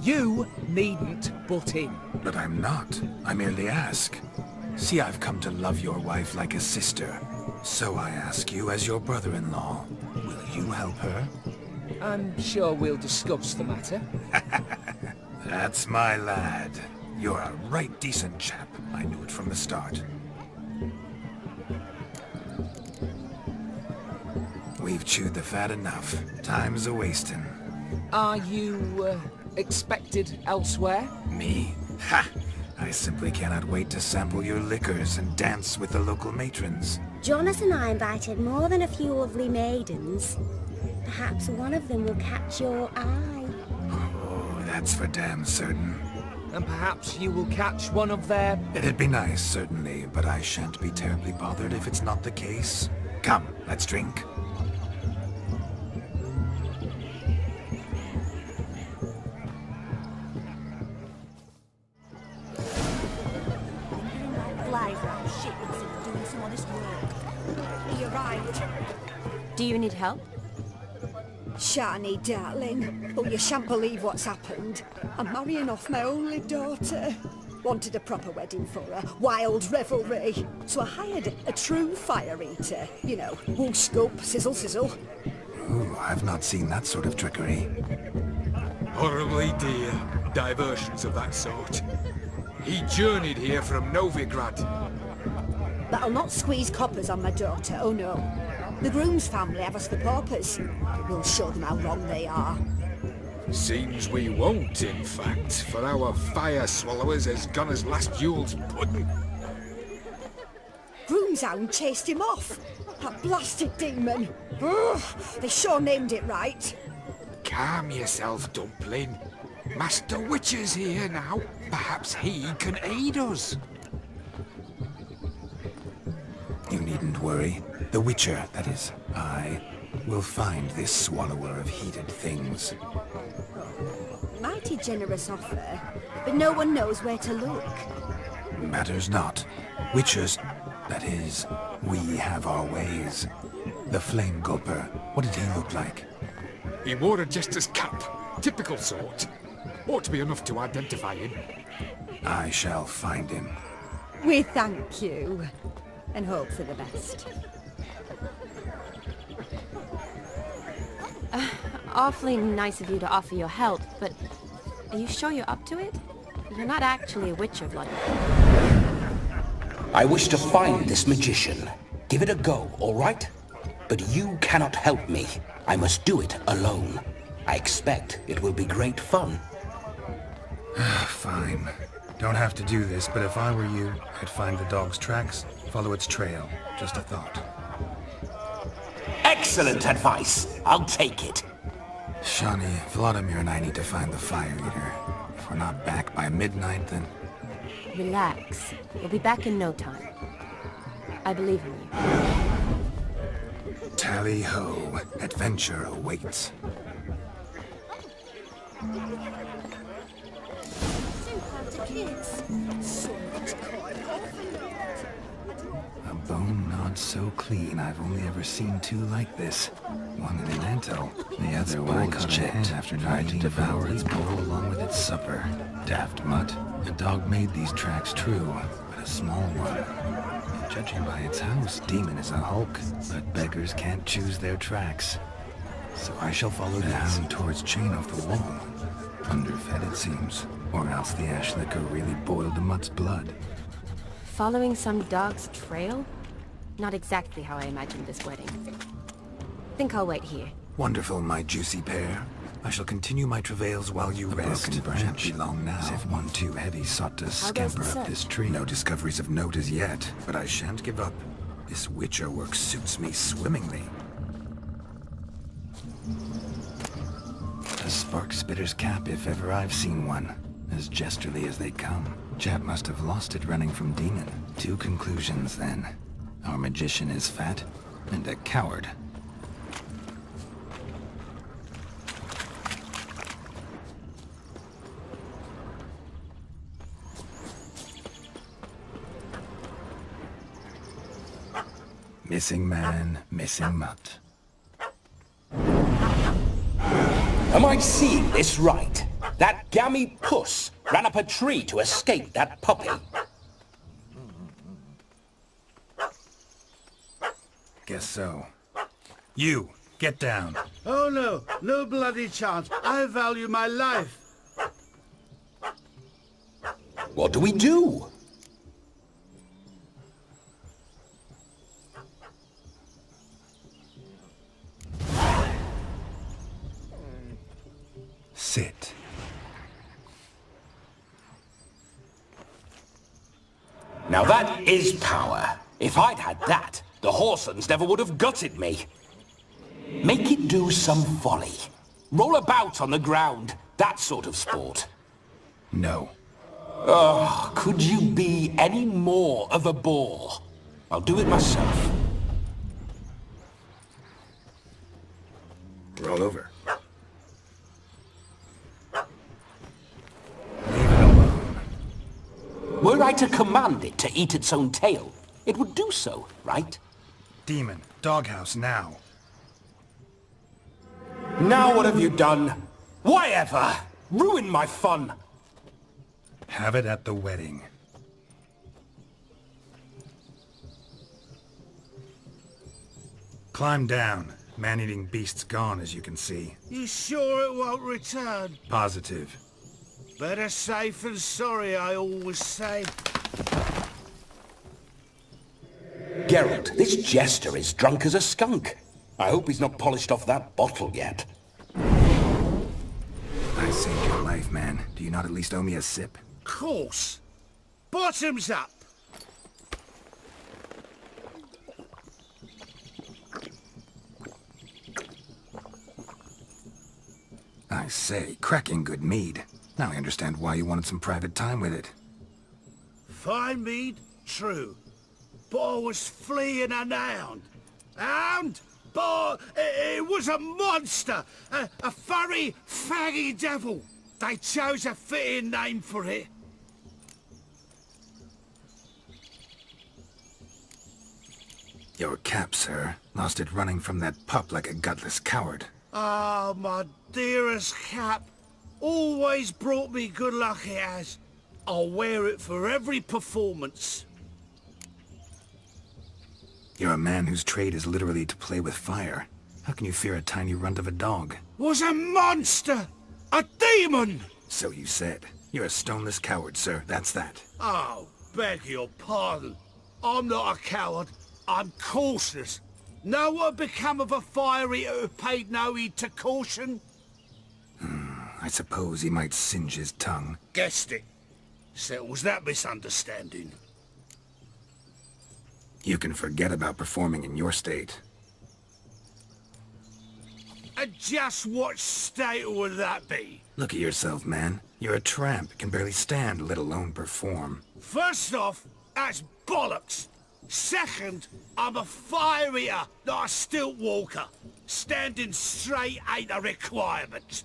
You needn't butt in. But I'm not. I merely ask. See, I've come to love your wife like a sister. So I ask you as your brother-in-law, will you help her? I'm sure we'll discuss the matter. That's my lad. You're a right decent chap. I knew it from the start. We've chewed the fat enough. Time's a-wasting. Are you, expected elsewhere? Me? Ha! I simply cannot wait to sample your liquors and dance with the local matrons. Jonas and I invited more than a few lovely maidens. Perhaps one of them will catch your eye. Oh, That's for damn certain. And perhaps you will catch one of their... It'd be nice, certainly, but I shan't be terribly bothered if it's not the case. Come, let's drink. Flies around shit instead of doing some honest work. He arrived. Do you need help? Shani, darling. Oh, you shan't believe what's happened. I'm marrying off my only daughter. Wanted a proper wedding for her. Wild revelry. So I hired a true fire eater. You know, whoosh scoop, sizzle sizzle. Ooh, I've not seen that sort of trickery. Horribly dear diversions of that sort. He journeyed here from Novigrad. That'll not squeeze coppers on my daughter, oh no. The groom's family have us for paupers. We'll show them how wrong they are. Seems we won't, in fact, for our fire swallowers has gone as last Yule's pudding. Groom's hound chased him off. That blasted demon. Ugh, they sure named it right. Calm yourself, Dumpling. Master Witcher's here now. Perhaps he can aid us. You needn't worry. The Witcher, that is, I, will find this swallower of heated things. Mighty generous offer, but no one knows where to look. Matters not. Witchers, that is, we have our ways. The Flame Gulper, what did he look like? He wore a jester's cap. Typical sort. Ought to be enough to identify him. I shall find him. We thank you, and hope for the best. Awfully nice of you to offer your help, but are you sure you're up to it? You're not actually a Witcher, Vladimir. I wish to find this magician. Give it a go, all right? But you cannot help me. I must do it alone. I expect it will be great fun. Fine. Don't have to do this, but if I were you, I'd find the dog's tracks, follow its trail. Just a thought. Excellent advice. I'll take it. Shani, Vladimir and I need to find the fire eater. If we're not back by midnight, then... Relax. We'll be back in no time. I believe in you. Tally-ho. Adventure awaits. A bone not so clean. I've only ever seen two like this. One in an antle, the other where I cut a head after trying to devour its bowl along with its supper. Daft mutt. A dog made these tracks true, but a small one. Judging by its house, Demon is a hulk, but beggars can't choose their tracks. So I shall follow the hound towards chain off the wall. Underfed, it seems. Or else the ash liquor really boiled the mutt's blood. Following some dog's trail? Not exactly how I imagined this wedding. Think I'll wait here. Wonderful, my juicy pear. I shall continue my travails while you rest. Shan't be long now. As if one too heavy sought to scamper up this tree. No discoveries of note as yet, but I shan't give up. This Witcher work suits me swimmingly. A spark spitter's cap, if ever I've seen one. As jesterly as they come. Chap must have lost it running from Demon. Two conclusions, then. Our magician is fat, and a coward. Missing man, missing mutt. Am I seeing this right? That gammy puss ran up a tree to escape that puppy. Guess so. You, get down. Oh no, no bloody chance. I value my life. What do we do? Sit. Now that is power. If I'd had that, the Horsons never would have gutted me. Make it do some folly. Roll about on the ground. That sort of sport. No. Oh, could you be any more of a bore? I'll do it myself. Roll over. Were I to command it to eat its own tail, it would do so, right? Demon, doghouse now. Now what have you done? Why ever? Ruined my fun. Have it at the wedding. Climb down. Man-eating beast's gone, as you can see. You sure it won't return? Positive. Better safe than sorry, I always say. Geralt, this jester is drunk as a skunk. I hope he's not polished off that bottle yet. I saved your life, man. Do you not at least owe me a sip? Course. Bottoms up. I say, cracking good mead. Now I understand why you wanted some private time with it. Fine mead, true. But I was fleeing an hound. Hound? But it was a monster. A furry, faggy devil. They chose a fitting name for it. Your cap, sir. Lost it running from that pup like a gutless coward. Ah, my dearest cap. Always brought me good luck it has. I'll wear it for every performance. You're a man whose trade is literally to play with fire. How can you fear a tiny runt of a dog? Was a monster! A demon! So you said. You're a stoneless coward, sir. That's that. Oh, beg your pardon. I'm not a coward. I'm cautious. Know what become of a fire eater who paid no heed to caution? I suppose he might singe his tongue. Guessed it. Settles that misunderstanding. You can forget about performing in your state. And just what state would that be? Look at yourself, man. You're a tramp, can barely stand, let alone perform. First off, that's bollocks. Second, I'm a fire eater, not a stilt walker. Standing straight ain't a requirement.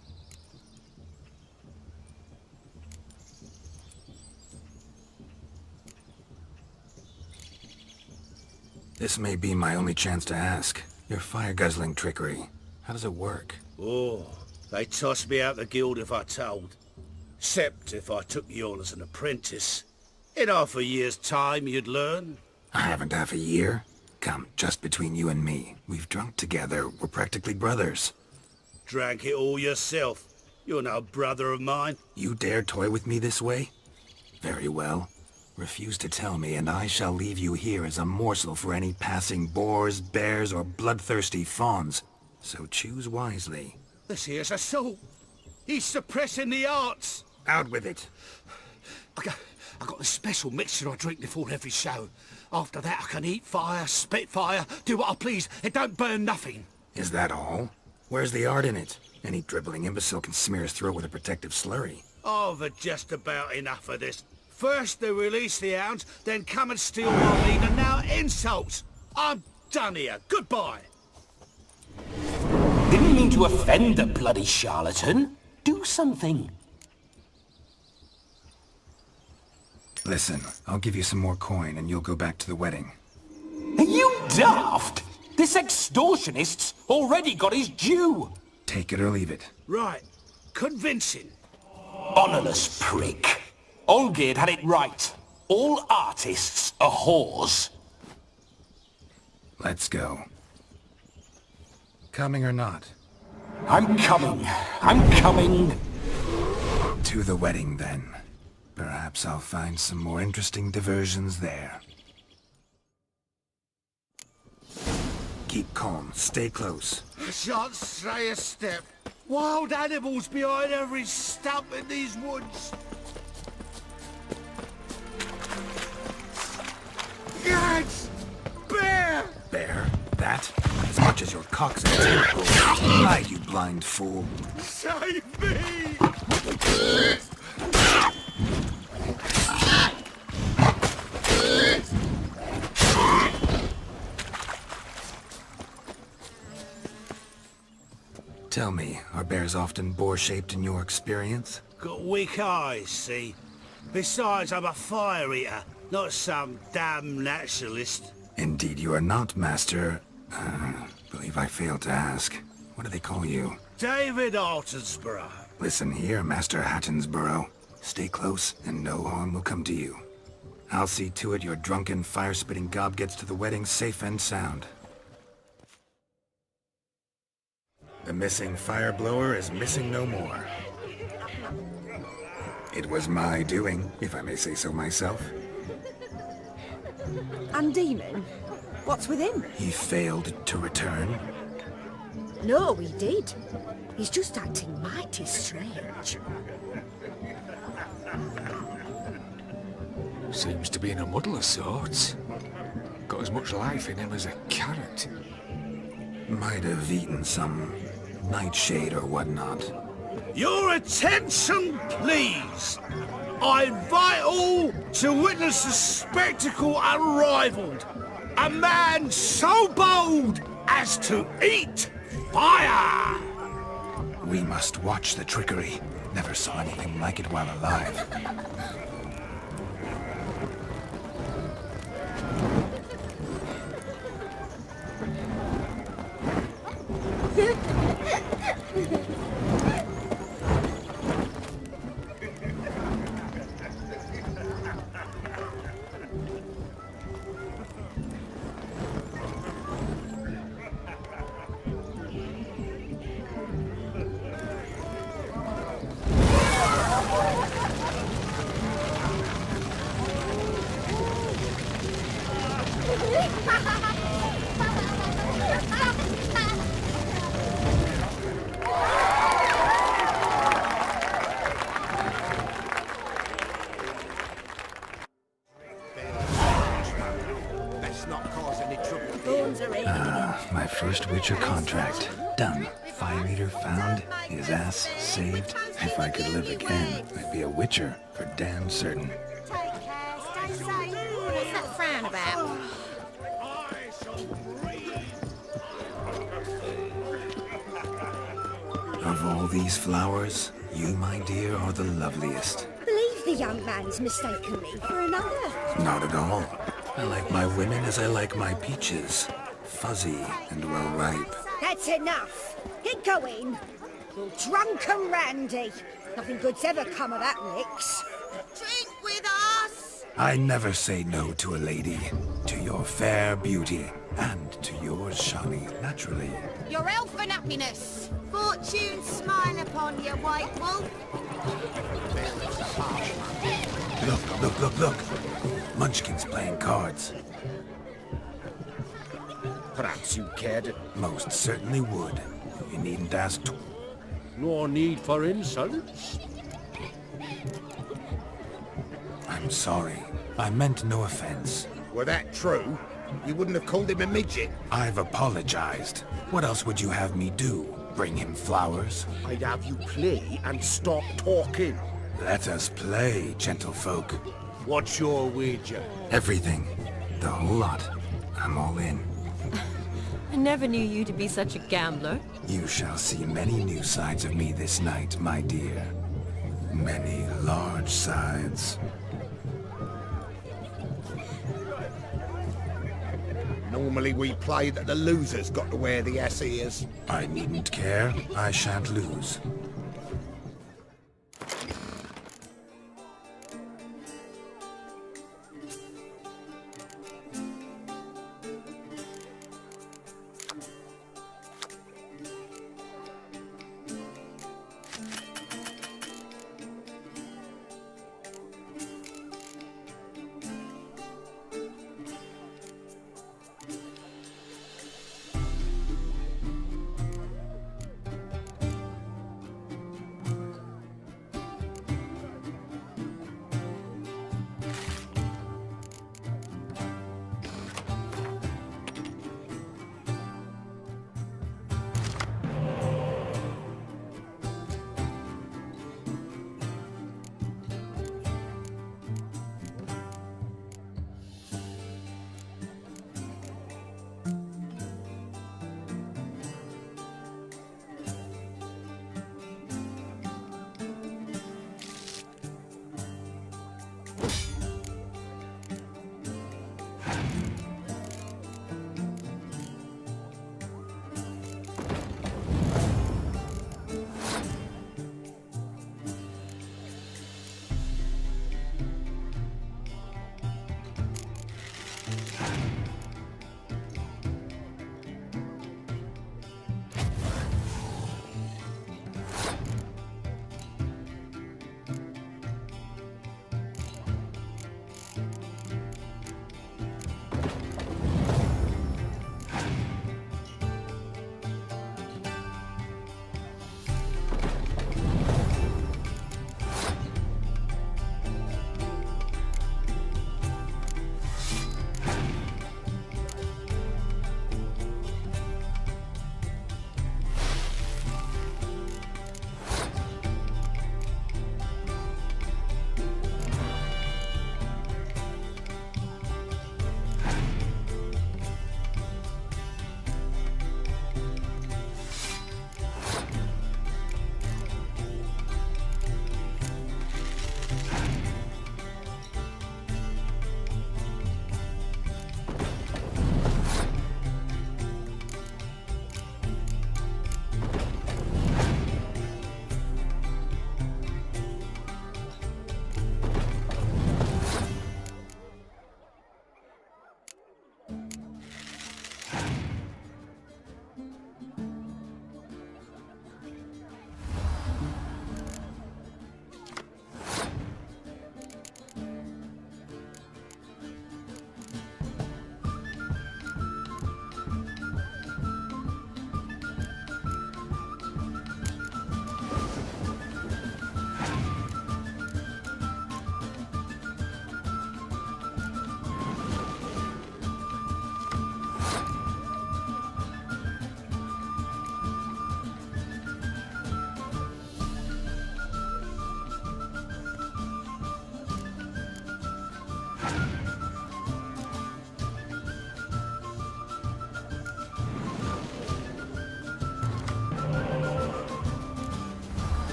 This may be my only chance to ask. Your fire-guzzling trickery. How does it work? Oh, they toss me out the guild if I told. Except if I took you on as an apprentice. In half a year's time, you'd learn. I haven't half a year. Come, just between you and me. We've drunk together. We're practically brothers. Drank it all yourself. You're no brother of mine. You dare toy with me this way? Very well. Refuse to tell me, and I shall leave you here as a morsel for any passing boars, bears, or bloodthirsty fawns. So choose wisely. This here's assault. He's suppressing the arts. Out with it. I got a special mixture I drink before every show. After that I can eat fire, spit fire, do what I please. It don't burn nothing. Is that all? Where's the art in it? Any dribbling imbecile can smear his throat with a protective slurry. I've had just about enough of this. First they release the hounds, then come and steal my meat, and now insults. I'm done here. Goodbye. Didn't mean to offend the bloody charlatan. Do something. Listen, I'll give you some more coin and you'll go back to the wedding. Are you daft? This extortionist's already got his due. Take it or leave it. Right. Convincing. Honourless prick. Olgierd had it right. All artists are whores. Let's go. Coming or not? I'm coming. I'm coming. To the wedding, then. Perhaps I'll find some more interesting diversions there. Keep calm. Stay close. I shan't stray a step. Wild animals behind every stump in these woods. Yikes! Bear! Bear? That is my watch as your cock's a temple. Right, you blind fool. Save me! Tell me, are bears often boar-shaped in your experience? Got weak eyes, see? Besides, I'm a fire eater, not some damn naturalist. Indeed you are not, Master... believe I failed to ask. What do they call you? David Altonsborough. Listen here, Master Hattonsborough. Stay close, and no harm will come to you. I'll see to it your drunken, fire-spitting gob gets to the wedding safe and sound. The missing fire blower is missing no more. It was my doing, if I may say so myself. And Demon? What's with him? He failed to return. No, he did. He's just acting mighty strange. Seems to be in a muddle of sorts. Got as much life in him as a carrot. Might have eaten some nightshade or whatnot. Your attention, please! I invite all to witness a spectacle unrivaled. A man so bold as to eat fire! We must watch the trickery. Never saw anything like it while alive. My first Witcher contract. Done. Fire Eater found. His ass saved. If I could live again, I'd be a Witcher, for damn certain. Take care, stay safe. What's that frown about? Of all these flowers, you, my dear, are the loveliest. Believe the young man's mistaken me for another. Not at all. I like my women as I like my peaches. Fuzzy and well ripe. That's enough. Get going. You're drunk and randy. Nothing good's ever come of that mix. Drink with us! I never say no to a lady. To your fair beauty. And to yours, Shani, naturally. Your elfin happiness. Fortune smile upon you, white wolf. Look. Munchkin's playing cards. Perhaps you cared. Most certainly would. You needn't ask. No need for insults. I'm sorry. I meant no offense. Were that true, you wouldn't have called him a midget. I've apologized. What else would you have me do? Bring him flowers? I'd have you play and stop talking. Let us play, gentlefolk. What's your wager? Everything. The whole lot. I'm all in. I never knew you to be such a gambler. You shall see many new sides of me this night, my dear. Many large sides. Normally we play that the loser's got to wear the ass ears. I needn't care. I shan't lose.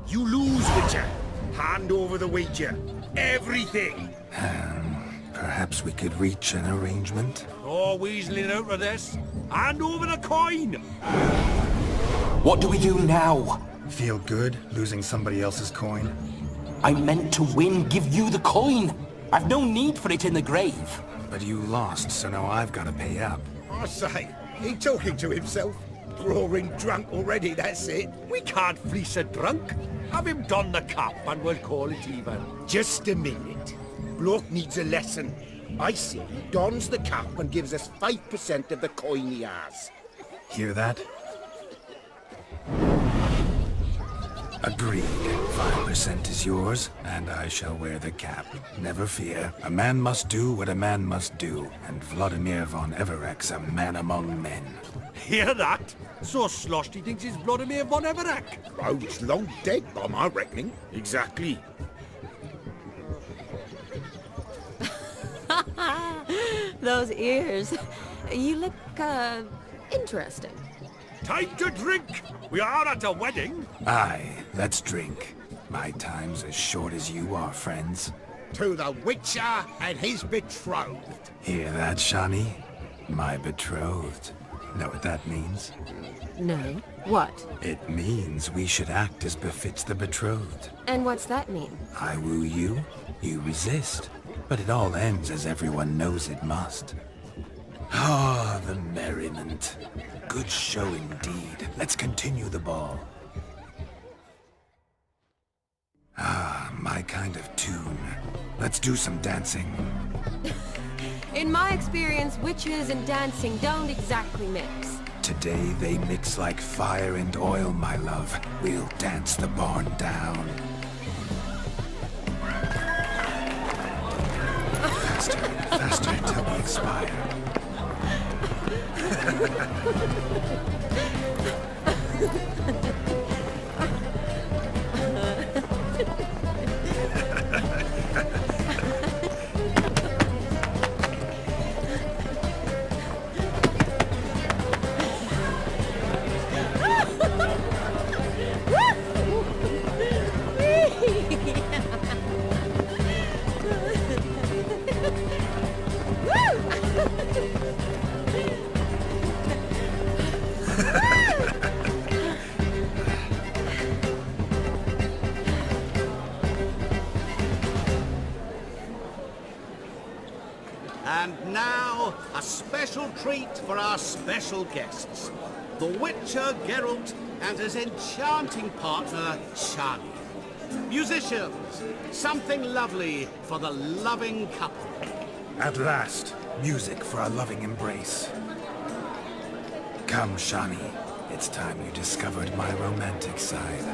You lose, Witcher. Hand over the wager. Everything. Perhaps we could reach an arrangement? Oh, weaseling out of this. Hand over the coin. What do we do now? Feel good losing somebody else's coin? I meant to win, give you the coin. I've no need for it in the grave. But you lost, so now I've got to pay up. I say, he talking to himself? Roaring drunk already, that's it. We can't fleece a drunk. Have him don the cap and we'll call it even. Just a minute. Bloke needs a lesson. I say he dons the cap and gives us 5% of the coin he has. Hear that? Agreed. 5% is yours, and I shall wear the cap. Never fear. A man must do what a man must do, and Vladimir von Everek's a man among men. Hear that? So sloshed he thinks he's Vladimir von Everek. Oh, he's long dead by my reckoning. Exactly. Those ears. You look, interesting. Time to drink! We are at a wedding. Aye, let's drink. My time's as short as you are, friends. To the Witcher and his betrothed. Hear that, Shani? My betrothed. Know what that means? No. What? It means we should act as befits the betrothed. And what's that mean? I woo you, you resist. But it all ends as everyone knows it must. Ah, the merriment. Good show indeed. Let's continue the ball. Ah, my kind of tune. Let's do some dancing. In my experience, witches and dancing don't exactly mix. Today they mix like fire and oil, my love. We'll dance the barn down. Faster, faster till we expire. And now, a special treat for our special guests. The Witcher Geralt and his enchanting partner, Shani. Musicians, something lovely for the loving couple. At last, music for a loving embrace. Come, Shani. It's time you discovered my romantic side.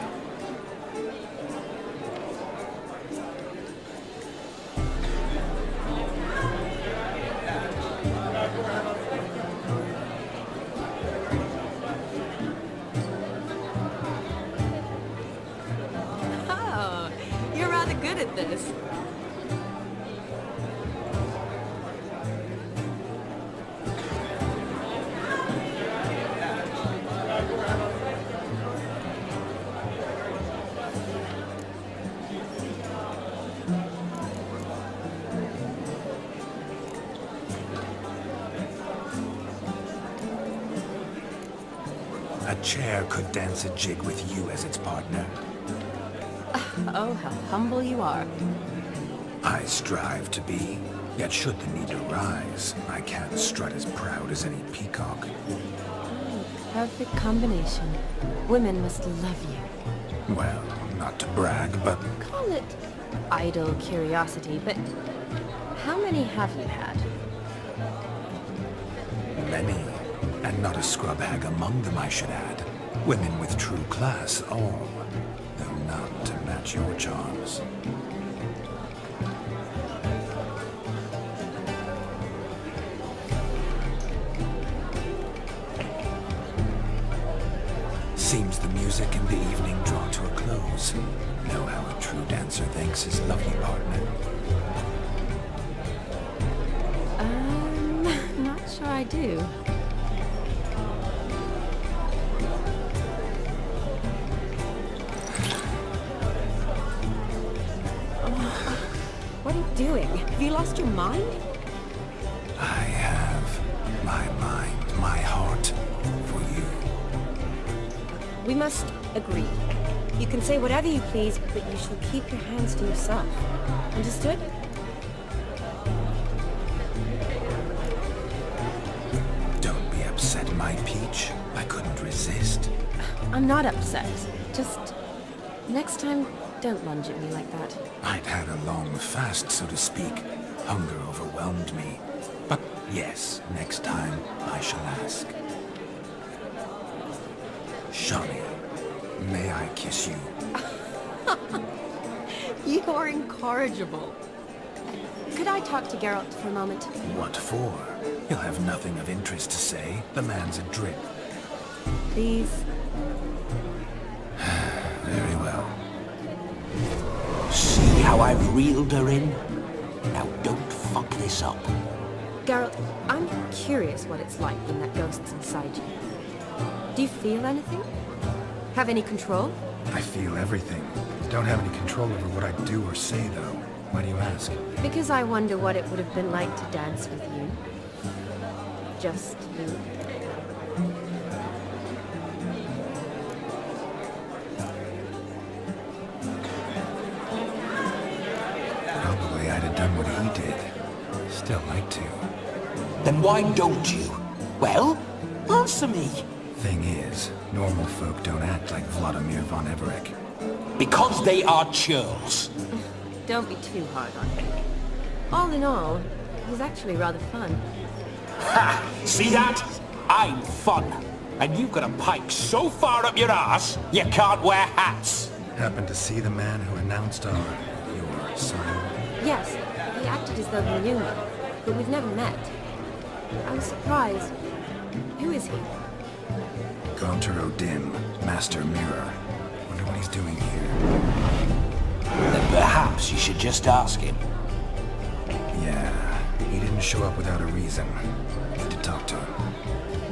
Oh, you're rather good at this. A chair could dance a jig with you as its partner. Oh, how humble you are. I strive to be, yet should the need arise, I can't strut as proud as any peacock. Perfect combination. Women must love you. Well, not to brag, but Call it idle curiosity, but how many have you had? many. And not a scrub hag among them, I should add. Women with true class, all. Though not to match your charms. Seems the music and the evening draw to a close. Know how a true dancer thanks his lovely partner. Not sure I do. What are you doing? Have you lost your mind? I have my mind, my heart for you. We must agree. You can say whatever you please, but you shall keep your hands to yourself. Understood? Don't be upset, my peach. I couldn't resist. I'm not upset. Just... next time, don't lunge at me like that. I'd had a long fast, so to speak. Hunger overwhelmed me. But yes, next time I shall ask. Shawnee, may I kiss you? You're incorrigible. Could I talk to Geralt for a moment? What for? He'll have nothing of interest to say. The man's adrip. Please? Very well. See how I've reeled her in? Now don't fuck this up. Geralt, I'm curious what it's like when that ghost's inside you. Do you feel anything? Have any control? I feel everything. Don't have any control over what I do or say, though. Why do you ask? Because I wonder what it would have been like to dance with you. Just you. Probably I'd have done what he did. Still like to. Then why don't you? Well, answer me. Thing is, normal folk don't act like Vladimir von Everec. Because they are churls. Don't be too hard on him. All in all, he's actually rather fun. Ha! See that? I'm fun. And you've got a pike so far up your ass, you can't wear hats. Happened to see the man who announced your son? Yes, he acted as though he knew me, but we've never met. I was surprised. Who is he? Gaunter O'Dim, Master Mirror. Wonder what he's doing here. Then perhaps you should just ask him. Yeah, he didn't show up without a reason. Need to talk to him.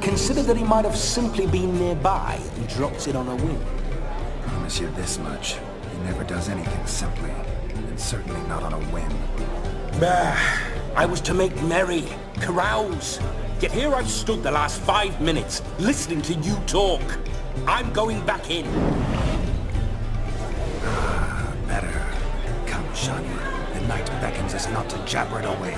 Consider that he might have simply been nearby and dropped it on a whim. Promise you this much. He never does anything simply. And certainly not on a whim. Bah! I was to make merry, carouse. Yet here I've stood the last 5 minutes, listening to you talk. I'm going back in. Better. Come, Shawnee. The night beckons us not to jabber it away.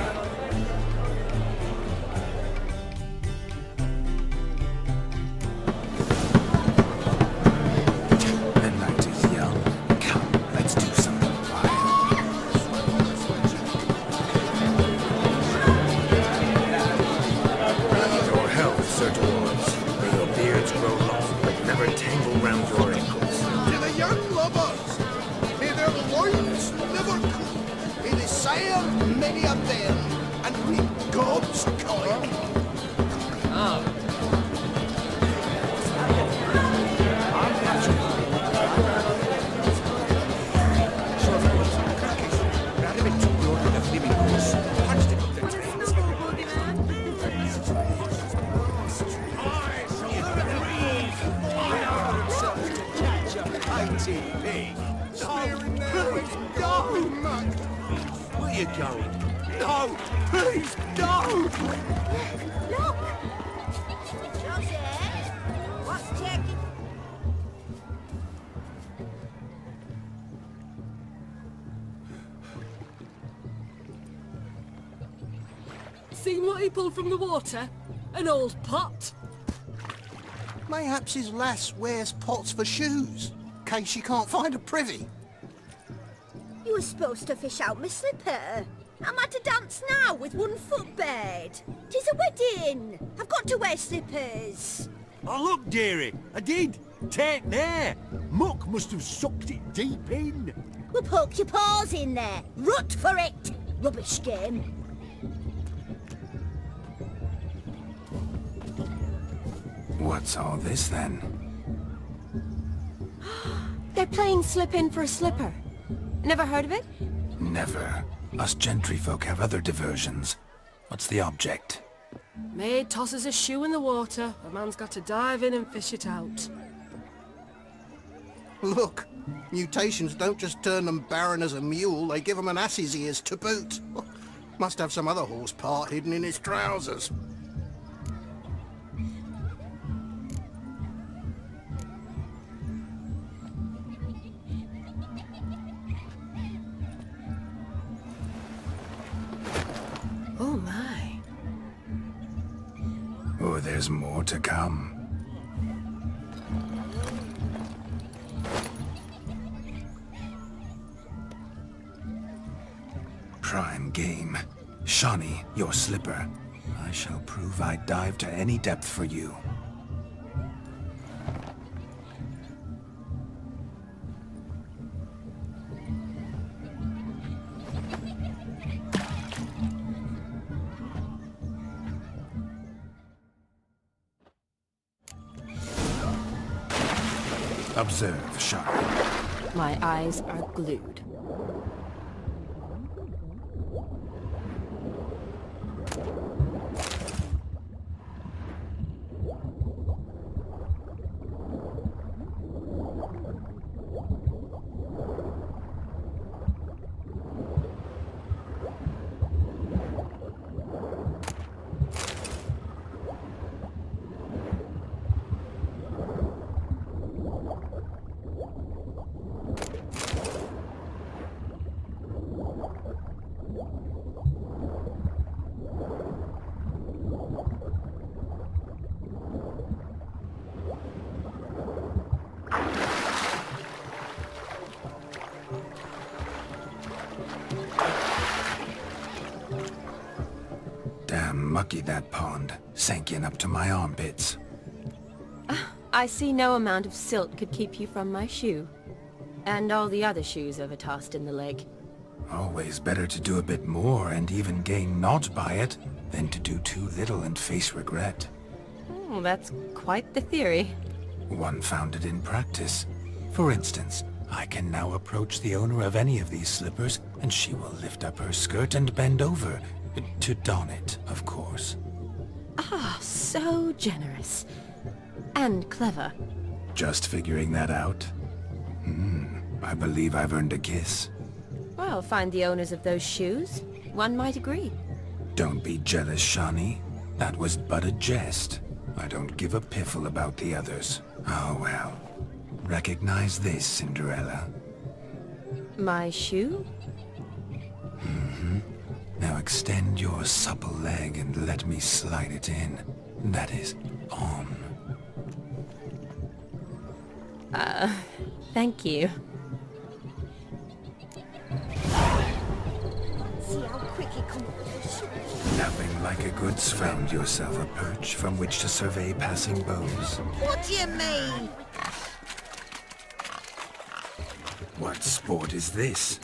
The night is young. Come, let's do something wild. Your health, Sir Dwarves. May your beards grow long, but never tangle round your ankles. To the young lovers, may their loins never cool. May they sire many a them, and reap God's coin. Where you going? No! Please, no! Look! What's taking... Seen what he pulled from the water? An old pot? Mayhaps his lass wears pots for shoes, in case she can't find a privy. You were supposed to fish out my slipper. I'm at a dance now with one foot bared. 'Tis a wedding. I've got to wear slippers. Oh, look, dearie, I did. Take there. Muck must have sucked it deep in. Well, poke your paws in there. Rut for it. Rubbish game. What's all this then? They're playing slip in for a slipper. Never heard of it? Never. Us gentry folk have other diversions. What's the object? Maid tosses a shoe in the water. A man's got to dive in and fish it out. Look, mutations don't just turn them barren as a mule, they give them an ass's ears to boot. Must have some other horse part hidden in his trousers. Oh my. Oh, there's more to come. Prime game. Shawnee, your slipper. I shall prove I dive to any depth for you. Observe, Shawnee. My eyes are glued. Damn mucky that pond. Sank in up to my armpits. I see no amount of silt could keep you from my shoe. And all the other shoes overtossed in the lake. Always better to do a bit more and even gain naught by it than to do too little and face regret. Oh, that's quite the theory. One founded in practice. For instance, I can now approach the owner of any of these slippers, and she will lift up her skirt and bend over. To don it, of course. Ah, so generous. And clever. Just figuring that out? I believe I've earned a kiss. Well, find the owners of those shoes. One might agree. Don't be jealous, Shawnee. That was but a jest. I don't give a piffle about the others. Oh well. Recognize this, Cinderella. My shoe? Now extend your supple leg and let me slide it in. That is, on. Thank you. See how quick he comes with the shoe. Nothing like a good found yourself a perch from which to survey passing bows. What do you mean? What sport is this?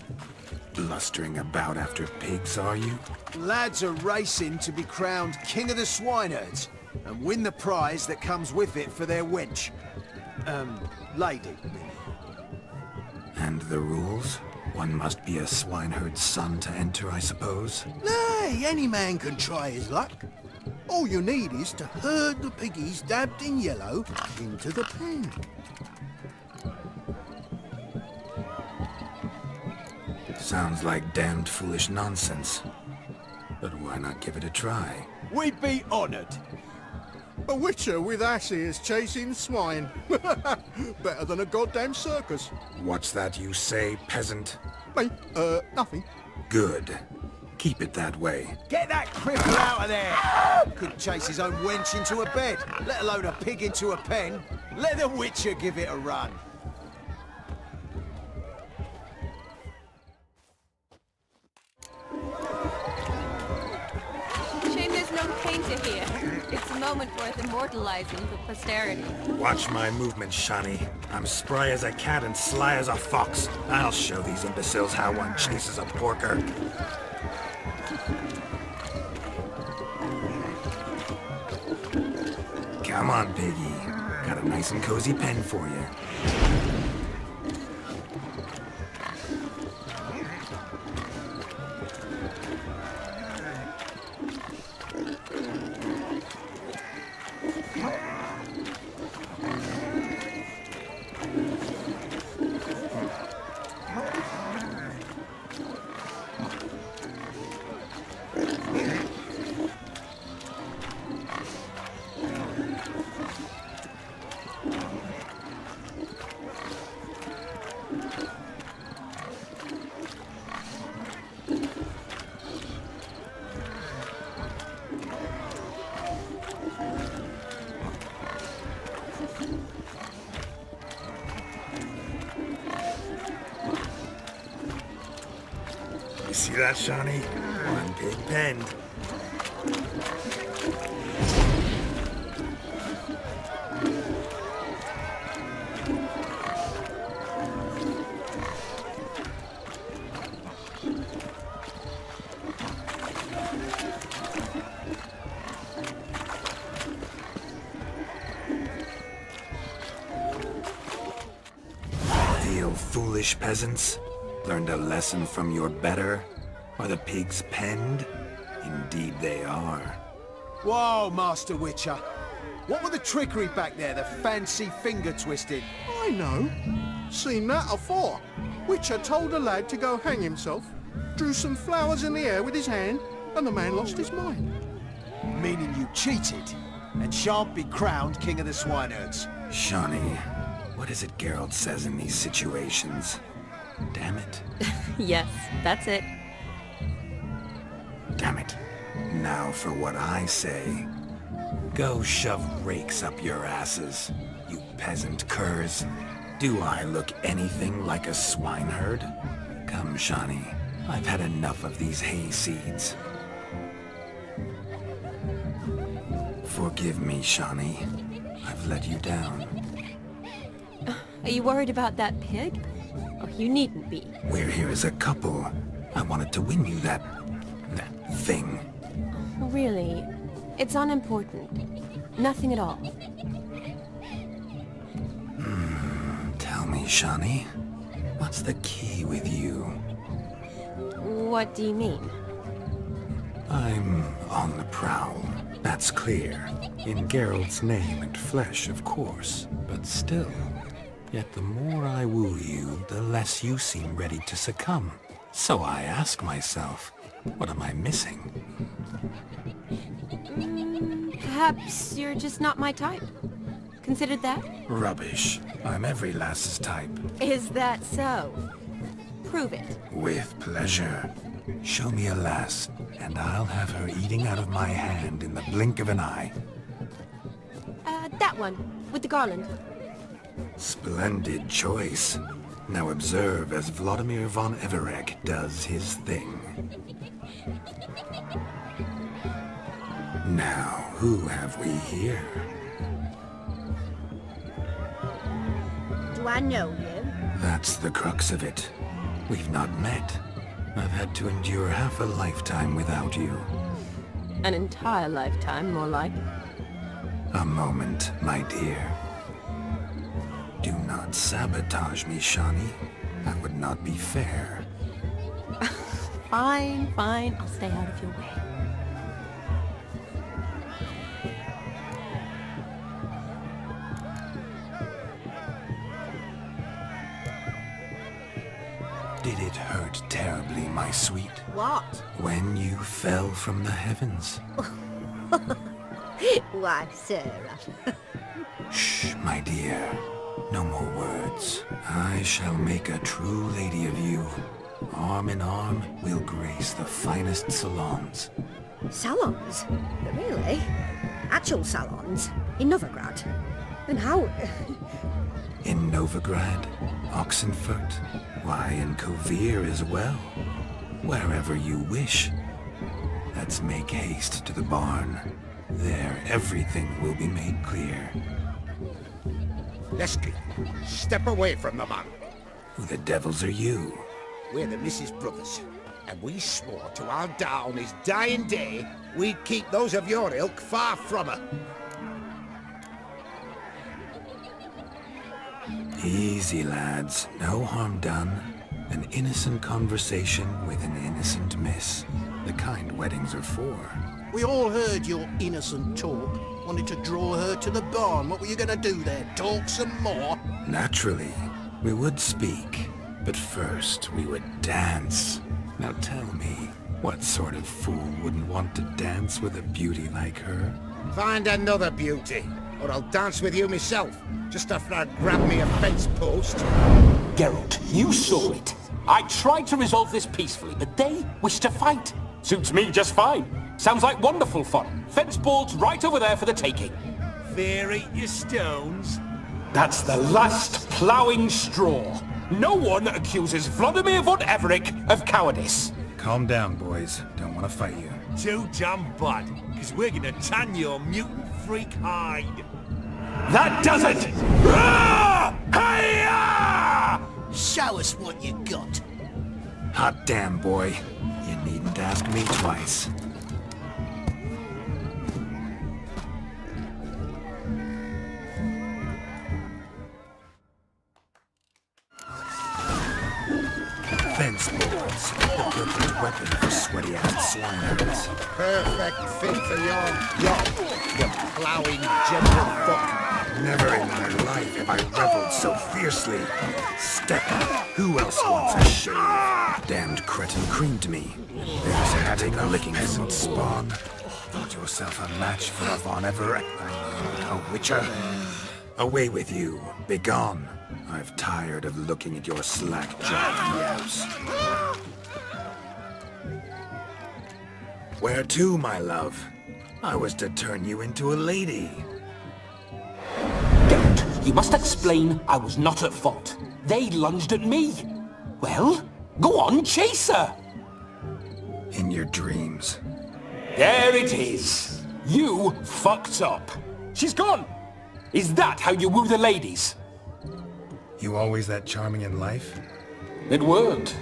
Blustering about after pigs, are you? Lads are racing to be crowned King of the Swineherds and win the prize that comes with it for their wench. Lady. And the rules? One must be a swineherd's son to enter, I suppose? Nay, any man can try his luck. All you need is to herd the piggies dabbed in yellow into the pen. Sounds like damned foolish nonsense. But why not give it a try? We'd be honoured. A witcher with ass ears chasing swine. Better than a goddamn circus. What's that you say, peasant? Me? Nothing. Good. Keep it that way. Get that cripple out of there! Couldn't chase his own wench into a bed, let alone a pig into a pen. Let the Witcher give it a run. Shame there's no painter here. It's a moment worth immortalizing for posterity. Watch my movements, Shani. I'm spry as a cat and sly as a fox. I'll show these imbeciles how one chases a porker. Come on, piggy. Got a nice and cozy pen for you. See that, Shani? One big pen. Deal, foolish peasants. Learned a lesson from your better? Are the pigs penned? Indeed they are. Whoa, Master Witcher. What were the trickery back there, the fancy finger twisting? I know. Seen that afore. Witcher told a lad to go hang himself, drew some flowers in the air with his hand, and the man lost his mind. Meaning you cheated, and shan't be crowned King of the Swineherds. Shani, what is it Geralt says in these situations? Damn it. Yes, that's it. Damn it. Now for what I say. Go shove rakes up your asses, you peasant curs. Do I look anything like a swineherd? Come, Shani. I've had enough of these hay seeds. Forgive me, Shani. I've let you down. Are you worried about that pig? Oh, you needn't be. We're here as a couple. I wanted to win you that thing. Really? It's unimportant. Nothing at all. Tell me, Shani, what's the key with you? What do you mean? I'm on the prowl. That's clear. In Geralt's name and flesh, of course. But still. Yet the more I woo you, the less you seem ready to succumb. So I ask myself, what am I missing? Perhaps you're just not my type. Considered that? Rubbish. I'm every lass's type. Is that so? Prove it. With pleasure. Show me a lass, and I'll have her eating out of my hand in the blink of an eye. That one, with the garland. Splendid choice. Now observe as Vladimir von Everek does his thing. Now, who have we here? Do I know you? That's the crux of it. We've not met. I've had to endure half a lifetime without you. An entire lifetime, more like. A moment, my dear. Do not sabotage me, Shani. That would not be fair. Fine, fine. I'll stay out of your way. Did it hurt terribly, my sweet? What? When you fell from the heavens? Why, Sarah. Shh, my dear. No more words. I shall make a true lady of you. Arm in arm, we'll grace the finest salons. Salons? Really? Actual salons? In Novigrad? And how... In Novigrad, Oxenfurt, why, in Kovir as well. Wherever you wish. Let's make haste to the barn. There, everything will be made clear. Leslie, step away from the man. Who the devils are you? We're the Mrs. Brothers, and we swore to our da on his dying day we'd keep those of your ilk far from her. Easy, lads. No harm done. An innocent conversation with an innocent miss. The kind weddings are for. We all heard your innocent talk. Wanted to draw her to the barn. What were you gonna do there? Talk some more? Naturally, we would speak. But first, we would dance. Now tell me, what sort of fool wouldn't want to dance with a beauty like her? Find another beauty, or I'll dance with you myself, just after I grab me a fence post. Geralt, you saw it. I tried to resolve this peacefully, but they wish to fight. Suits me just fine. Sounds like wonderful fun. Fence boards right over there for the taking. Fear eat your stones. That's the last ploughing straw. No one accuses Vladimir von Everec of cowardice. Calm down, boys. Don't want to fight you. Too damn bad, because we're gonna tan your mutant freak hide. That does it! Show us what you got. Hot damn, boy. You needn't ask me twice. Fence boards, the perfect weapon for sweaty-ass sliners. Perfect fit for your job, you ploughing gentle fuck. Never in my life have I reveled so fiercely. Step, who else wants a shave? Damned cretin creamed me. There's a take a licking from spawn. Thought yourself a match for a Von Everett, a witcher. Away with you, begone. I've tired of looking at your slack-jawed yaps. Where to, my love? I was to turn you into a lady. You must explain I was not at fault. They lunged at me. Well, go on, chase her. In your dreams. There it is. You fucked up. She's gone. Is that how you woo the ladies? You always that charming in life? It worked.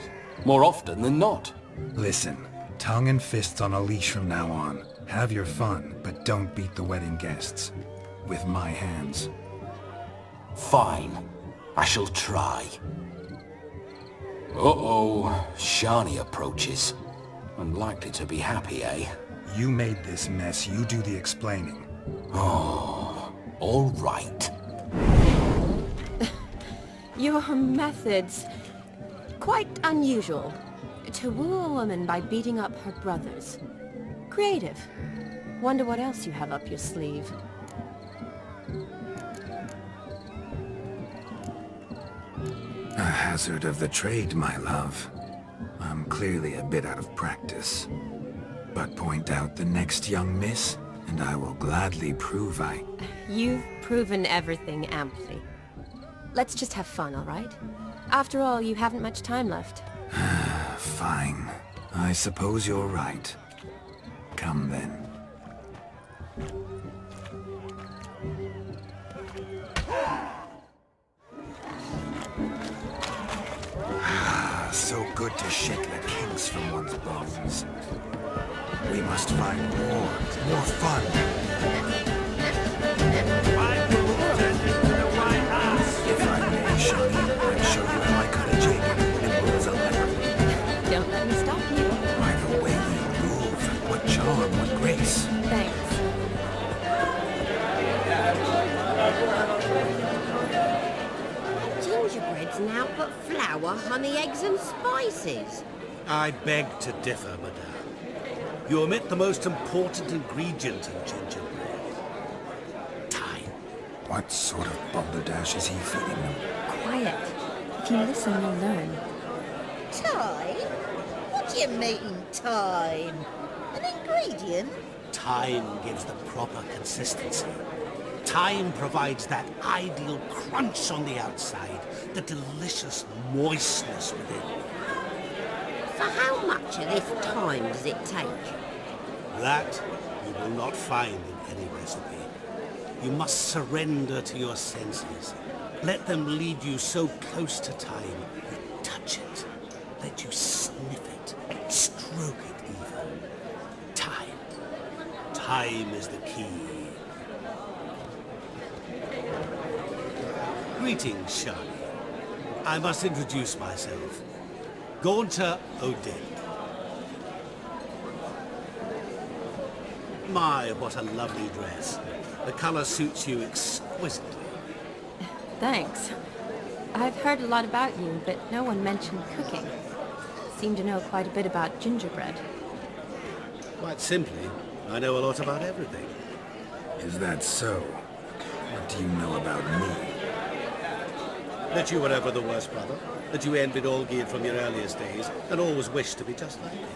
More often than not. Listen, tongue and fists on a leash from now on. Have your fun, but don't beat the wedding guests. With my hands. Fine. I shall try. Uh-oh. Shani approaches. Unlikely to be happy, eh? You made this mess. You do the explaining. Oh, all right. Your methods... quite unusual. To woo a woman by beating up her brothers. Creative. Wonder what else you have up your sleeve. A hazard of the trade, my love. I'm clearly a bit out of practice. But point out the next young miss, and I will gladly prove I... You've proven everything amply. Let's just have fun, all right? After all, you haven't much time left. Fine. I suppose you're right. Come then. So good to shake the kinks from one's bones. We must find more fun. If I may, Shani, I'd show you how I cut a jig and nimble as a leopard. Don't let me stop you. By the way you move, what charm, what grace. Thanks. Gingerbread's now put flour, honey, eggs and spices. I beg to differ, madame. You omit the most important ingredient in gingerbread. Time. What sort of balderdash is he feeding them? Quiet. If you listen, you'll learn. Time? What do you mean, time? An ingredient? Time gives the proper consistency. Time provides that ideal crunch on the outside, the delicious moistness within. For how much of this time does it take? That you will not find in any recipe. You must surrender to your senses. Let them lead you so close to time, you touch it. Let you sniff it, stroke it even. Time. Time is the key. Greetings, Shani. I must introduce myself. Gaunter Odin. My, what a lovely dress. The color suits you exquisitely. Thanks. I've heard a lot about you, but no one mentioned cooking. Seem to know quite a bit about gingerbread. Quite simply, I know a lot about everything. Is that so? What do you know about me? That you were ever the worst brother, that you envied Olgierd from your earliest days, and always wished to be just like him.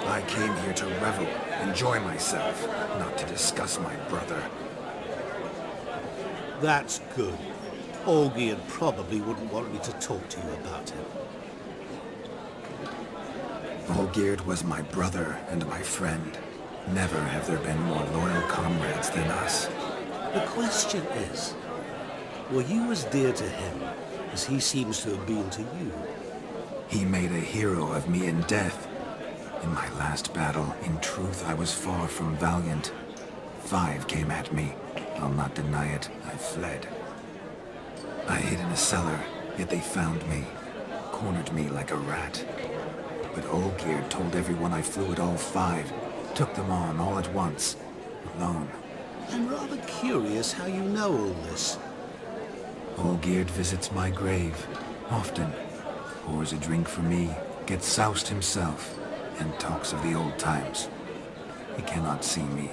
I came here to revel, enjoy myself, not to discuss my brother. That's good. Olgierd probably wouldn't want me to talk to you about him. Olgierd was my brother and my friend. Never have there been more loyal comrades than us. The question is, were you as dear to him as he seems to have been to you? He made a hero of me in death. In my last battle, in truth, I was far from valiant. 5 came at me. I'll not deny it, I fled. I hid in a cellar, yet they found me, cornered me like a rat. But Olgierd told everyone I flew at all 5, took them on all at once, alone. I'm rather curious how you know all this. Olgierd visits my grave, often. Pours a drink for me, gets soused himself, and talks of the old times. He cannot see me,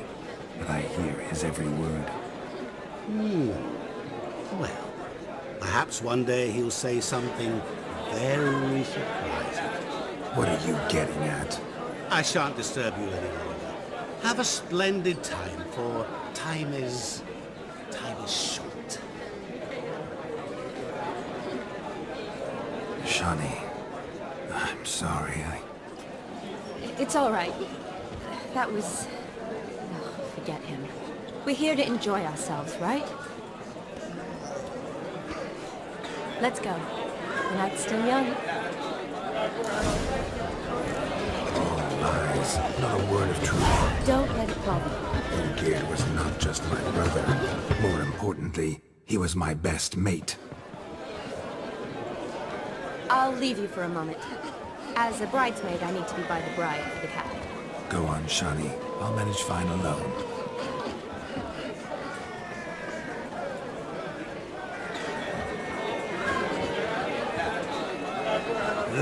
but I hear his every word. Well, perhaps one day he'll say something very surprising. What are you getting at? I shan't disturb you any longer. Have a splendid time, for time is short. Shani, I'm sorry, It's all right. That was... Oh, forget him. We're here to enjoy ourselves, right? Let's go. The night's still young. All lies, not a word of truth. Don't let it bother you. Olgierd was not just my brother. More importantly, he was my best mate. I'll leave you for a moment. As a bridesmaid, I need to be by the bride for the cap. Go on, Shani. I'll manage fine alone.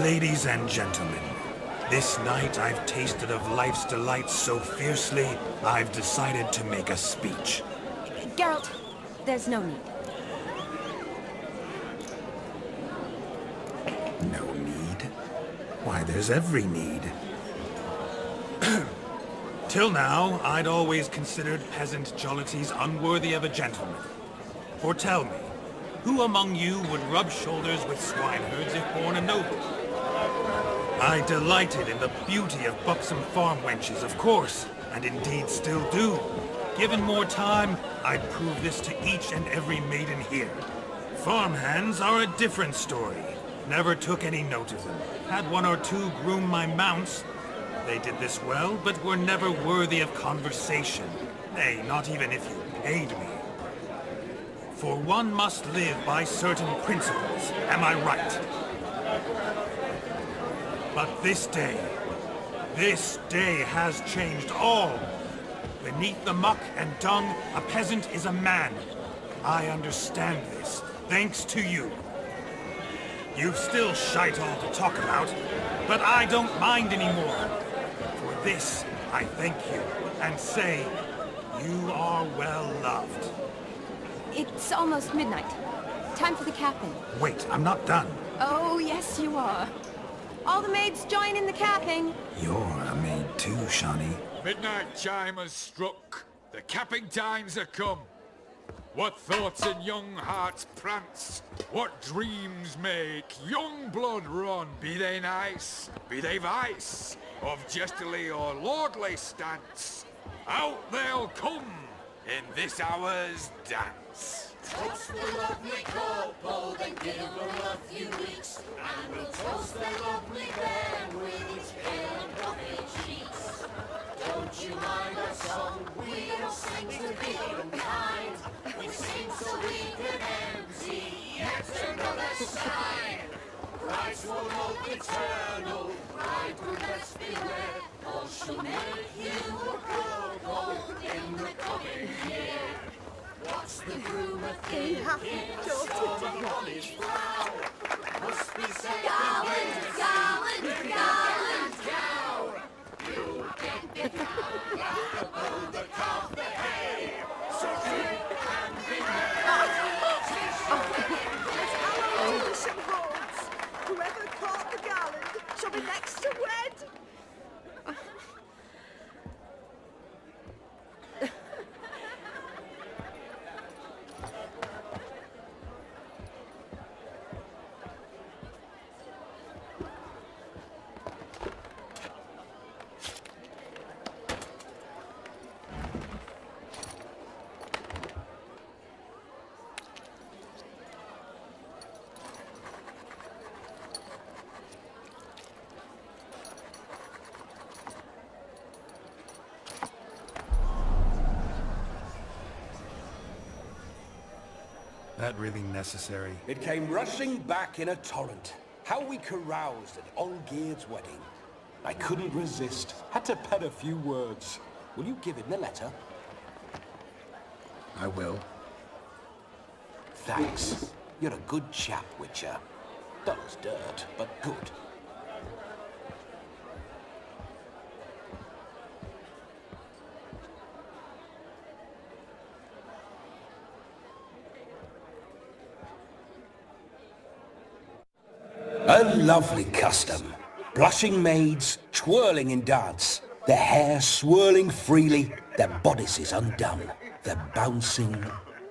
Ladies and gentlemen, this night I've tasted of life's delights so fiercely, I've decided to make a speech. Geralt, there's no need. No need? Why, there's every need. Till now, I'd always considered peasant jollities unworthy of a gentleman. For tell me, who among you would rub shoulders with swineherds if born a noble? I delighted in the beauty of buxom farm wenches, of course, and indeed still do. Given more time, I'd prove this to each and every maiden here. Farmhands are a different story. Never took any note of them. Had 1 or 2 groom my mounts. They did this well, but were never worthy of conversation. Nay, not even if you paid me. For one must live by certain principles, am I right? But this day has changed all. Beneath the muck and dung, a peasant is a man. I understand this, thanks to you. You've still shite all to talk about, but I don't mind anymore. For this I thank you and say you are well loved. It's almost midnight. Time for the capping. Wait, I'm not done. Oh, yes, you are. All the maids join in the capping. You're a maid too, Shawnee. Midnight chime has struck. The capping times are come. What thoughts in young hearts prance? What dreams make young blood run? Be they nice, be they vice, of jestily or lordly stance, out they'll come in this hour's dance. Toast the lovely couple, then give them a few weeks, and we'll toast the lovely band with its pale and puffy cheeks. Don't you mind our song? We don't sing to be unkind. We sing so we can empty yet another side. Christ will hope eternal, bridegroom let's beware, or she'll make you a couple in the coming year. What's the groom a thinking? Storm on his brow. Must be said garland, garland, garland, cow. You get the cow, like the bull, the calf, the hay. So drink and be merry. Tradition holds. Whoever caught the garland shall be next to wed. That really necessary? It came rushing back in a torrent. How we caroused at Olgierd's wedding. I couldn't resist. Had to pen a few words. Will you give him the letter? I will. Thanks. You're a good chap, Witcher. Dull as dirt, but good. A lovely custom. Blushing maids, twirling in dance, their hair swirling freely, their bodices undone, their bouncing...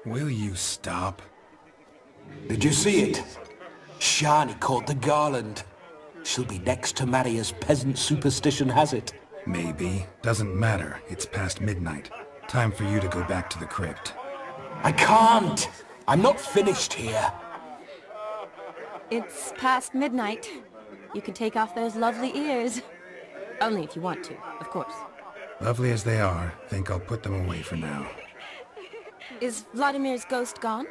Will you stop? Did you see it? Shani caught the garland. She'll be next to marry as peasant superstition has it. Maybe. Doesn't matter. It's past midnight. Time for you to go back to the crypt. I can't! I'm not finished here. It's past midnight. You can take off those lovely ears. Only if you want to, of course. Lovely as they are, think I'll put them away for now. Is Vladimir's ghost gone?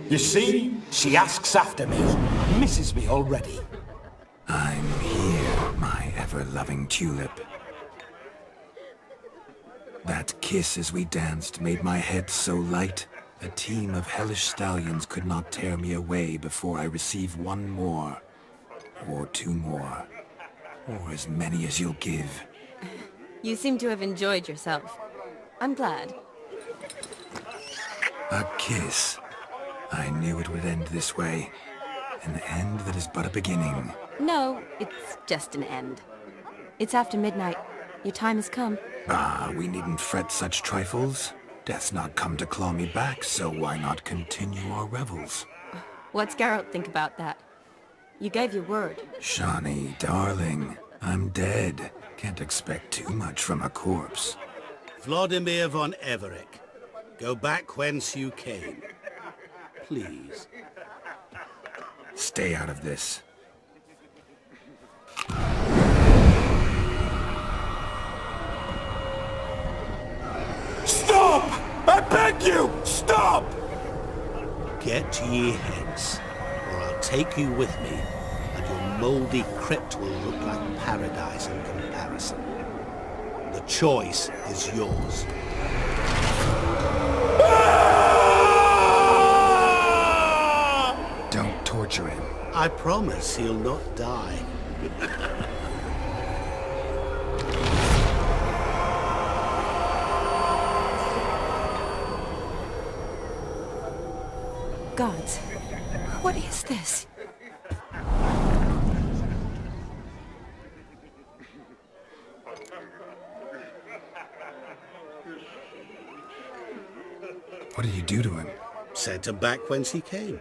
You see? She asks after me. Misses me already. I'm here, my ever-loving tulip. That kiss as we danced made my head so light. A team of hellish stallions could not tear me away before I receive one more. Or two more. Or as many as you'll give. You seem to have enjoyed yourself. I'm glad. A kiss. I knew it would end this way. An end that is but a beginning. No, it's just an end. It's after midnight. Your time has come. Ah, we needn't fret such trifles. Death's not come to claw me back, so why not continue our revels? What's Geralt think about that? You gave your word. Shawnee, darling, I'm dead. Can't expect too much from a corpse. Vladimir von Everec, go back whence you came. Please. Stay out of this. Stop! I beg you! Stop! Get ye hence, or I'll take you with me, and your mouldy crypt will look like paradise in comparison. The choice is yours. Don't torture him. I promise he'll not die. gods. What is this? What did you do to him? Sent him back whence he came.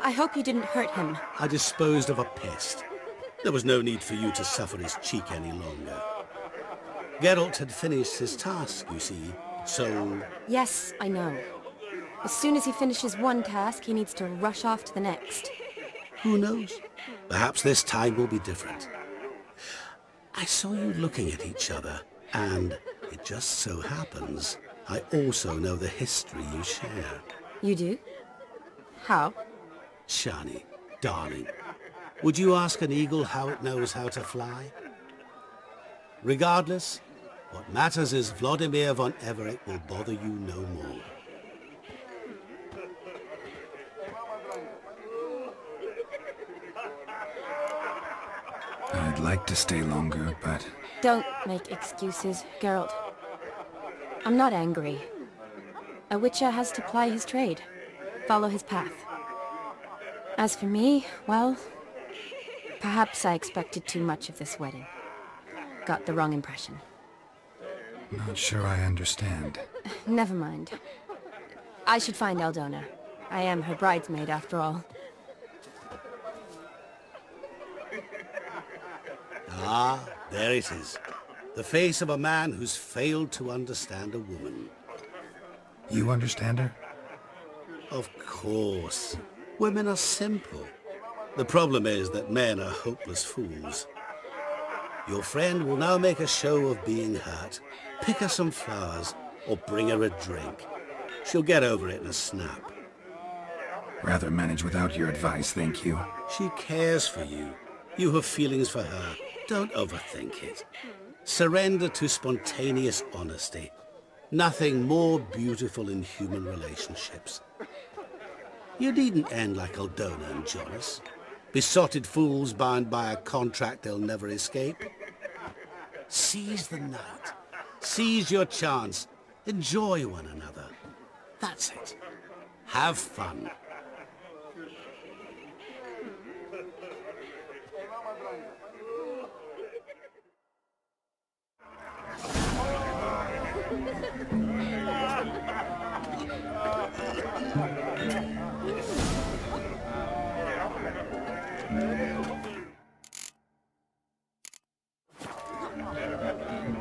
I hope you didn't hurt him. I disposed of a pest. There was no need for you to suffer his cheek any longer. Geralt had finished his task, you see, so... Yes, I know. As soon as he finishes one task, he needs to rush off to the next. Who knows? Perhaps this time will be different. I saw you looking at each other, and it just so happens I also know the history you share. You do? How? Shani, darling, would you ask an eagle how it knows how to fly? Regardless, what matters is Vladimir von Everett will bother you no more. I'd like to stay longer, but... Don't make excuses, Geralt. I'm not angry. A witcher has to ply his trade, follow his path. As for me, well, perhaps I expected too much of this wedding. Got the wrong impression. Not sure I understand. Never mind. I should find Aldona. I am her bridesmaid, after all. Ah, there it is. The face of a man who's failed to understand a woman. You understand her? Of course. Women are simple. The problem is that men are hopeless fools. Your friend will now make a show of being hurt, pick her some flowers, or bring her a drink. She'll get over it in a snap. Rather manage without your advice, thank you. She cares for you. You have feelings for her. Don't overthink it. Surrender to spontaneous honesty. Nothing more beautiful in human relationships. You needn't end like Aldona and Jonas. Besotted fools bound by a contract they'll never escape. Seize the night. Seize your chance. Enjoy one another. That's it. Have fun.